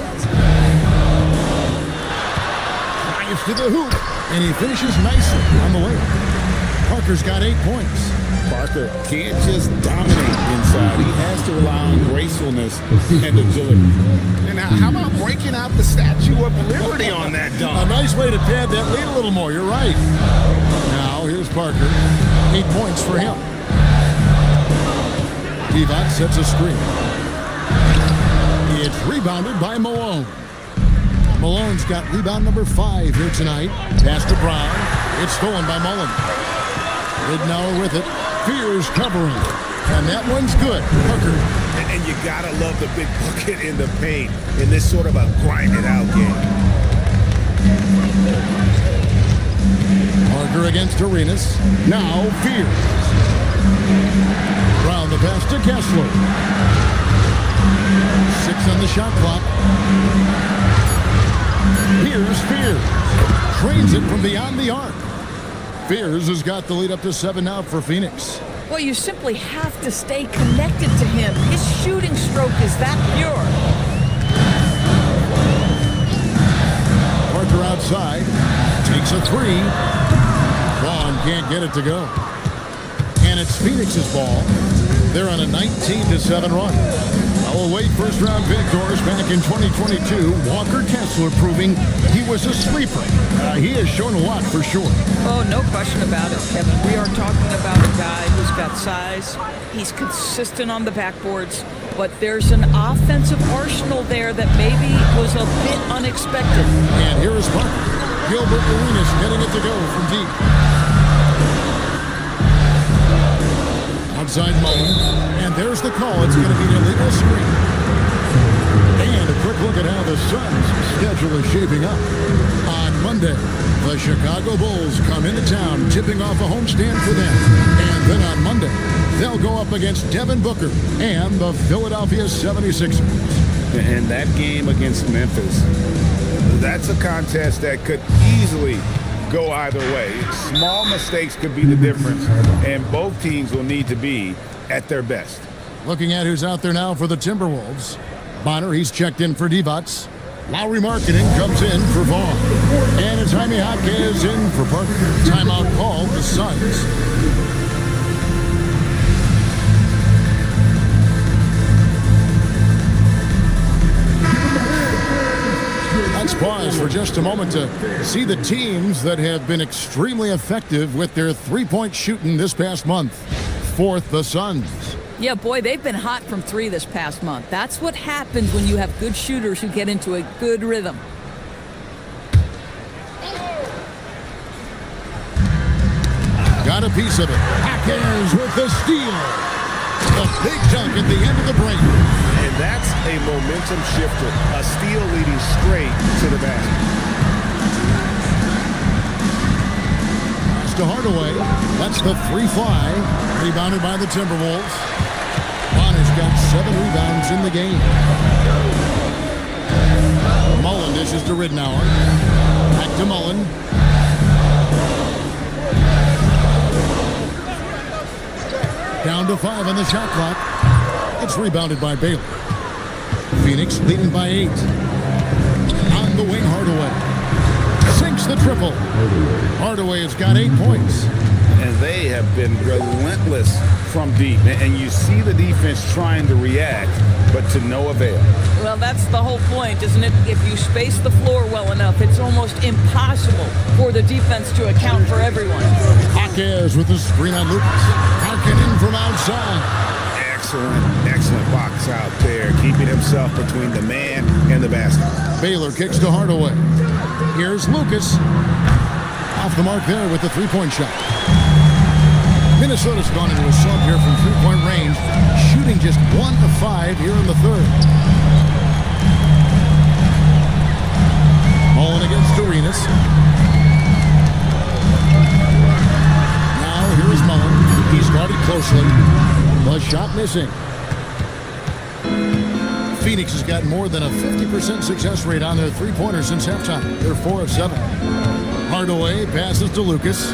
Drives to the hoop, and he finishes nicely on the layup. Parker's got 8 points. Parker can't just dominate inside. He has to rely on gracefulness and agility. And how about breaking out the Statue of Liberty on that dunk? A nice way to pad that lead a little more. You're right. Now here's Parker. 8 points for him. Divac sets a screen. It's rebounded by Malone. Malone's got rebound number 5 here tonight. Pass to Brown. It's stolen by Mullen. Ridnour with it. Fears covering. And that one's good. Parker. And you gotta love the big bucket in the paint in this sort of a grinded out game. Parker against Arenas. Now Fears. Brown the pass to Kessler. 6 on the shot clock. Here's Fears. Trains it from beyond the arc. Fears has got the lead up to 7 now for Phoenix. Well, you simply have to stay connected to him. His shooting stroke is that pure. Parker outside. Takes a 3. Vaughn can't get it to go. And it's Phoenix's ball. They're on a 19-7 run. Our away first-round victors back in 2022. Walker Kessler proving he was a sleeper. He has shown a lot for sure. Oh, no question about it, Kevin. We are talking about a guy who's got size. He's consistent on the backboards. But there's an offensive arsenal there that maybe was a bit unexpected. And here is Parker. Gilbert Arenas getting it to go from deep. Outside Mullen, and there's the call. It's going to be an illegal screen. And a quick look at how the Suns' schedule is shaping up. On Monday, the Chicago Bulls come into town, tipping off a homestand for them. And then on Monday, they'll go up against Devin Booker and the Philadelphia 76ers. And that game against Memphis, that's a contest that could easily go either way. Small mistakes could be the difference, and both teams will need to be at their best. Looking at who's out there now for the Timberwolves. Bonner, he's checked in for Divac. Lowry Marketing comes in for Vaughn. And it's Jaime Jaquez in for Parker. Timeout called the Suns. Let's pause for just a moment to see the teams that have been extremely effective with their three-point shooting this past month. Fourth, the Suns. Yeah, boy, they've been hot from 3 this past month. That's what happens when you have good shooters who get into a good rhythm. got a piece of it. Hackers with the steal. A big dunk at the end of the break. And that's a momentum shifter. A steal leading straight to the basket. Pass to Hardaway. That's the free fly. Rebounded by the Timberwolves. Bonner's got 7 rebounds in the game. Mullen dishes to Ridnour. Back to Mullen. Down to 5 on the shot clock. It's rebounded by Baylor. Phoenix leading by 8. On the wing, Hardaway. Sinks the triple. Hardaway has got 8 points. And they have been relentless from deep. And you see the defense trying to react, but to no avail. Well, that's the whole point, isn't it? If you space the floor well enough, it's almost impossible for the defense to account for everyone. Jaquez with the screen on Lucas. Harkinen from outside. Excellent box out there, keeping himself between the man and the basket. Baylor kicks to Hardaway. Here's Lucas. Off the mark there with the three-point shot. Minnesota's gone into a slump here from three-point range, shooting just 1 of 5 here in the third. Mullen against Arenas. Now here is Mullen. He's guarded closely. The shot missing. Phoenix has got more than a 50% success rate on their three-pointers since halftime. They're 4 of 7. Hardaway passes to Lucas.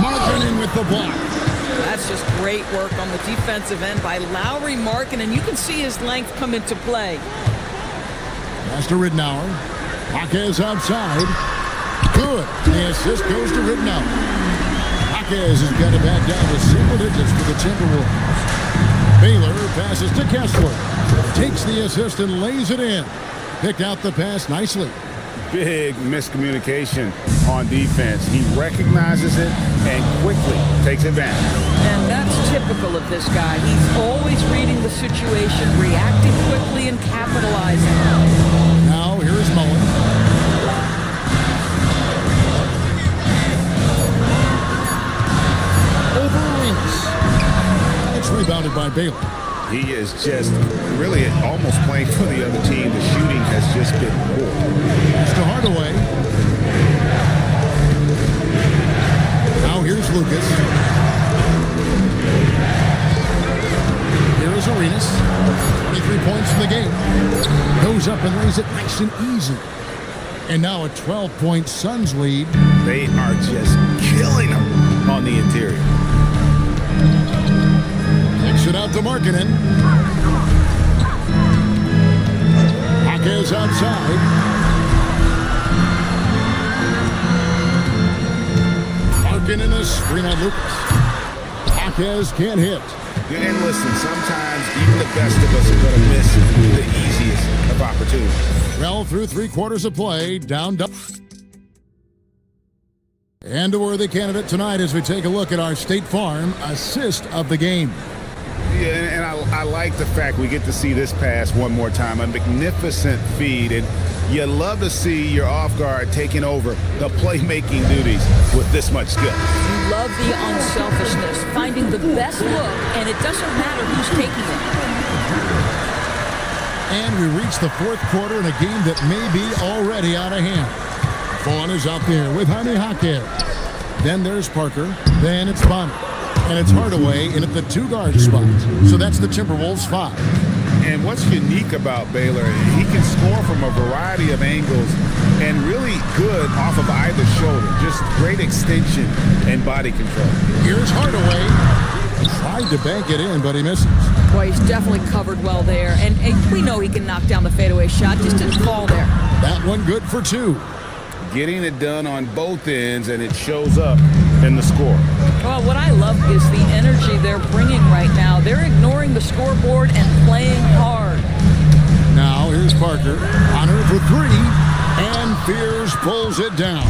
Markkanen with the block. That's just great work on the defensive end by Lauri Markkanen. You can see his length come into play. Pass to Ridnour. Jaquez outside. Good. The assist goes to Ridnour. Jaquez has got it back down to single digits for the Timberwolves. Baylor passes to Kessler. Takes the assist and lays it in. Picked out the pass nicely. Big miscommunication on defense. He recognizes it and quickly takes advantage. And that's typical of this guy. He's always reading the situation, reacting quickly and capitalizing. Now here's Mullen. Over Arenas. It's rebounded by Baylor. He is just really almost playing for the other team. The shooting has just been poor. Pass to Hardaway. Now here's Lucas. Here is Arenas. 23 points in the game. Goes up and lays it nice and easy. And now a 12-point Suns lead. They are just killing them on the interior. Kicks it out to Markkanen. Jaquez outside. Markkanen a screen on Lucas. Jaquez can't hit. And listen, sometimes even the best of us are going to miss the easiest of opportunities. Well, through 3 quarters of play, down. And a worthy candidate tonight as we take a look at our State Farm assist of the game. Yeah, and I like the fact we get to see this pass one more time. A magnificent feed, and you love to see your off guard taking over the playmaking duties with this much skill. You love the unselfishness, finding the best look, and it doesn't matter who's taking it. And we reach the 4th quarter in a game that may be already out of hand. Vaughn is out there with Jaime Jaquez. Then there's Parker. Then it's Bonner. And it's Hardaway in at the 2-guard spot. So that's the Timberwolves 5. And what's unique about Baylor, he can score from a variety of angles and really good off of either shoulder. Just great extension and body control. Here's Hardaway. Tried to bank it in, but he misses. Boy, he's definitely covered well there. And we know he can knock down the fadeaway shot. Just didn't fall there. That one good for 2. Getting it done on both ends, and it shows up in the score. Well, what I love is the energy they're bringing right now. They're ignoring the scoreboard and playing hard. Now here's Parker. On her for 3. And Fears pulls it down.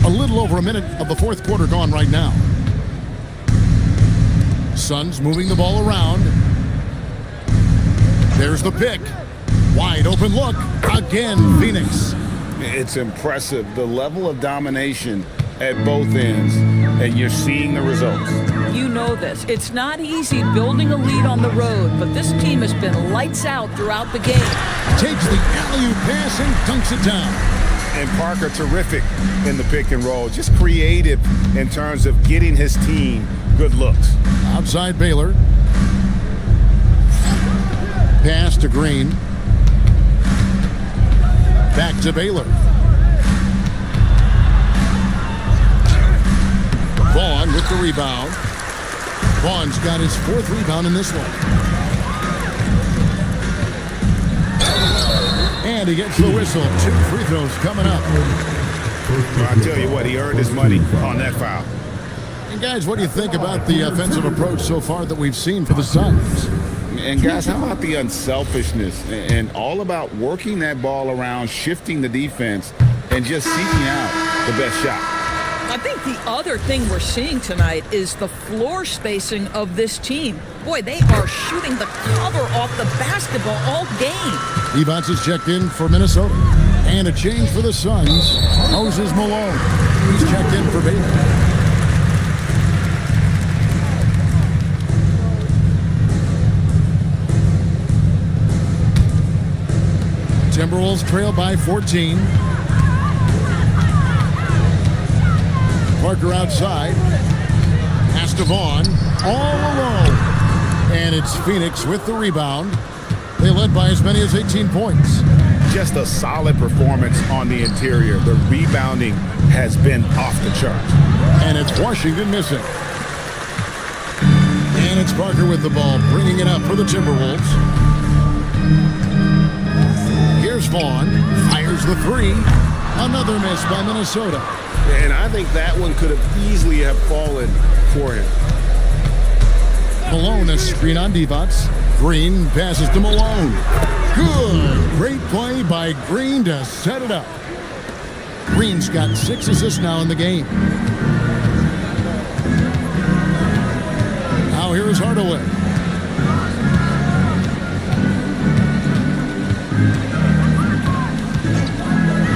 A little over a minute of the 4th quarter gone right now. Suns moving the ball around. There's the pick. Wide open look. Again, Phoenix. It's impressive, the level of domination at both ends, and you're seeing the results. You know this. It's not easy building a lead on the road, but this team has been lights out throughout the game. Takes the alley-oop pass and dunks it down. And Parker, terrific in the pick and roll. Just creative in terms of getting his team good looks. Outside Baylor. Pass to Green. Back to Baylor. Vaughn with the rebound. Vaughn's got his 4th rebound in this one. And he gets the whistle. 2 free throws coming up. Well, I tell you what, he earned his money on that foul. And guys, what do you think about the offensive approach so far that we've seen for the Suns? And guys, how about the unselfishness and all about working that ball around, shifting the defense, and just seeking out the best shot? I think the other thing we're seeing tonight is the floor spacing of this team. Boy, they are shooting the cover off the basketball all game. Evans is checked in for Minnesota. And a change for the Suns. Moses Malone. He's checked in for Baylor. Timberwolves trail by 14. Parker outside. Pass to Vaughn. All alone. And it's Phoenix with the rebound. They led by as many as 18 points. Just a solid performance on the interior. The rebounding has been off the charts. And it's Washington missing. And it's Parker with the ball, bringing it up for the Timberwolves. Here's Vaughn, fires the 3. Another miss by Minnesota. And I think that one could have easily have fallen for him. Malone, a screen on Divac. Green passes to Malone. Good. Great play by Green to set it up. Green's got 6 assists now in the game. Now here is Hardaway.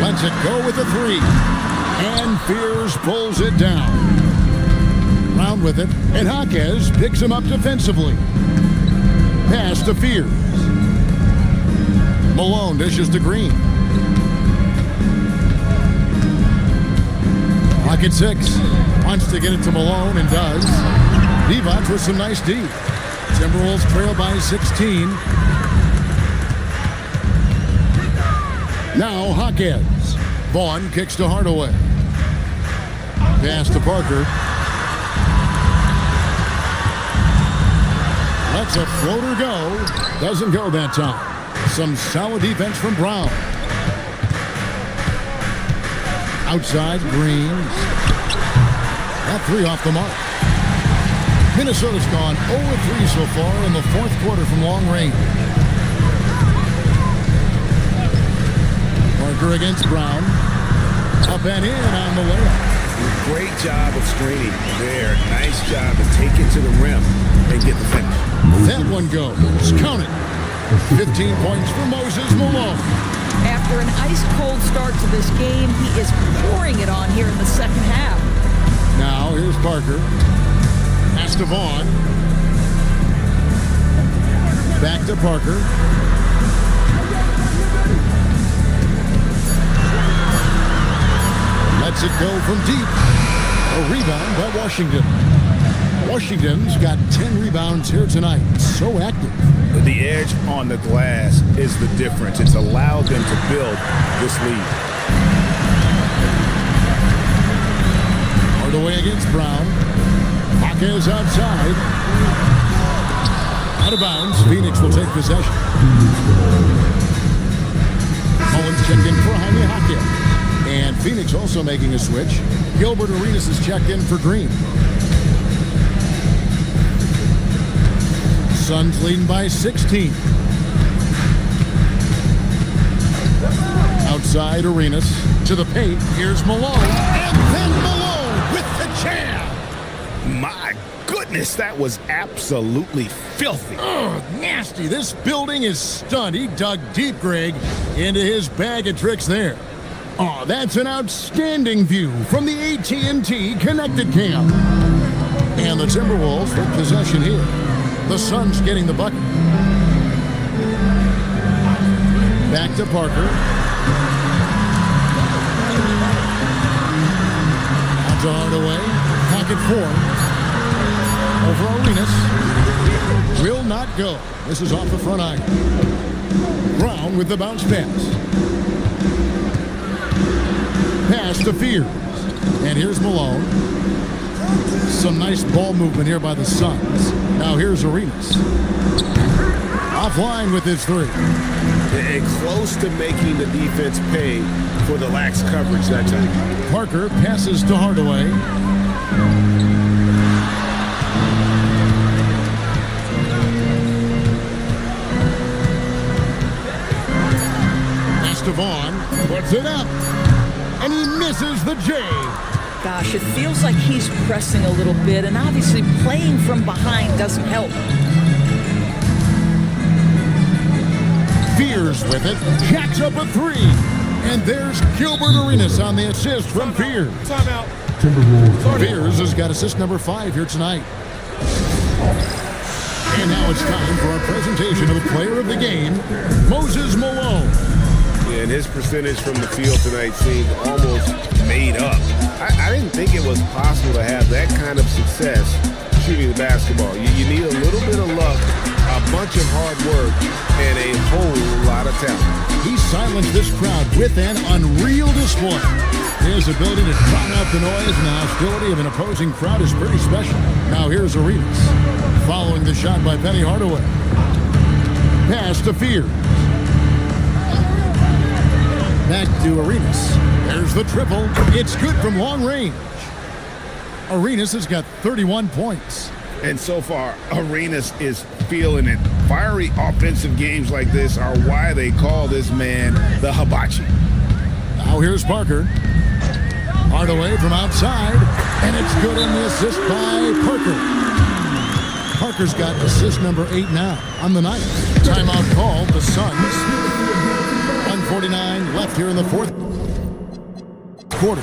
Lets it go with the 3. And Fears pulls it down. Round with it, and Jaquez picks him up defensively. Pass to Fears. Malone dishes to Green. Clock at 6. Wants to get it to Malone and does. Divac with some nice D. Timberwolves trail by 16. Now Jaquez. Vaughn kicks to Hardaway. Pass to Parker. Lets a floater go. Doesn't go that time. Some solid defense from Brown. Outside, Green. That 3 off the mark. Minnesota's gone 0-3 so far in the 4th quarter from long range. Parker against Brown. Up and in on the layup. Great job of screening there. Nice job to take it to the rim and get the finish. That one goes. Count it. 15 points for Moses Malone. After an ice-cold start to this game, he is pouring it on here in the second half. Now, here's Parker. Pass to Vaughn. Back to Parker. Lets it go from deep. A rebound by Washington. Washington's got 10 rebounds here tonight. So active. The edge on the glass is the difference. It's allowed them to build this lead. Hardaway against Brown. Jaquez outside. Out of bounds. Phoenix will take possession. Mullins checked in for Jaime Jaquez. And Phoenix also making a switch. Gilbert Arenas is checked in for Green. Suns leading by 16. Outside Arenas to the paint. Here's Malone. And then Malone with the jam. My goodness, that was absolutely filthy. Oh, nasty. This building is stunned. He dug deep, Greg, into his bag of tricks there. Oh, that's an outstanding view from the AT&T Connected Cam. And the Timberwolves with possession here. The Suns getting the bucket. Back to Parker. Out to Hardaway. Pocket four. Over Arenas. Will not go. This is off the front iron. Brown with the bounce pass. Pass to Fears. And here's Malone. Some nice ball movement here by the Suns. Now here's Arenas. Offline with his three. And close to making the defense pay for the lax coverage that time. Parker passes to Hardaway. Estevan puts it up. And he misses the J. Gosh, it feels like he's pressing a little bit, and obviously playing from behind doesn't help. Fears with it, jacks up a three. And there's Gilbert Arenas on the assist from Fears. Timeout. Fears has got assist number 5 here tonight. And now it's time for our presentation of the player of the game, Moses Malone. And his percentage from the field tonight seemed almost made up. I didn't think it was possible to have that kind of success shooting the basketball. You need a little bit of luck, a bunch of hard work, and a whole lot of talent. He silenced this crowd with an unreal display. His ability to drown out the noise and the hostility of an opposing crowd is pretty special. Now here's Arenas, following the shot by Penny Hardaway. Pass to Fears. Back to Arenas. There's the triple. It's good from long range. Arenas has got 31 points. And so far, Arenas is feeling it. Fiery offensive games like this are why they call this man the hibachi. Now here's Parker. Hardaway from outside. And it's good on the assist by Parker. Parker's got assist number 8 now on the night. Timeout called. The Suns. 1:49 left here in the fourth quarter.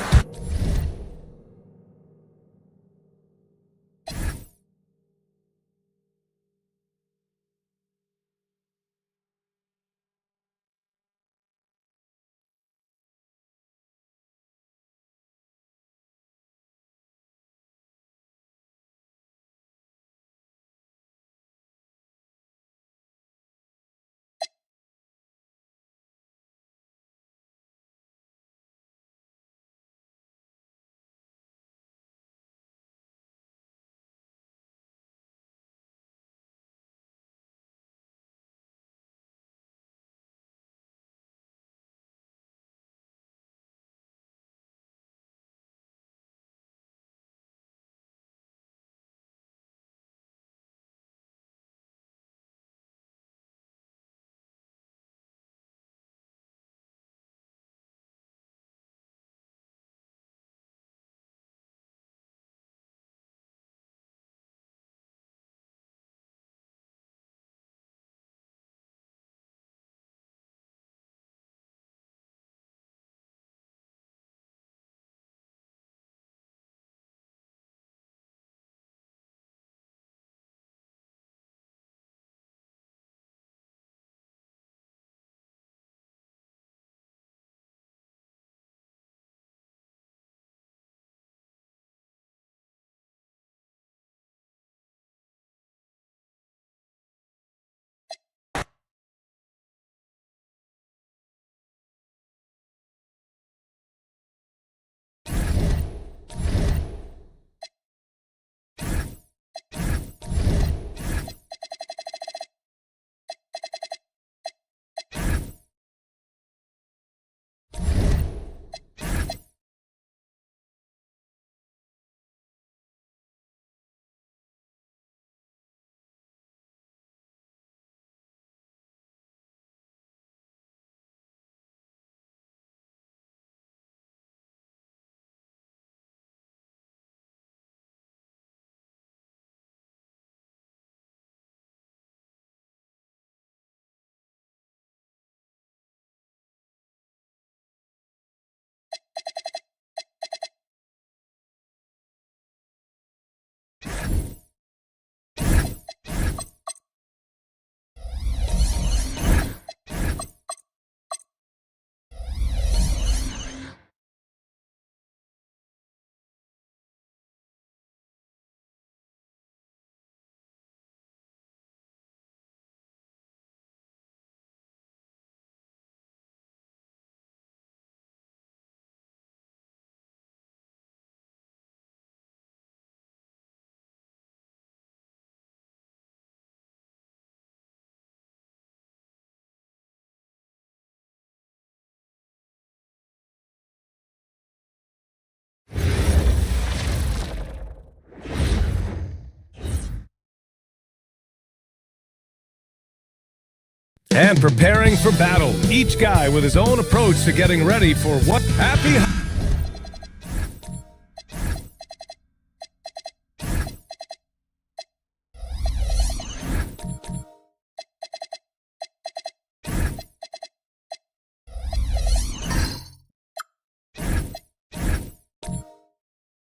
And preparing for battle. Each guy with his own approach to getting ready for what happy...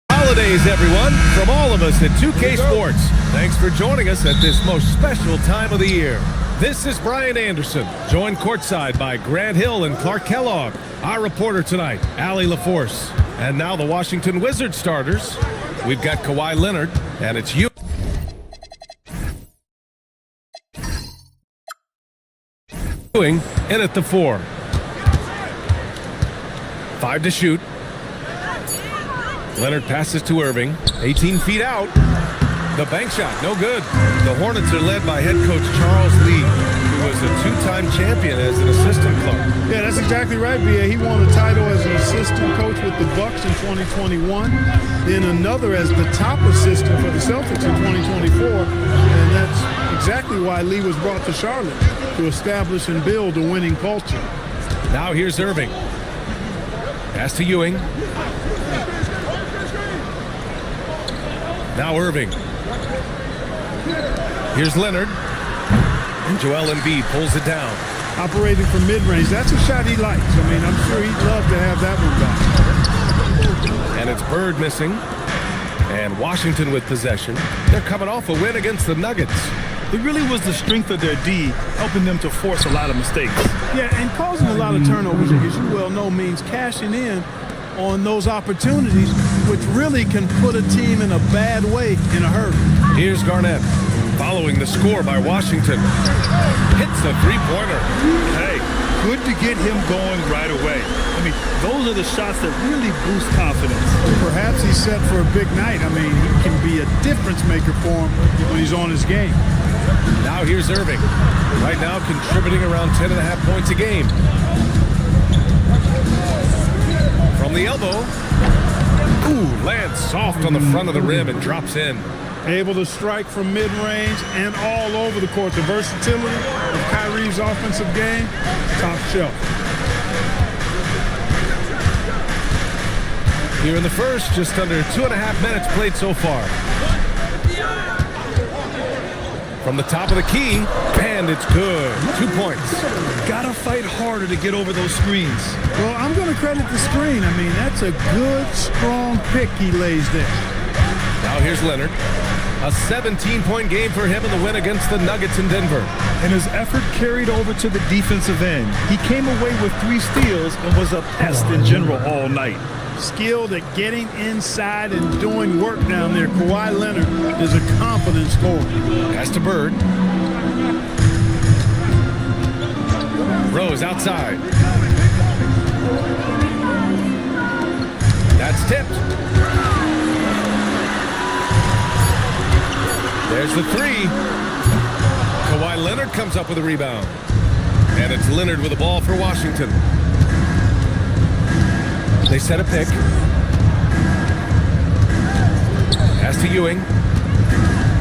Holidays, everyone, from all of us at 2K Sports. Thanks for joining us at this most special time of the year. This is Brian Anderson, joined courtside by Grant Hill and Clark Kellogg. Our reporter tonight, Allie LaForce. And now the Washington Wizards starters. We've got Kawhi Leonard, and it's you. In at the 4. 5 to shoot. Leonard passes to Irving, 18 feet out. The bank shot, no good. The Hornets are led by head coach Charles Lee, who was a 2-time champion as an assistant coach. Yeah, that's exactly right, B.A. He won a title as an assistant coach with the Bucks in 2021, then another as the top assistant for the Celtics in 2024, and that's exactly why Lee was brought to Charlotte, to establish and build a winning culture. Now here's Irving. Pass to Ewing. Now Irving. Here's Leonard. And Joel Embiid pulls it down. Operating from mid-range, that's a shot he likes. I mean, I'm sure he'd love to have that one back. And it's Bird missing. And Washington with possession. They're coming off a win against the Nuggets. It really was the strength of their D helping them to force a lot of mistakes. Yeah, and causing a lot of turnovers, as you well know, means cashing in on those opportunities, which really can put a team in a bad way in a hurry. Here's Garnett, following the score by Washington. Hits a three-pointer. Hey, good to get him going right away. I mean, those are the shots that really boost confidence. Perhaps he's set for a big night. I mean, he can be a difference maker for him when he's on his game. Now here's Irving. Right now contributing around 10.5 points a game. From the elbow. Ooh, lands soft on the front of the rim and drops in. Able to strike from mid-range and all over the court. The versatility of Kyrie's offensive game, top shelf. Here in the first, just under 2.5 minutes played so far. From the top of the key, and it's good. 2 points. Gotta fight harder to get over those screens. Well, I'm going to credit the screen. I mean, that's a good, strong pick he lays there. Now here's Leonard. A 17-point game for him in the win against the Nuggets in Denver. And his effort carried over to the defensive end. He came away with 3 steals and was a pest in general all night. Skilled at getting inside and doing work down there. Kawhi Leonard is a confident scorer. Pass to Bird. Rose outside. That's tipped. There's the 3. Kawhi Leonard comes up with a rebound. And it's Leonard with the ball for Washington. They set a pick. Pass to Ewing.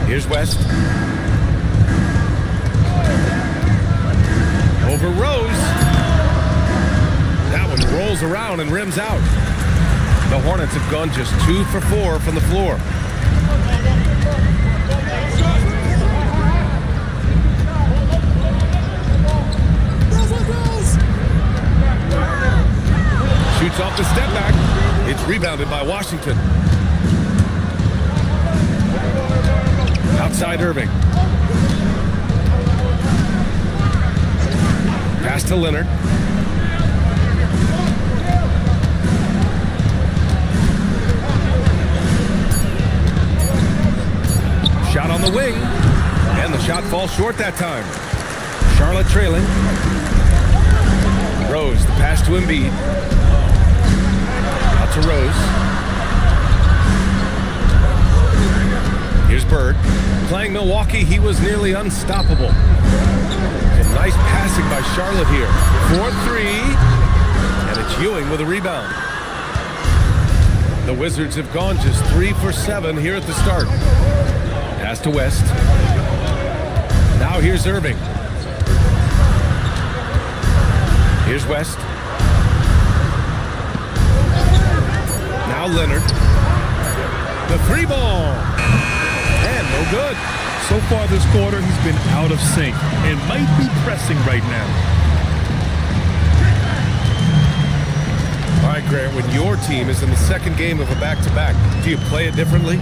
Here's West. Over Rose. That one rolls around and rims out. The Hornets have gone just 2 for 4 from the floor. Shoots off the step back. It's rebounded by Washington. Outside Irving. Pass to Leonard. Shot on the wing. And the shot falls short that time. Charlotte trailing. Rose, the pass to Embiid. To Rose. Here's Bird. Playing Milwaukee, he was nearly unstoppable. And nice passing by Charlotte here. 4-3. And it's Ewing with a rebound. The Wizards have gone just 3 for 7 here at the start. Pass to West. Now here's Irving. Here's West. Now Leonard. The three ball. And no good. So far this quarter, he's been out of sync and might be pressing right now. All right, Grant, when your team is in the second game of a back-to-back, do you play it differently?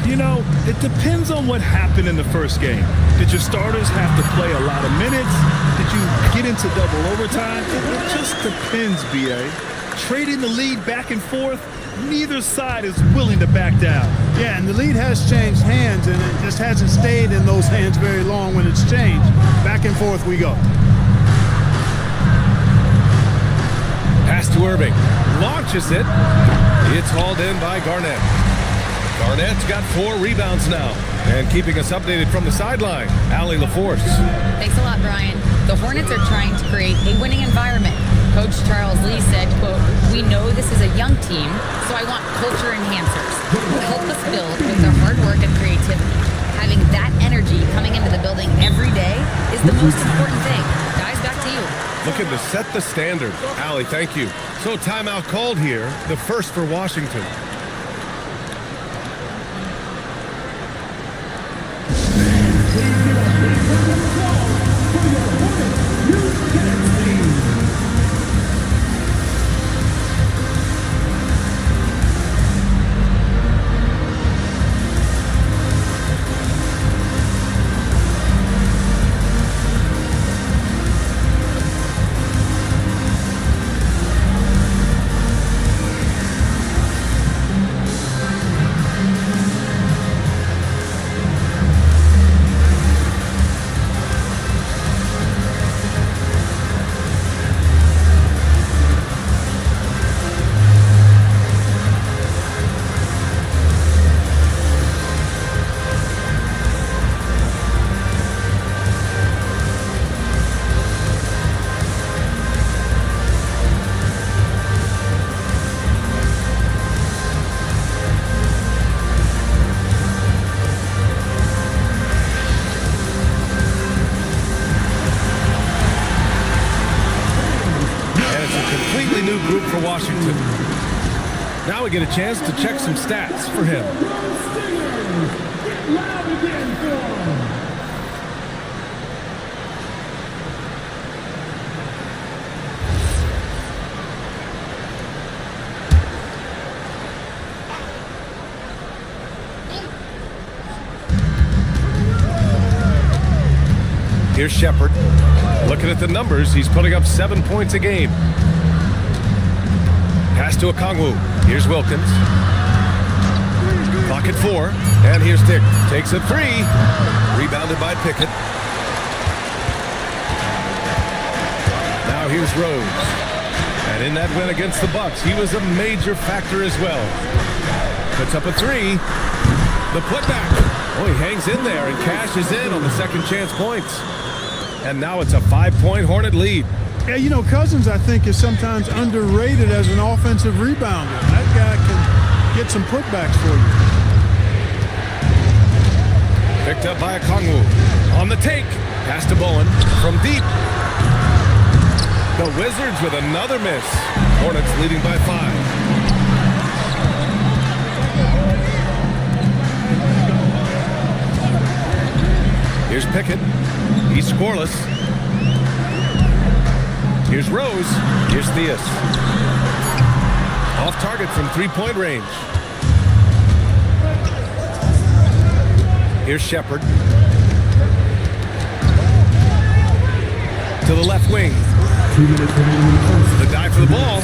You know, it depends on what happened in the first game. Did your starters have to play a lot of minutes? Did you get into double overtime? It just depends, B.A. Trading the lead back and forth, neither side is willing to back down. Yeah, and the lead has changed hands, and it just hasn't stayed in those hands very long when it's changed. Back and forth we go. Pass to Irving. Launches it. It's hauled in by Garnett. Garnett's got 4 rebounds now. And keeping us updated from the sideline, Allie LaForce. Thanks a lot, Brian. The Hornets are trying to create a winning environment. Coach Charles Lee said, quote, "We know this is a young team, so I want culture enhancers who help us build with their hard work and creativity. Having that energy coming into the building every day is the most important thing." Guys, back to you. Looking to set the standard. Allie, thank you. So timeout called here, the first for Washington. Washington. Now we get a chance to check some stats for him. Here's Shepard. Looking at the numbers, he's putting up 7 points a game. Pass to Okongwu. Here's Wilkins. Clock at 4. And here's Dick. Takes a 3. Rebounded by Pickett. Now here's Rose. And in that win against the Bucks, he was a major factor as well. Puts up a 3. The putback. Oh, he hangs in there and cashes in on the second chance points. And now it's a 5-point Hornet lead. Yeah, you know, Cousins, I think, is sometimes underrated as an offensive rebounder. That guy can get some putbacks for you. Picked up by Okongwu. On the take. Pass to Bowen from deep. The Wizards with another miss. Hornets leading by 5. Here's Pickett. He's scoreless. Here's Rose. Here's Theus. Off target from 3-point range. Here's Shepard. To the left wing. The dive for the ball.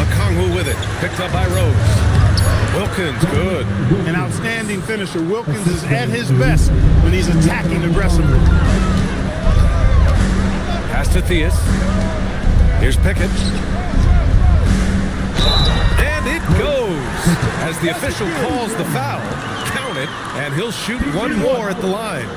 Okongwu with it. Picked up by Rose. Wilkins, good. An outstanding finisher. Wilkins is at his best when he's attacking aggressively. Pass to Theus. Here's Pickett. And it goes. As the official calls the foul, count it, and he'll shoot one more at the line.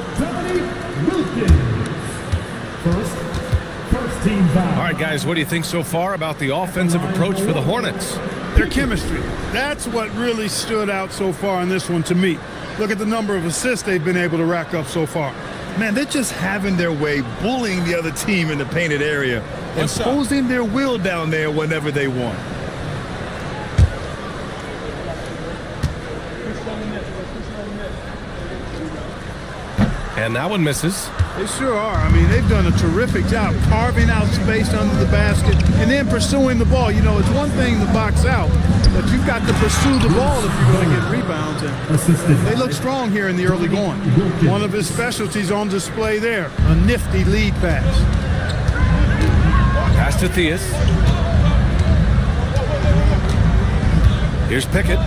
First team foul. All right, guys, what do you think so far about the offensive approach for the Hornets? Their chemistry. That's what really stood out so far in this one to me. Look at the number of assists they've been able to rack up so far. Man, they're just having their way, bullying the other team in the painted area, imposing their will down there whenever they want. And that one misses. They sure are. I mean, they've done a terrific job carving out space under the basket and then pursuing the ball. You know, it's one thing to box out, but you've got to pursue the ball if you're going to get rebounds. And they look strong here in the early going. One of his specialties on display there, a nifty lead pass. Pass to Theus. Here's Pickett.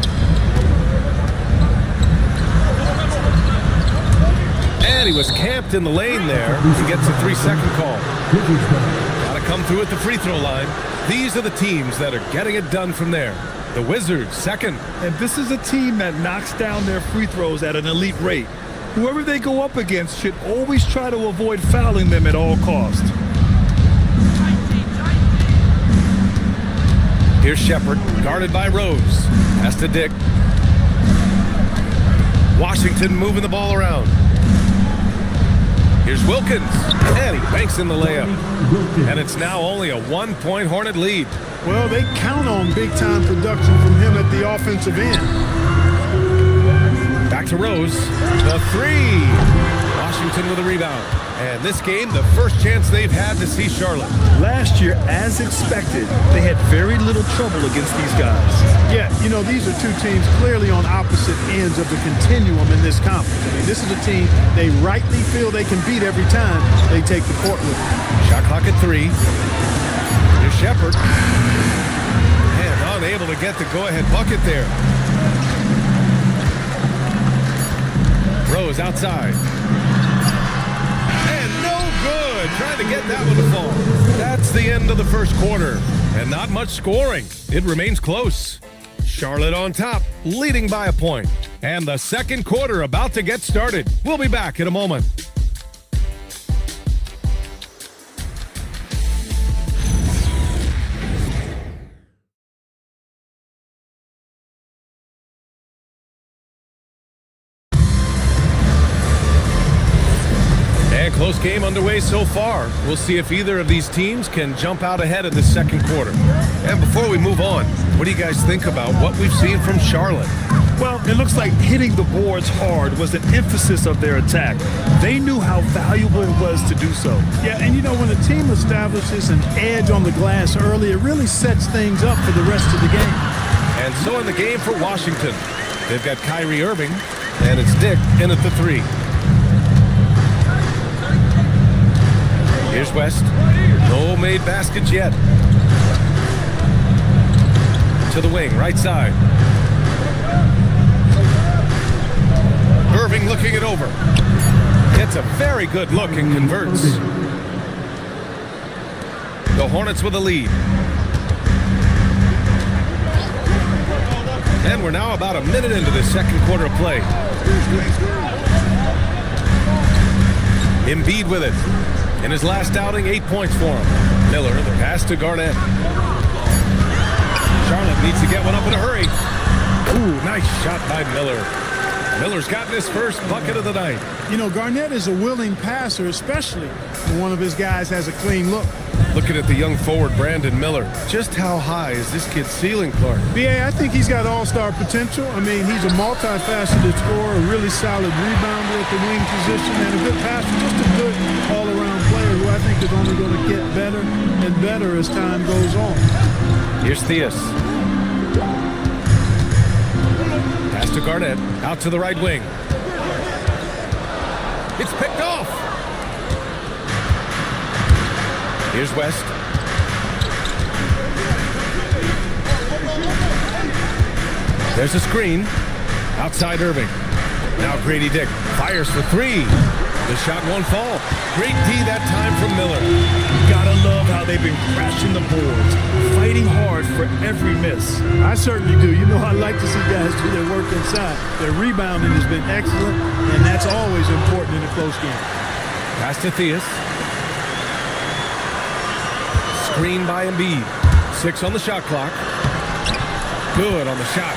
And he was camped in the lane there. He gets a 3-second call. Got to come through at the free throw line. These are the teams that are getting it done from there. The Wizards, second. And this is a team that knocks down their free throws at an elite rate. Whoever they go up against should always try to avoid fouling them at all costs. Here's Shepard, guarded by Rose. Pass to Dick. Washington moving the ball around. Here's Wilkins, and he banks in the layup. And it's now only a 1-point Hornet lead. Well, they count on big-time production from him at the offensive end. Back to Rose, the three. Washington with a rebound. And this game, the first chance they've had to see Charlotte. Last year, as expected, they had very little trouble against these guys. Yeah, you know, these are two teams clearly on opposite ends of the continuum in this conference. I mean, this is a team they rightly feel they can beat every time they take the court with them. Shot clock at 3. Here's Shepard. And unable to get the go-ahead bucket there. Rose outside. And no good. Trying to get that one to fall. That's the end of the first quarter. And not much scoring. It remains close. Charlotte on top, leading by a point. And the second quarter about to get started. We'll be back in a moment. Close game underway so far. We'll see if either of these teams can jump out ahead in the second quarter. And before we move on, what do you guys think about what we've seen from Charlotte? Well, it looks like hitting the boards hard was an emphasis of their attack. They knew how valuable it was to do so. Yeah, and you know, when a team establishes an edge on the glass early, it really sets things up for the rest of the game. And so in the game for Washington, they've got Kyrie Irving, and it's Dick in at the 3. Here's West. No made baskets yet. To the wing, right side. Irving looking it over. Gets a very good look and converts. The Hornets with a lead. And we're now about a minute into the second quarter of play. Embiid with it. In his last outing, 8 points for him. Miller, the pass to Garnett. Charlotte needs to get one up in a hurry. Ooh, nice shot by Miller. Miller's gotten his first bucket of the night. You know, Garnett is a willing passer, especially when one of his guys has a clean look. Looking at the young forward, Brandon Miller. Just how high is this kid's ceiling, Clark? BA, I think he's got all-star potential. I mean, he's a multifaceted scorer, a really solid rebounder at the wing position, and a good passer, just a good all-around player who I think is only going to get better and better as time goes on. Here's Theus. Pass to Garnett, out to the right wing. It's picked off. Here's West. There's a screen. Outside Irving. Now Grady Dick fires for 3. The shot won't fall. Great D that time from Miller. Gotta love how they've been crashing the boards, fighting hard for every miss. I certainly do. You know, I like to see guys do their work inside. Their rebounding has been excellent, and that's always important in a close game. Pass to Theus. Screen by Embiid. 6 on the shot clock. Good on the shot.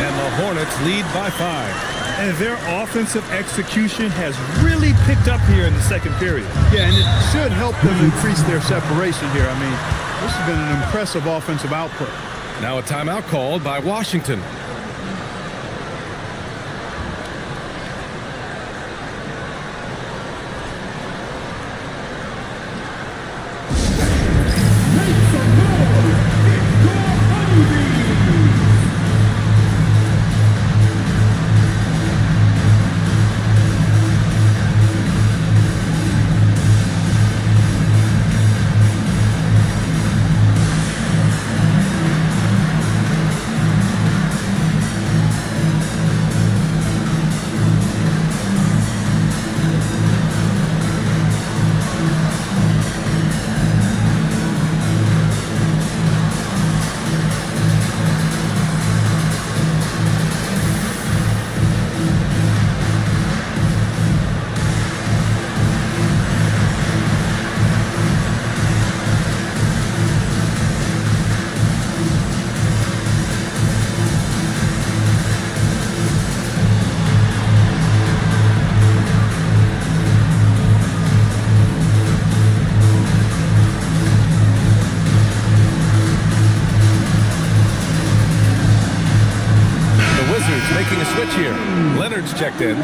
And the Hornets lead by 5. And their offensive execution has really picked up here in the second period. Yeah, and it should help them increase their separation here. I mean, this has been an impressive offensive output. Now a timeout called by Washington. Making a switch here. Leonard's checked in.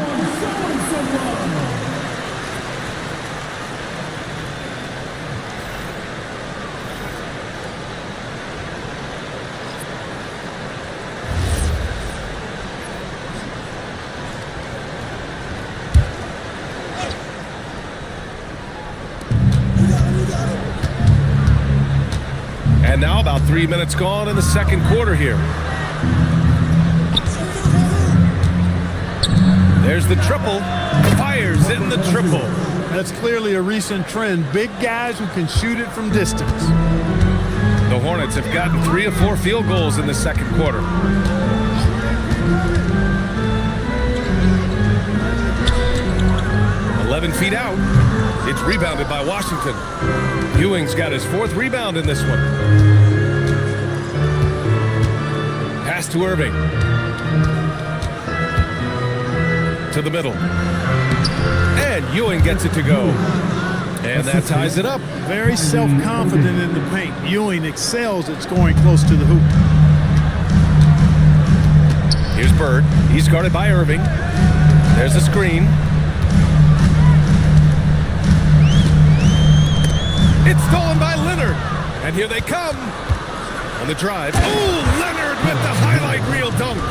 And now about 3 minutes gone in the second quarter here. There's the triple. Fires in the triple. That's clearly a recent trend. Big guys who can shoot it from distance. The Hornets have gotten 3 of 4 field goals in the second quarter. "11 feet out. It's rebounded by Washington. Ewing's got his 4th rebound in this one. Pass to Irving. To the middle. And Ewing gets it to go. And that ties it up. Very self-confident in the paint. Ewing excels at scoring close to the hoop. Here's Bird. He's guarded by Irving. There's a screen. It's stolen by Leonard. And here they come. On the drive. Oh, Leonard with the highlight reel dunk.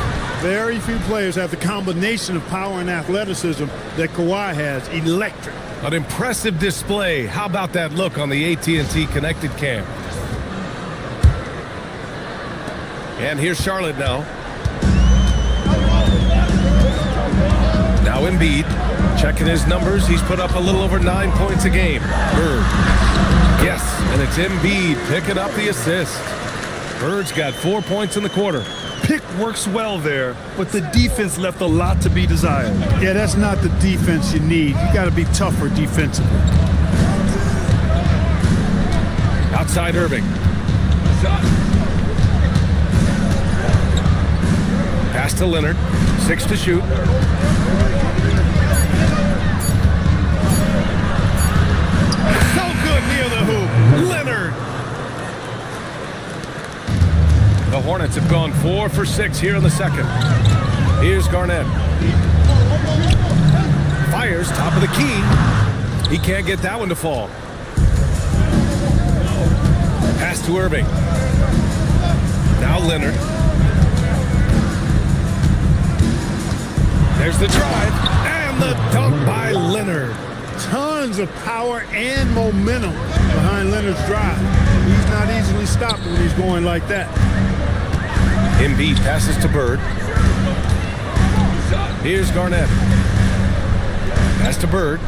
Very few players have the combination of power and athleticism that Kawhi has. Electric. An impressive display. How about that look on the AT&T connected cam? And here's Charlotte now. Now Embiid. Checking his numbers. He's put up a little over 9 points a game. Bird. Yes, and it's Embiid picking up the assist. Bird's got 4 points in the quarter. Pick works well there, but the defense left a lot to be desired. Yeah, that's not the defense you need. You got to be tougher defensively. Outside Irving. Pass to Leonard. 6 to shoot. So good near the hoop. Leonard. The Hornets have gone 4 for 6 here in the second. Here's Garnett. Fires, top of the key. He can't get that one to fall. Pass to Irving. Now Leonard. There's the drive. And the dunk by Leonard. Tons of power and momentum behind Leonard's drive. He's not easily stopped when he's going like that. Embiid passes to Bird. Here's Garnett. Pass to Bird.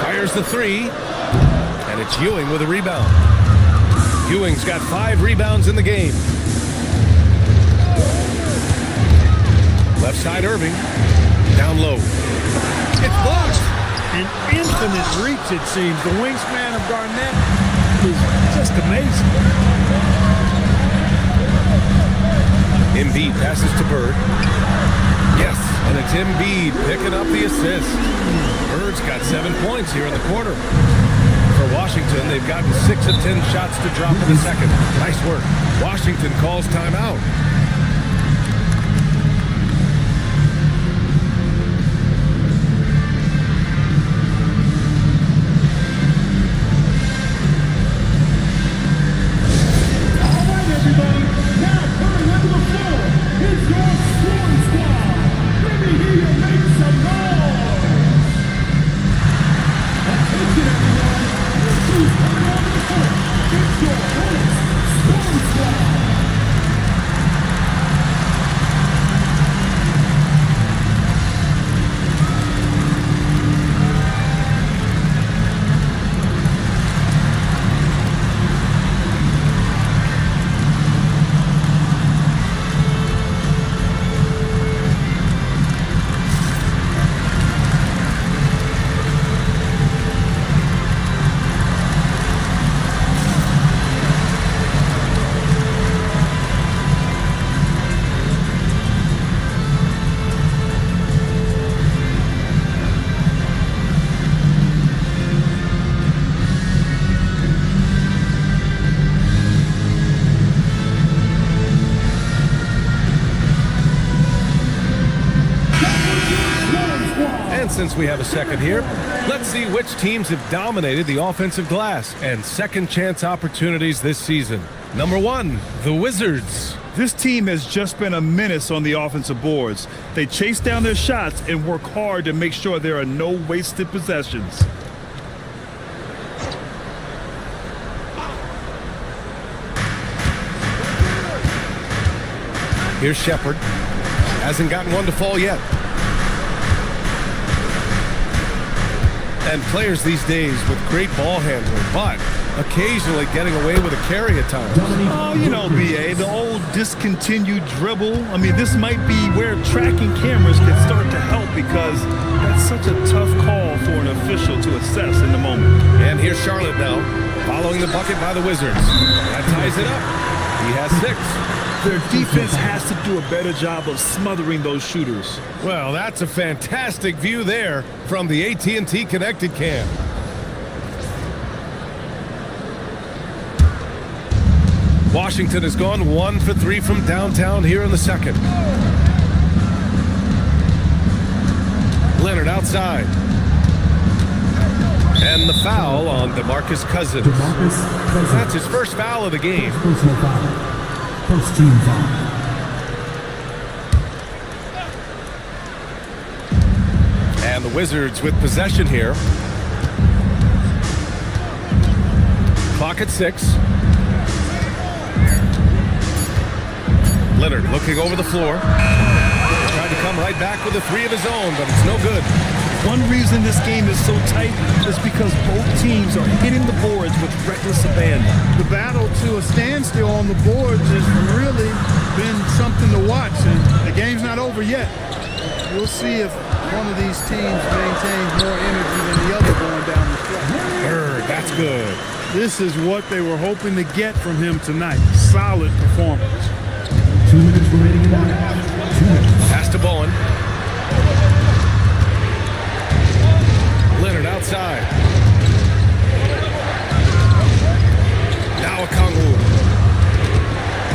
Fires the 3. And it's Ewing with a rebound. Ewing's got 5 rebounds in the game. Left side Irving. Down low. It's blocked. An infinite reach, it seems. The wingspan of Garnett is just amazing. Embiid passes to Bird. Yes, and it's Embiid picking up the assist. Bird's got 7 points here in the quarter. For Washington, they've gotten 6 of 10 shots to drop in the second. Nice work. Washington calls timeout. Since we have a second here, let's see which teams have dominated the offensive glass and second chance opportunities this season. Number 1, the Wizards. This team has just been a menace on the offensive boards. They chase down their shots and work hard to make sure there are no wasted possessions. Here's Shepard. Hasn't gotten one to fall yet. And players these days with great ball handling, but occasionally getting away with a carry at times. Oh, you know, B.A., the old discontinued dribble. I mean, this might be where tracking cameras can start to help because that's such a tough call for an official to assess in the moment. And here's Charlotte now, following the bucket by the Wizards. That ties it up. He has 6. Their defense has to do a better job of smothering those shooters. Well, that's a fantastic view there from the AT&T Connected Cam. Washington has gone 1 for 3 from downtown here in the second. Leonard outside. And the foul on DeMarcus Cousins. That's his first foul of the game. First team foul. And the Wizards with possession here. Clock at 6. Leonard looking over the floor. Tried to come right back with a 3 of his own, but it's no good. One reason this game is so tight is because both teams are hitting the boards with reckless abandon. The battle to a standstill on the boards has really been something to watch, and the game's not over yet. We'll see if one of these teams maintains more energy than the other going down the stretch. That's good. This is what they were hoping to get from him tonight. Solid performance. 2 minutes remaining in the match. 2 minutes. Pass to Bowen. Leonard outside. Now a Kongwu.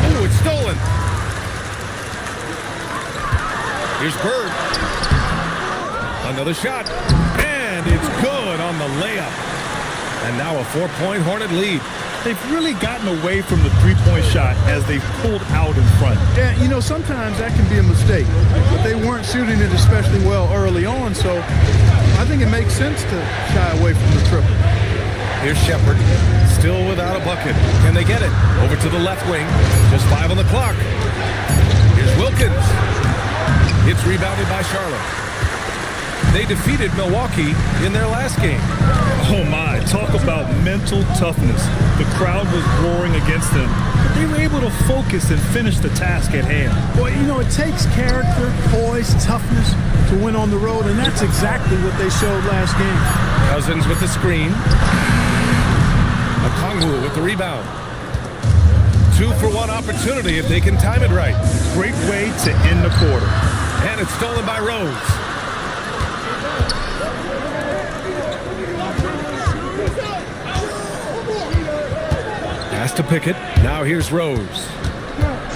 Oh, it's stolen. Here's Bird. Another shot. And it's good on the layup. And now a 4-point Hornet lead. They've really gotten away from the three-point shot as they've pulled out in front. Yeah, you know, sometimes that can be a mistake. But they weren't shooting it especially well early on, so I think it makes sense to shy away from the triple. Here's Shepard, still without a bucket. Can they get it? Over to the left wing. Just 5 on the clock. Here's Wilkins. It's rebounded by Charlotte. They defeated Milwaukee in their last game. Oh my, talk about mental toughness. The crowd was roaring against them, but they were able to focus and finish the task at hand. Well, you know, it takes character, poise, toughness to win on the road, and that's exactly what they showed last game. Cousins with the screen. Okongwu with the rebound. 2-for-1 opportunity if they can time it right. Great way to end the quarter. And it's stolen by Rose. Pass to Pickett. Now here's Rose.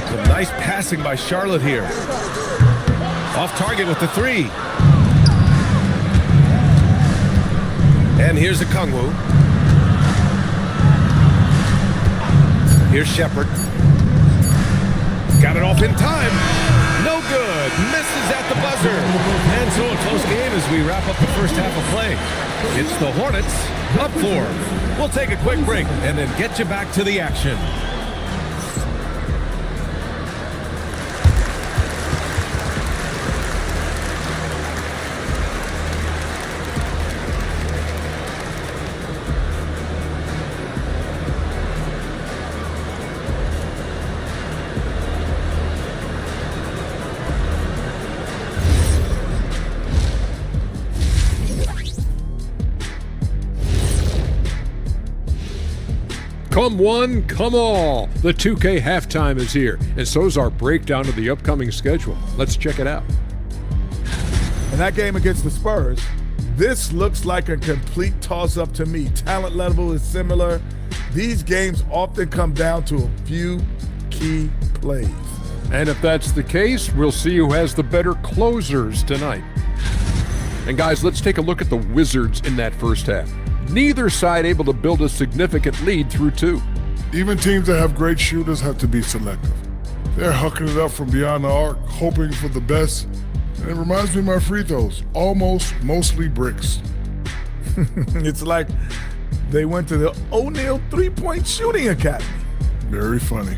Some nice passing by Charlotte here. Off target with the 3. And here's Okongwu. Here's Shepard. Got it off in time. No good. Misses at the buzzer. And so a close game as we wrap up the first half of play. It's the Hornets up 4. We'll take a quick break and then get you back to the action. Come one, come all. The 2K halftime is here, and so's our breakdown of the upcoming schedule. Let's check it out. In that game against the Spurs, this looks like a complete toss-up to me. Talent level is similar. These games often come down to a few key plays. And if that's the case, we'll see who has the better closers tonight. And guys, let's take a look at the Wizards in that first half. Neither side able to build a significant lead through 2. Even teams that have great shooters have to be selective. They're hucking it up from beyond the arc, hoping for the best. And it reminds me of my free throws, almost mostly bricks. It's like they went to the O'Neal three-point shooting academy. Very funny.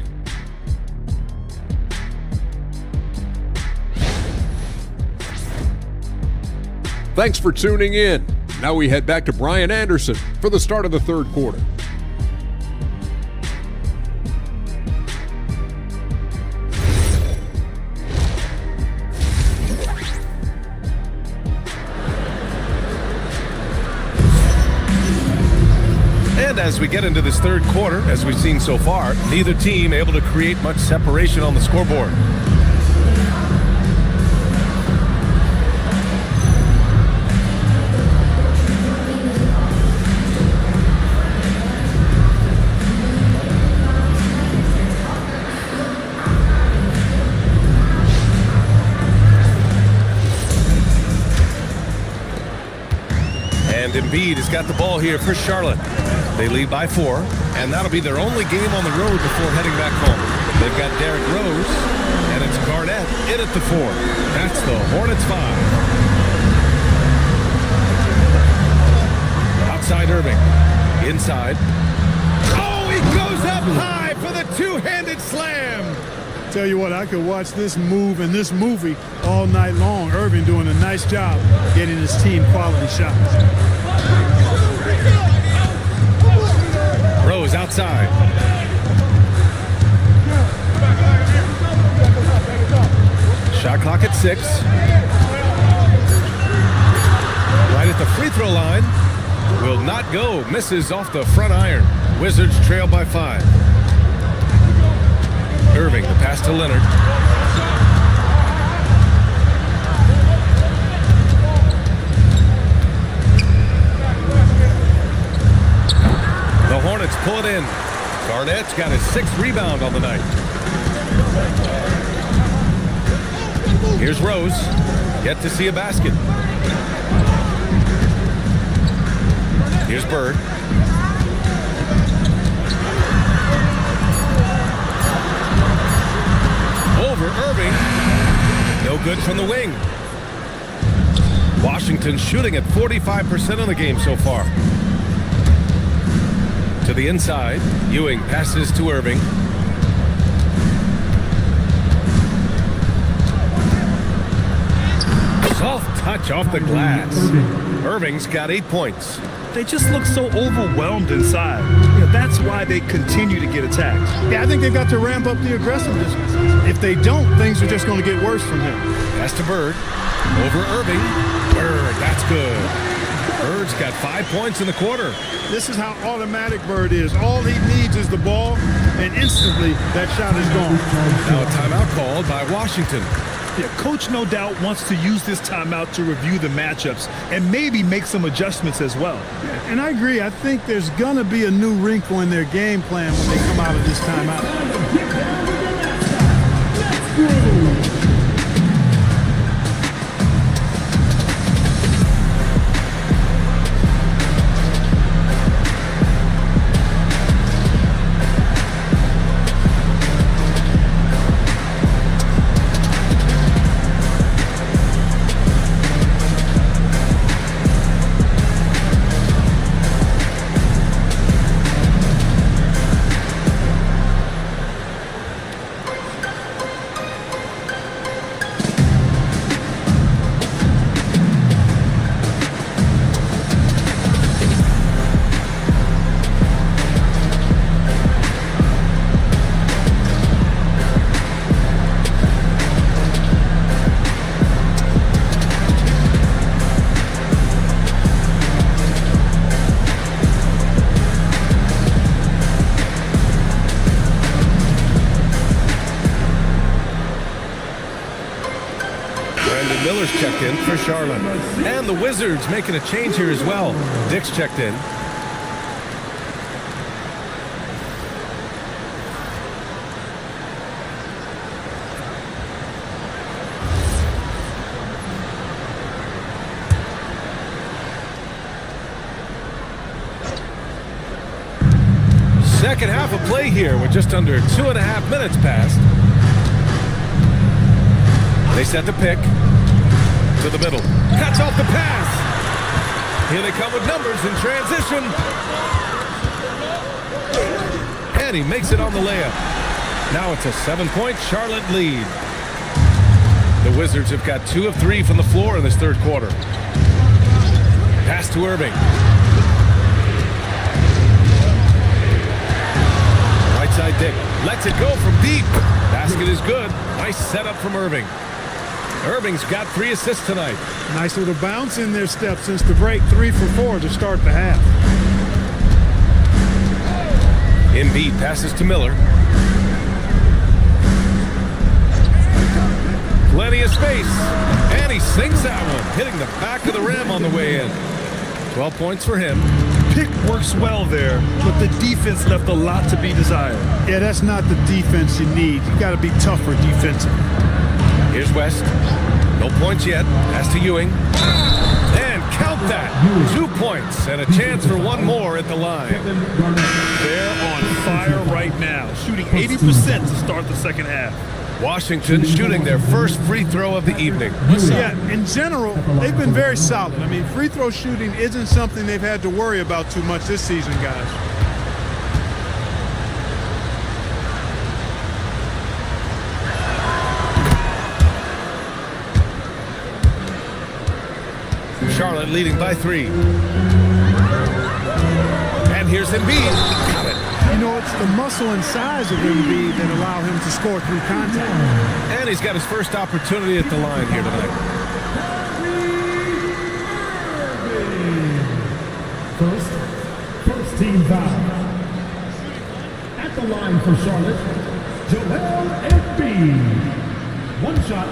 Thanks for tuning in. Now we head back to Brian Anderson for the start of the third quarter. And as we get into this third quarter, as we've seen so far, neither team able to create much separation on the scoreboard. Embiid has got the ball here for Charlotte. They lead by 4, and that'll be their only game on the road before heading back home. They've got Derrick Rose, and it's Garnett in at the 4. That's the Hornets 5. Outside Irving. Inside. Oh, he goes up high for the two-handed slam. Tell you what, I could watch this move and this movie all night long. Irving doing a nice job getting his team quality shots. Rose outside. Shot clock at 6. Right at the free throw line. Will not go. Misses off the front iron. Wizards trail by 5. Irving, the pass to Leonard. The Hornets pull it in. Garnett's got his 6th rebound on the night. Here's Rose. Yet to see a basket. Here's Bird. Over Irving. No good from the wing. Washington shooting at 45% of the game so far. To the inside. Ewing passes to Irving. Soft touch off the glass. Irving's got 8 points. They just look so overwhelmed inside. That's why they continue to get attacked. Yeah, I think they've got to ramp up the aggressiveness. If they don't, things are just going to get worse from him. Pass to Bird. Over Irving. Bird, that's good. Bird's got 5 points in the quarter. This is how automatic Bird is. All he needs is the ball, and instantly that shot is gone. Now a timeout called by Washington. Yeah, Coach no doubt wants to use this timeout to review the matchups and maybe make some adjustments as well. And I agree. I think there's going to be a new wrinkle in their game plan when they come out of this timeout. Miller's checked in for Charlotte. And the Wizards making a change here as well. Dick's checked in. Second half of play here with just under 2.5 minutes passed. They set the pick to the middle. Cuts off the pass. Here they come with numbers in transition. And he makes it on the layup. Now it's a 7-point Charlotte lead. The Wizards have got 2 of 3 from the floor in this third quarter. Pass to Irving. Right side Dick. Lets it go from deep. Basket is good. Nice setup from Irving. Irving's got 3 assists tonight. Nice little bounce in their step since the break. 3 for 4 to start the half. Embiid passes to Miller. Plenty of space. And he sinks that one, hitting the back of the rim on the way in. 12 points for him. Pick works well there, but the defense left a lot to be desired. Yeah, that's not the defense you need. You got to be tougher defensively. Here's West. No points yet. Pass to Ewing. And count that. 2 points and a chance for one more at the line. They're on fire right now, shooting 80% to start the second half. Washington shooting their first free throw of the evening. Yeah, in general, they've been very solid. I mean, free throw shooting isn't something they've had to worry about too much this season, guys. Charlotte leading by 3. And here's Embiid. Got it. You know, it's the muscle and size of Embiid that allow him to score through contact. And he's got his first opportunity at the line here tonight. First team foul. At the line for Charlotte, Joel Embiid. 1 shot.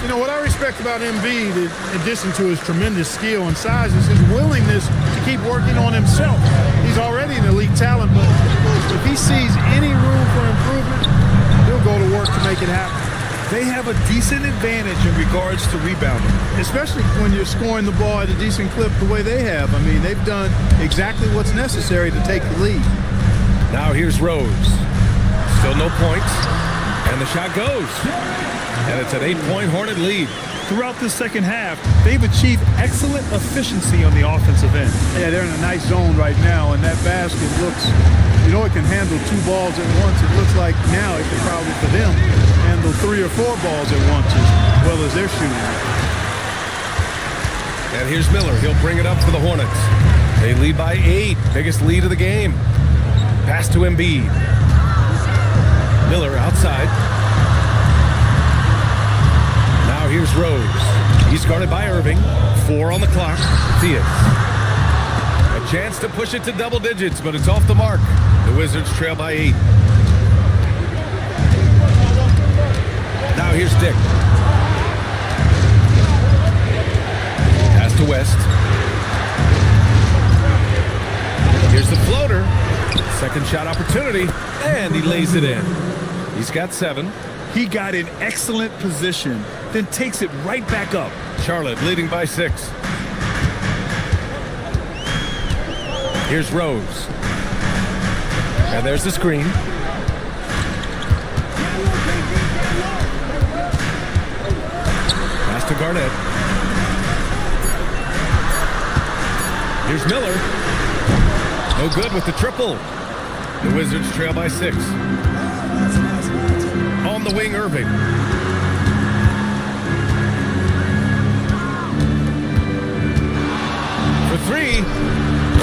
You know, what I respect about Embiid, in addition to his tremendous skill and size, is his willingness to keep working on himself. He's already an elite talent, but if he sees any room for improvement, he'll go to work to make it happen. They have a decent advantage in regards to rebounding. Especially when you're scoring the ball at a decent clip the way they have. I mean, they've done exactly what's necessary to take the lead. Now here's Rose. Still no points. And the shot goes. And it's an 8-point Hornet lead. Throughout the second half, they've achieved excellent efficiency on the offensive end. Yeah, they're in a nice zone right now, and that basket looks, you know, it can handle 2 balls at once. It looks like now it could probably, for them, handle 3 or 4 balls at once as well as they're shooting. And here's Miller. He'll bring it up for the Hornets. They lead by 8. Biggest lead of the game. Pass to Embiid. Miller outside. Now here's Rose. He's guarded by Irving. 4 on the clock. Theus. A chance to push it to double digits, but it's off the mark. The Wizards trail by 8. Now here's Dick. Pass to West. Here's the floater. Second shot opportunity, and he lays it in. He's got 7. He got in excellent position, then takes it right back up. Charlotte leading by 6. Here's Rose. And there's the screen. Pass to Garnett. Here's Miller. No good with the triple. The Wizards trail by 6. On the wing, Irving. For 3.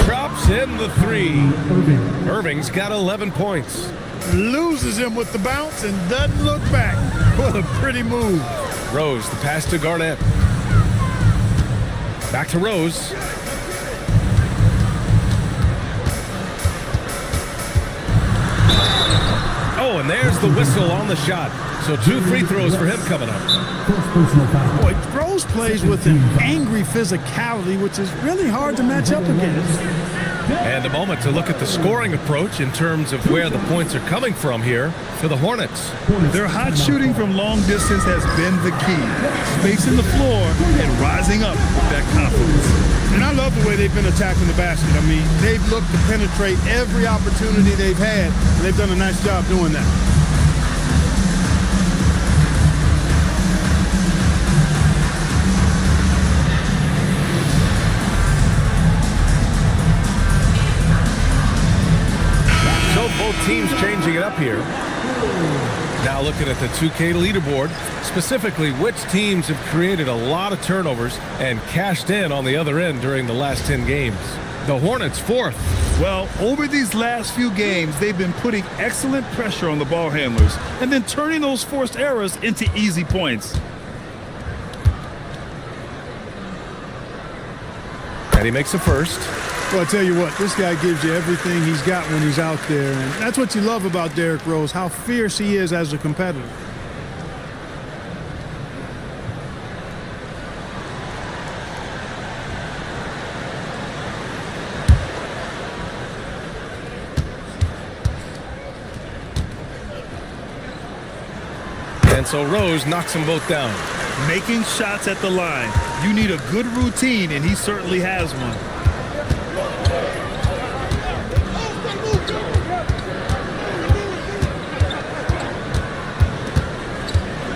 Drops in the 3. Irving's got 11 points. Loses him with the bounce and doesn't look back. What a pretty move. Rose, the pass to Garnett. Back to Rose. Oh, and there's the whistle on the shot. So 2 free throws for him coming up. Boy, Rose plays with an angry physicality, which is really hard to match up against. And a moment to look at the scoring approach in terms of where the points are coming from here for the Hornets. Their hot shooting from long distance has been the key. Spacing the floor and rising up with that confidence. And I love the way they've been attacking the basket. I mean, they've looked to penetrate every opportunity they've had, and they've done a nice job doing that. So both teams changing it up here. Now looking at the 2K leaderboard, specifically which teams have created a lot of turnovers and cashed in on the other end during the last 10 games. The Hornets 4th. Well, over these last few games, they've been putting excellent pressure on the ball handlers and then turning those forced errors into easy points. And he makes the first. Well, I tell you what, this guy gives you everything he's got when he's out there. And that's what you love about Derrick Rose, how fierce he is as a competitor. And so Rose knocks them both down. Making shots at the line. You need a good routine, and he certainly has one.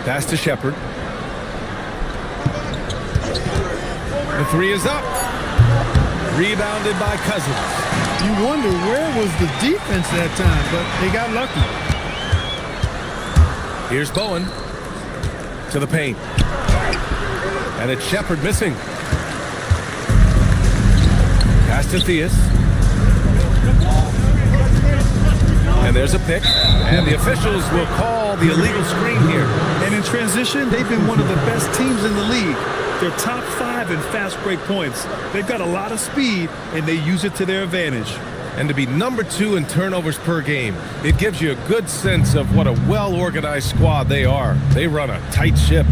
Pass to Shepard. The 3 is up. Rebounded by Cousins. You wonder where was the defense that time, but they got lucky. Here's Bowen to the paint. And it's Shepard missing. Pass to Theus. And there's a pick. And the officials will call the illegal screen here. And in transition, they've been one of the best teams in the league. They're top 5 in fast break points. They've got a lot of speed, and they use it to their advantage. And to be number 2 in turnovers per game, it gives you a good sense of what a well-organized squad they are. They run a tight ship.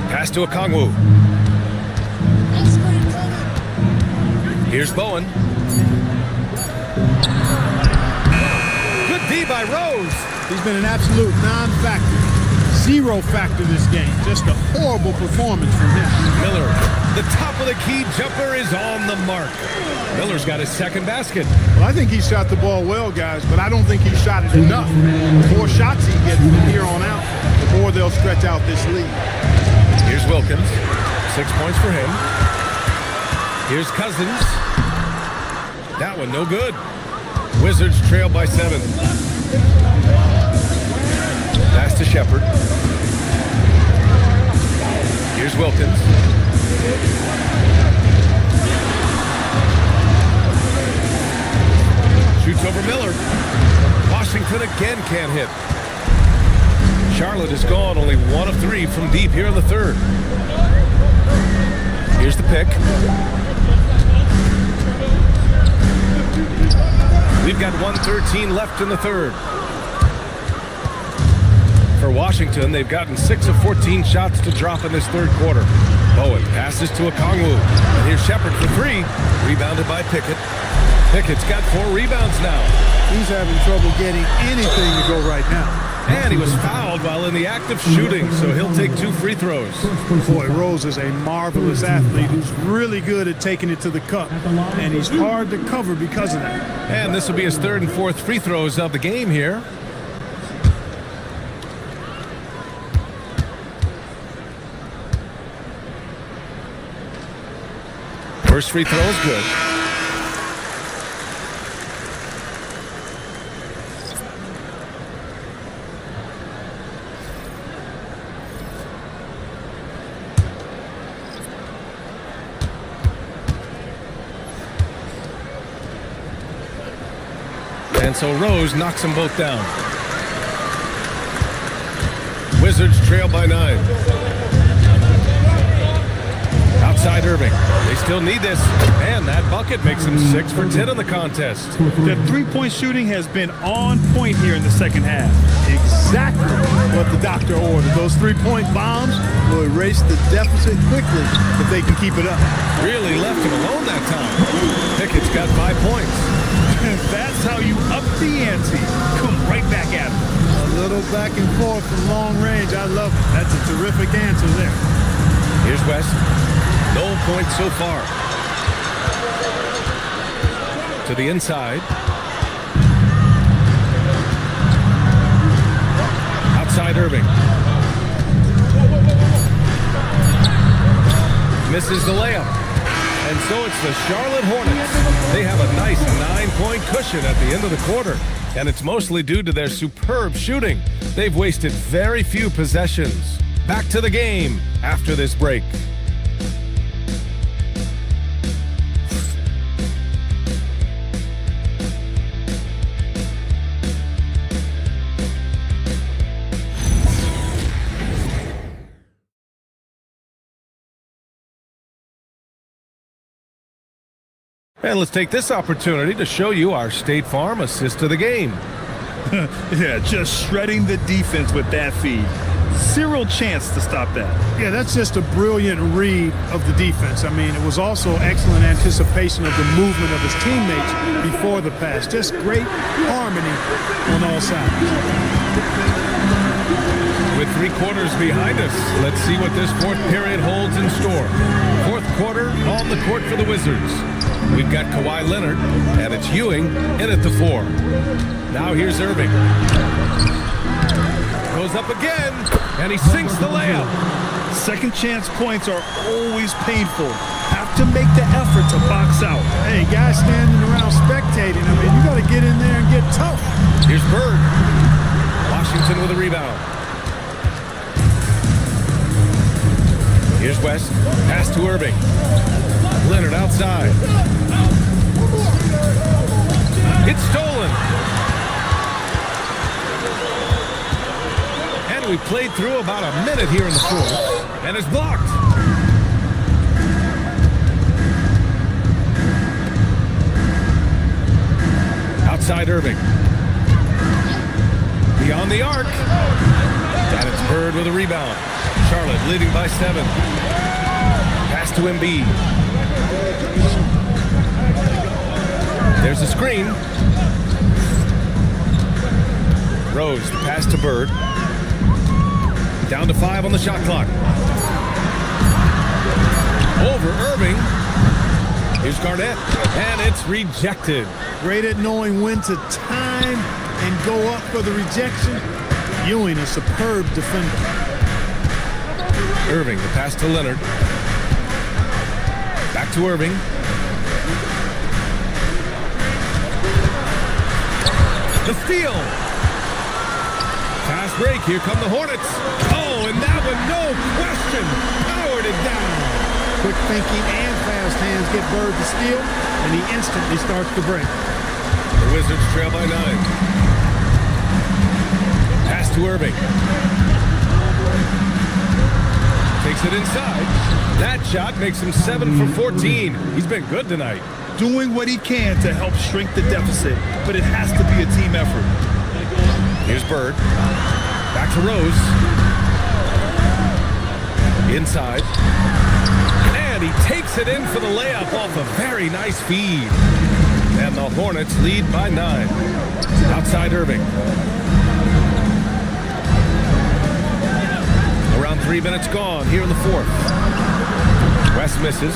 Pass to Okongwu. Here's Bowen. Good D by Rose. He's been an absolute non-factor. 0 factor this game. Just a horrible performance from him. Miller, the top of the key jumper is on the mark. Miller's got his second basket. Well, I think he shot the ball well, guys, but I don't think he shot it enough. The more shots he gets from here on out, the more they'll stretch out this lead. Here's Wilkins. 6 points for him. Here's Cousins. That one no good. Wizards trail by 7. Pass to Shepard. Here's Wilkins. Shoots over Miller. Washington again can't hit. Charlotte is gone, only 1 of 3 from deep here in the third. Here's the pick. We've got 1:13 left in the third. For Washington, they've gotten 6 of 14 shots to drop in this third quarter. Bowen passes to Okongwu. And here's Shepard for 3. Rebounded by Pickett. Pickett's got 4 rebounds now. He's having trouble getting anything to go right now. And he was fouled while in the act of shooting, so he'll take 2 free throws. Boy, Rose is a marvelous athlete who's really good at taking it to the cup, and he's hard to cover because of that. And this will be his 3rd and 4th free throws of the game here. First free throw is good. And so Rose knocks them both down. Wizards trail by 9. Outside Irving. They still need this. And that bucket makes them 6 for 10 in the contest. The three-point shooting has been on point here in the second half. Exactly what the doctor ordered. Those three-point bombs will erase the deficit quickly if they can keep it up. Really left him alone that time. Pickett's got 5 points. That's how you up the ante. Come right back at him. A little back and forth from long range. I love it. That's a terrific answer there. Here's West. No points so far. To the inside. Outside Irving. Misses the layup. And so it's the Charlotte Hornets. They have a nice 9-point cushion at the end of the quarter. And it's mostly due to their superb shooting. They've wasted very few possessions. Back to the game after this break. And let's take this opportunity to show you our State Farm assist of the game. Yeah, just shredding the defense with that feed. Zero chance to stop that. Yeah, that's just a brilliant read of the defense. I mean, it was also excellent anticipation of the movement of his teammates before the pass. Just great harmony on all sides. With 3 quarters behind us, let's see what this 4th period holds in store. 4th quarter on the court for the Wizards. We've got Kawhi Leonard, and it's Ewing in at the 4. Now here's Irving. Goes up again, and he sinks the layup. Second chance points are always painful. Have to make the effort to box out. Hey, guys standing around spectating, I mean, you got to get in there and get tough. Here's Bird. Washington with a rebound. Here's West. Pass to Irving. Leonard outside. It's stolen. And we played through about a minute here in the 4th. And it's blocked. Outside Irving. Beyond the arc. And it's Bird with a rebound. Charlotte leading by 7. Pass to Embiid. There's a screen. Rose, pass to Bird. Down to 5 on the shot clock. Over Irving. Here's Garnett, and it's rejected. Great at knowing when to time and go up for the rejection. Ewing, a superb defender. Irving, the pass to Leonard. Back to Irving. The steal. Fast break. Here come the Hornets. Oh, and that one, no question, powered it down. Quick thinking and fast hands get Bird to steal, and he instantly starts the break. Wizards trail by 9. Pass to Irving. Takes it inside. That shot makes him 7 for 14. He's been good tonight. Doing what he can to help shrink the deficit, but it has to be a team effort. Here's Bird. Back to Rose. Inside. And he takes it in for the layup off a very nice feed. And the Hornets lead by 9. Outside Irving. Around 3 minutes gone here in the fourth. West misses.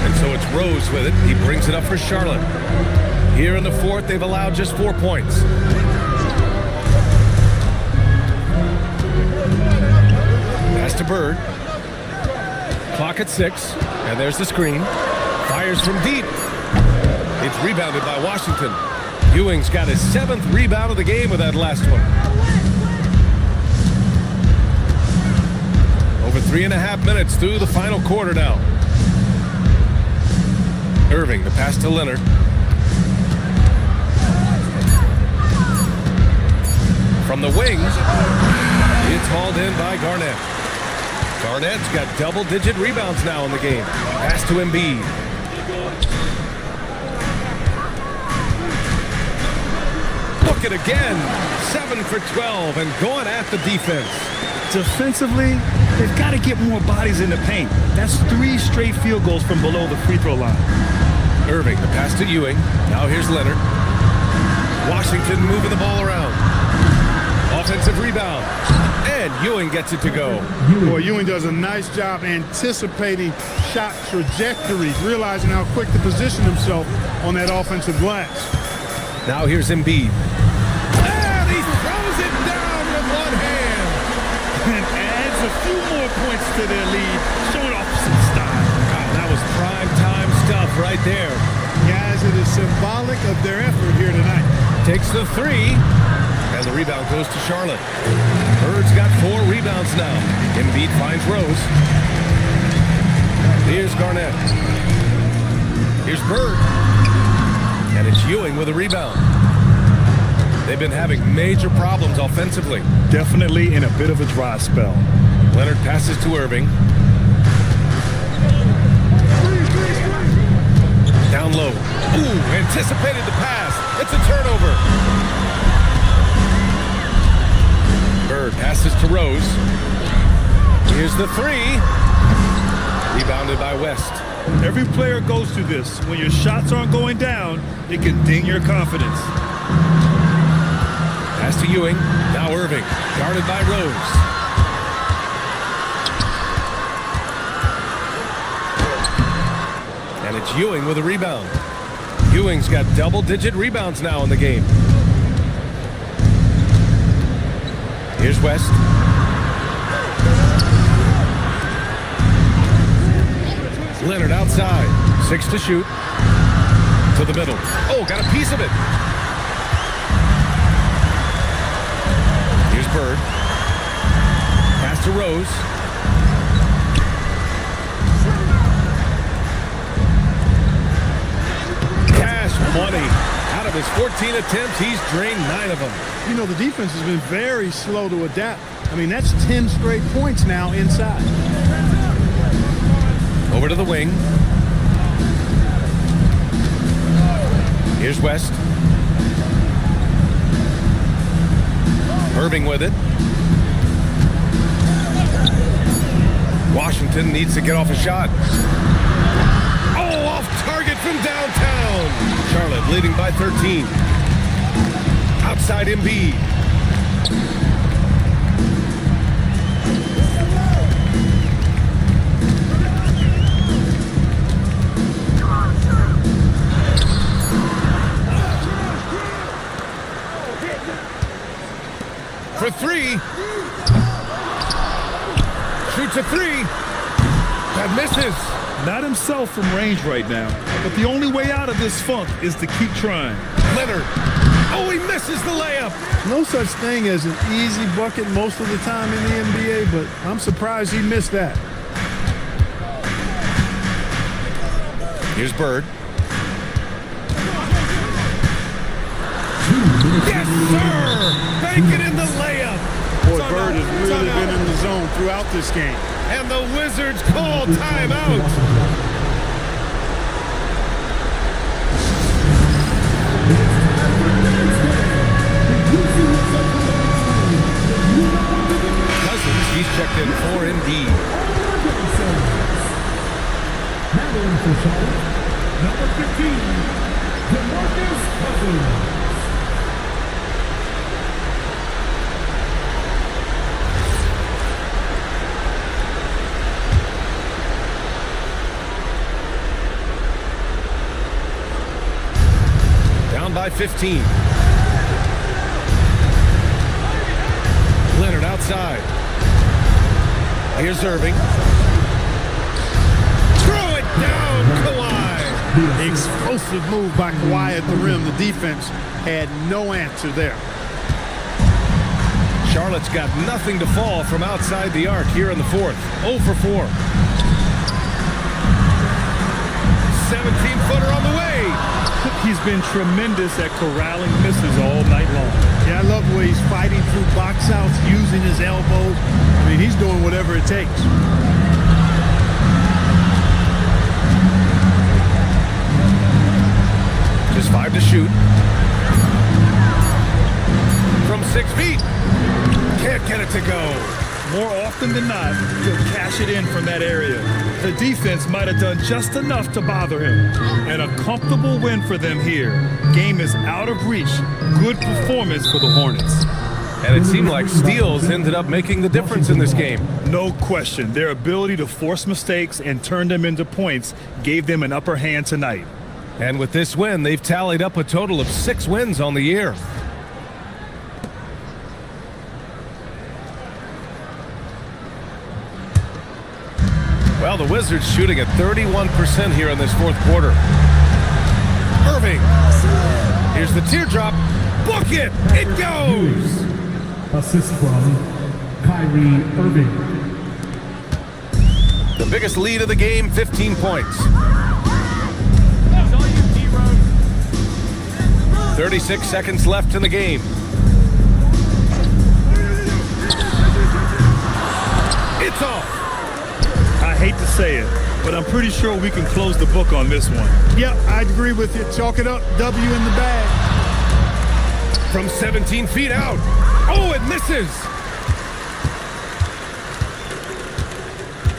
And so it's Rose with it. He brings it up for Charlotte. Here in the fourth, they've allowed just 4 points. Pass to Bird. Clock at 6. And there's the screen. Fires from deep. It's rebounded by Washington. Ewing's got his 7th rebound of the game with that last one. Over 3.5 minutes through the final quarter now. Irving, the pass to Leonard. From the wing, it's hauled in by Garnett. Garnett's got double-digit rebounds now in the game. Pass to Embiid. Look at again. 7 for 12 and going at the defense. Defensively, they've got to get more bodies in the paint. That's 3 straight field goals from below the free throw line. Irving, the pass to Ewing. Now here's Leonard. Washington moving the ball around. Offensive rebound. And Ewing gets it to go. Boy, Ewing does a nice job anticipating shot trajectories, realizing how quick to position himself on that offensive glass. Now here's Embiid. And he throws it down with one hand. And adds a few more points to their lead, showing off some style. God, that was prime time stuff right there. Guys, it is symbolic of their effort here tonight. Takes the 3. And the rebound goes to Charlotte. Bird's got 4 rebounds now. Embiid finds Rose. Here's Garnett. Here's Bird. And it's Ewing with a rebound. They've been having major problems offensively. Definitely in a bit of a dry spell. Leonard passes to Irving. Down low. Ooh, anticipated the pass. It's a turnover. Bird passes to Rose. Here's the 3. Rebounded by West. Every player goes through this. When your shots aren't going down, it can ding your confidence. Pass to Ewing. Now Irving. Guarded by Rose. And it's Ewing with a rebound. Ewing's got double-digit rebounds now in the game. Here's West. Leonard outside. 6 to shoot. To the middle. Oh, got a piece of it. Here's Bird. Pass to Rose. Cash money. Out of his 14 attempts, he's drained 9 of them. You know, the defense has been very slow to adapt. I mean, that's 10 straight points now inside. Over to the wing. Here's West. Irving with it. Washington needs to get off a shot. Oh, off target from downtown. Charlotte leading by 13. Outside Embiid. For 3. Shoots a 3. That misses. Not himself from range right now, but the only way out of this funk is to keep trying. Leonard. Oh, he misses the layup. No such thing as an easy bucket most of the time in the NBA, but I'm surprised he missed that. Here's Bird. Yes, sir! Banking in the layup. Boy, Bird has really been in the zone throughout this game. And the Wizards call timeout. Cousins, he's checked in for indeed. Battling for Charlotte, number 15, DeMarcus Cousins. Down by 15. Leonard outside. Here's Irving. Throw it down, Kawhi. Explosive move by Kawhi at the rim. The defense had no answer there. Charlotte's got nothing to fall from outside the arc here in the fourth. 0 for 4. 17-footer on the way. He's been tremendous at corralling misses all night long. Yeah, I love the way he's fighting through box outs, using his elbows. I mean, he's doing whatever it takes. Just 5 to shoot. From 6 feet. Can't get it to go. More often than not, he'll cash it in from that area. The defense might have done just enough to bother him. And a comfortable win for them here. Game is out of reach. Good performance for the Hornets. And it seemed like steals ended up making the difference in this game. No question. Their ability to force mistakes and turn them into points gave them an upper hand tonight. And with this win, they've tallied up a total of 6 wins on the year. Well, the Wizards shooting at 31% here in this fourth quarter. Irving. Here's the teardrop. Book it. It goes. Assist from Kyrie Irving. The biggest lead of the game, 15 points. 36 seconds left in the game. It's off. I hate to say it, but I'm pretty sure we can close the book on this one. Yep, I'd agree with you. Chalk it up. W in the bag. From 17 feet out. Oh, it misses.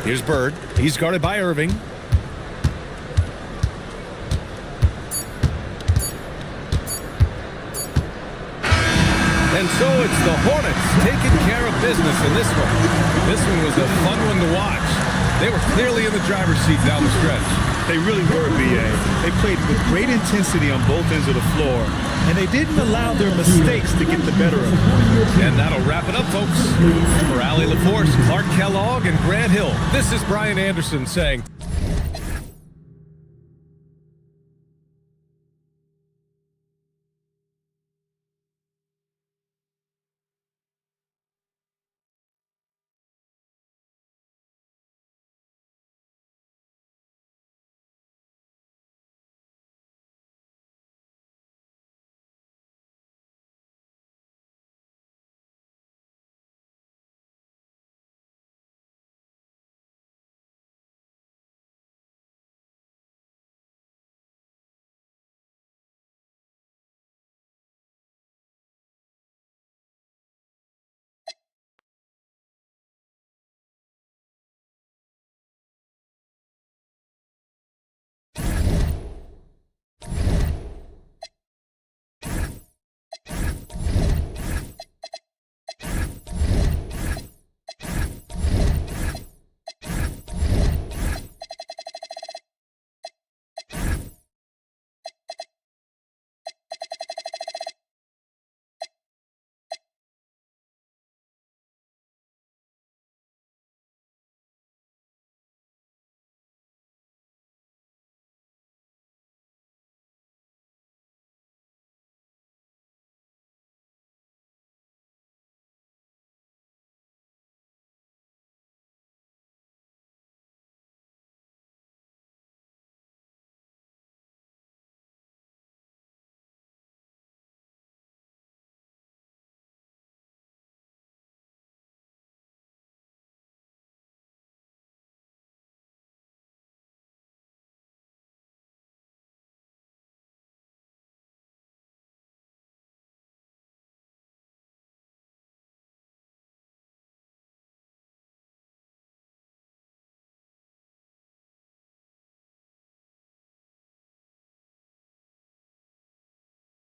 Here's Bird. He's guarded by Irving. And so it's the Hornets taking care of business in this one. This one was a fun one to watch. They were clearly in the driver's seat down the stretch. They really were, B.A. They played with great intensity on both ends of the floor, and they didn't allow their mistakes to get the better of them. And that'll wrap it up, folks. For Allie LaForce, Clark Kellogg, and Grant Hill, this is Brian Anderson saying,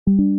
you.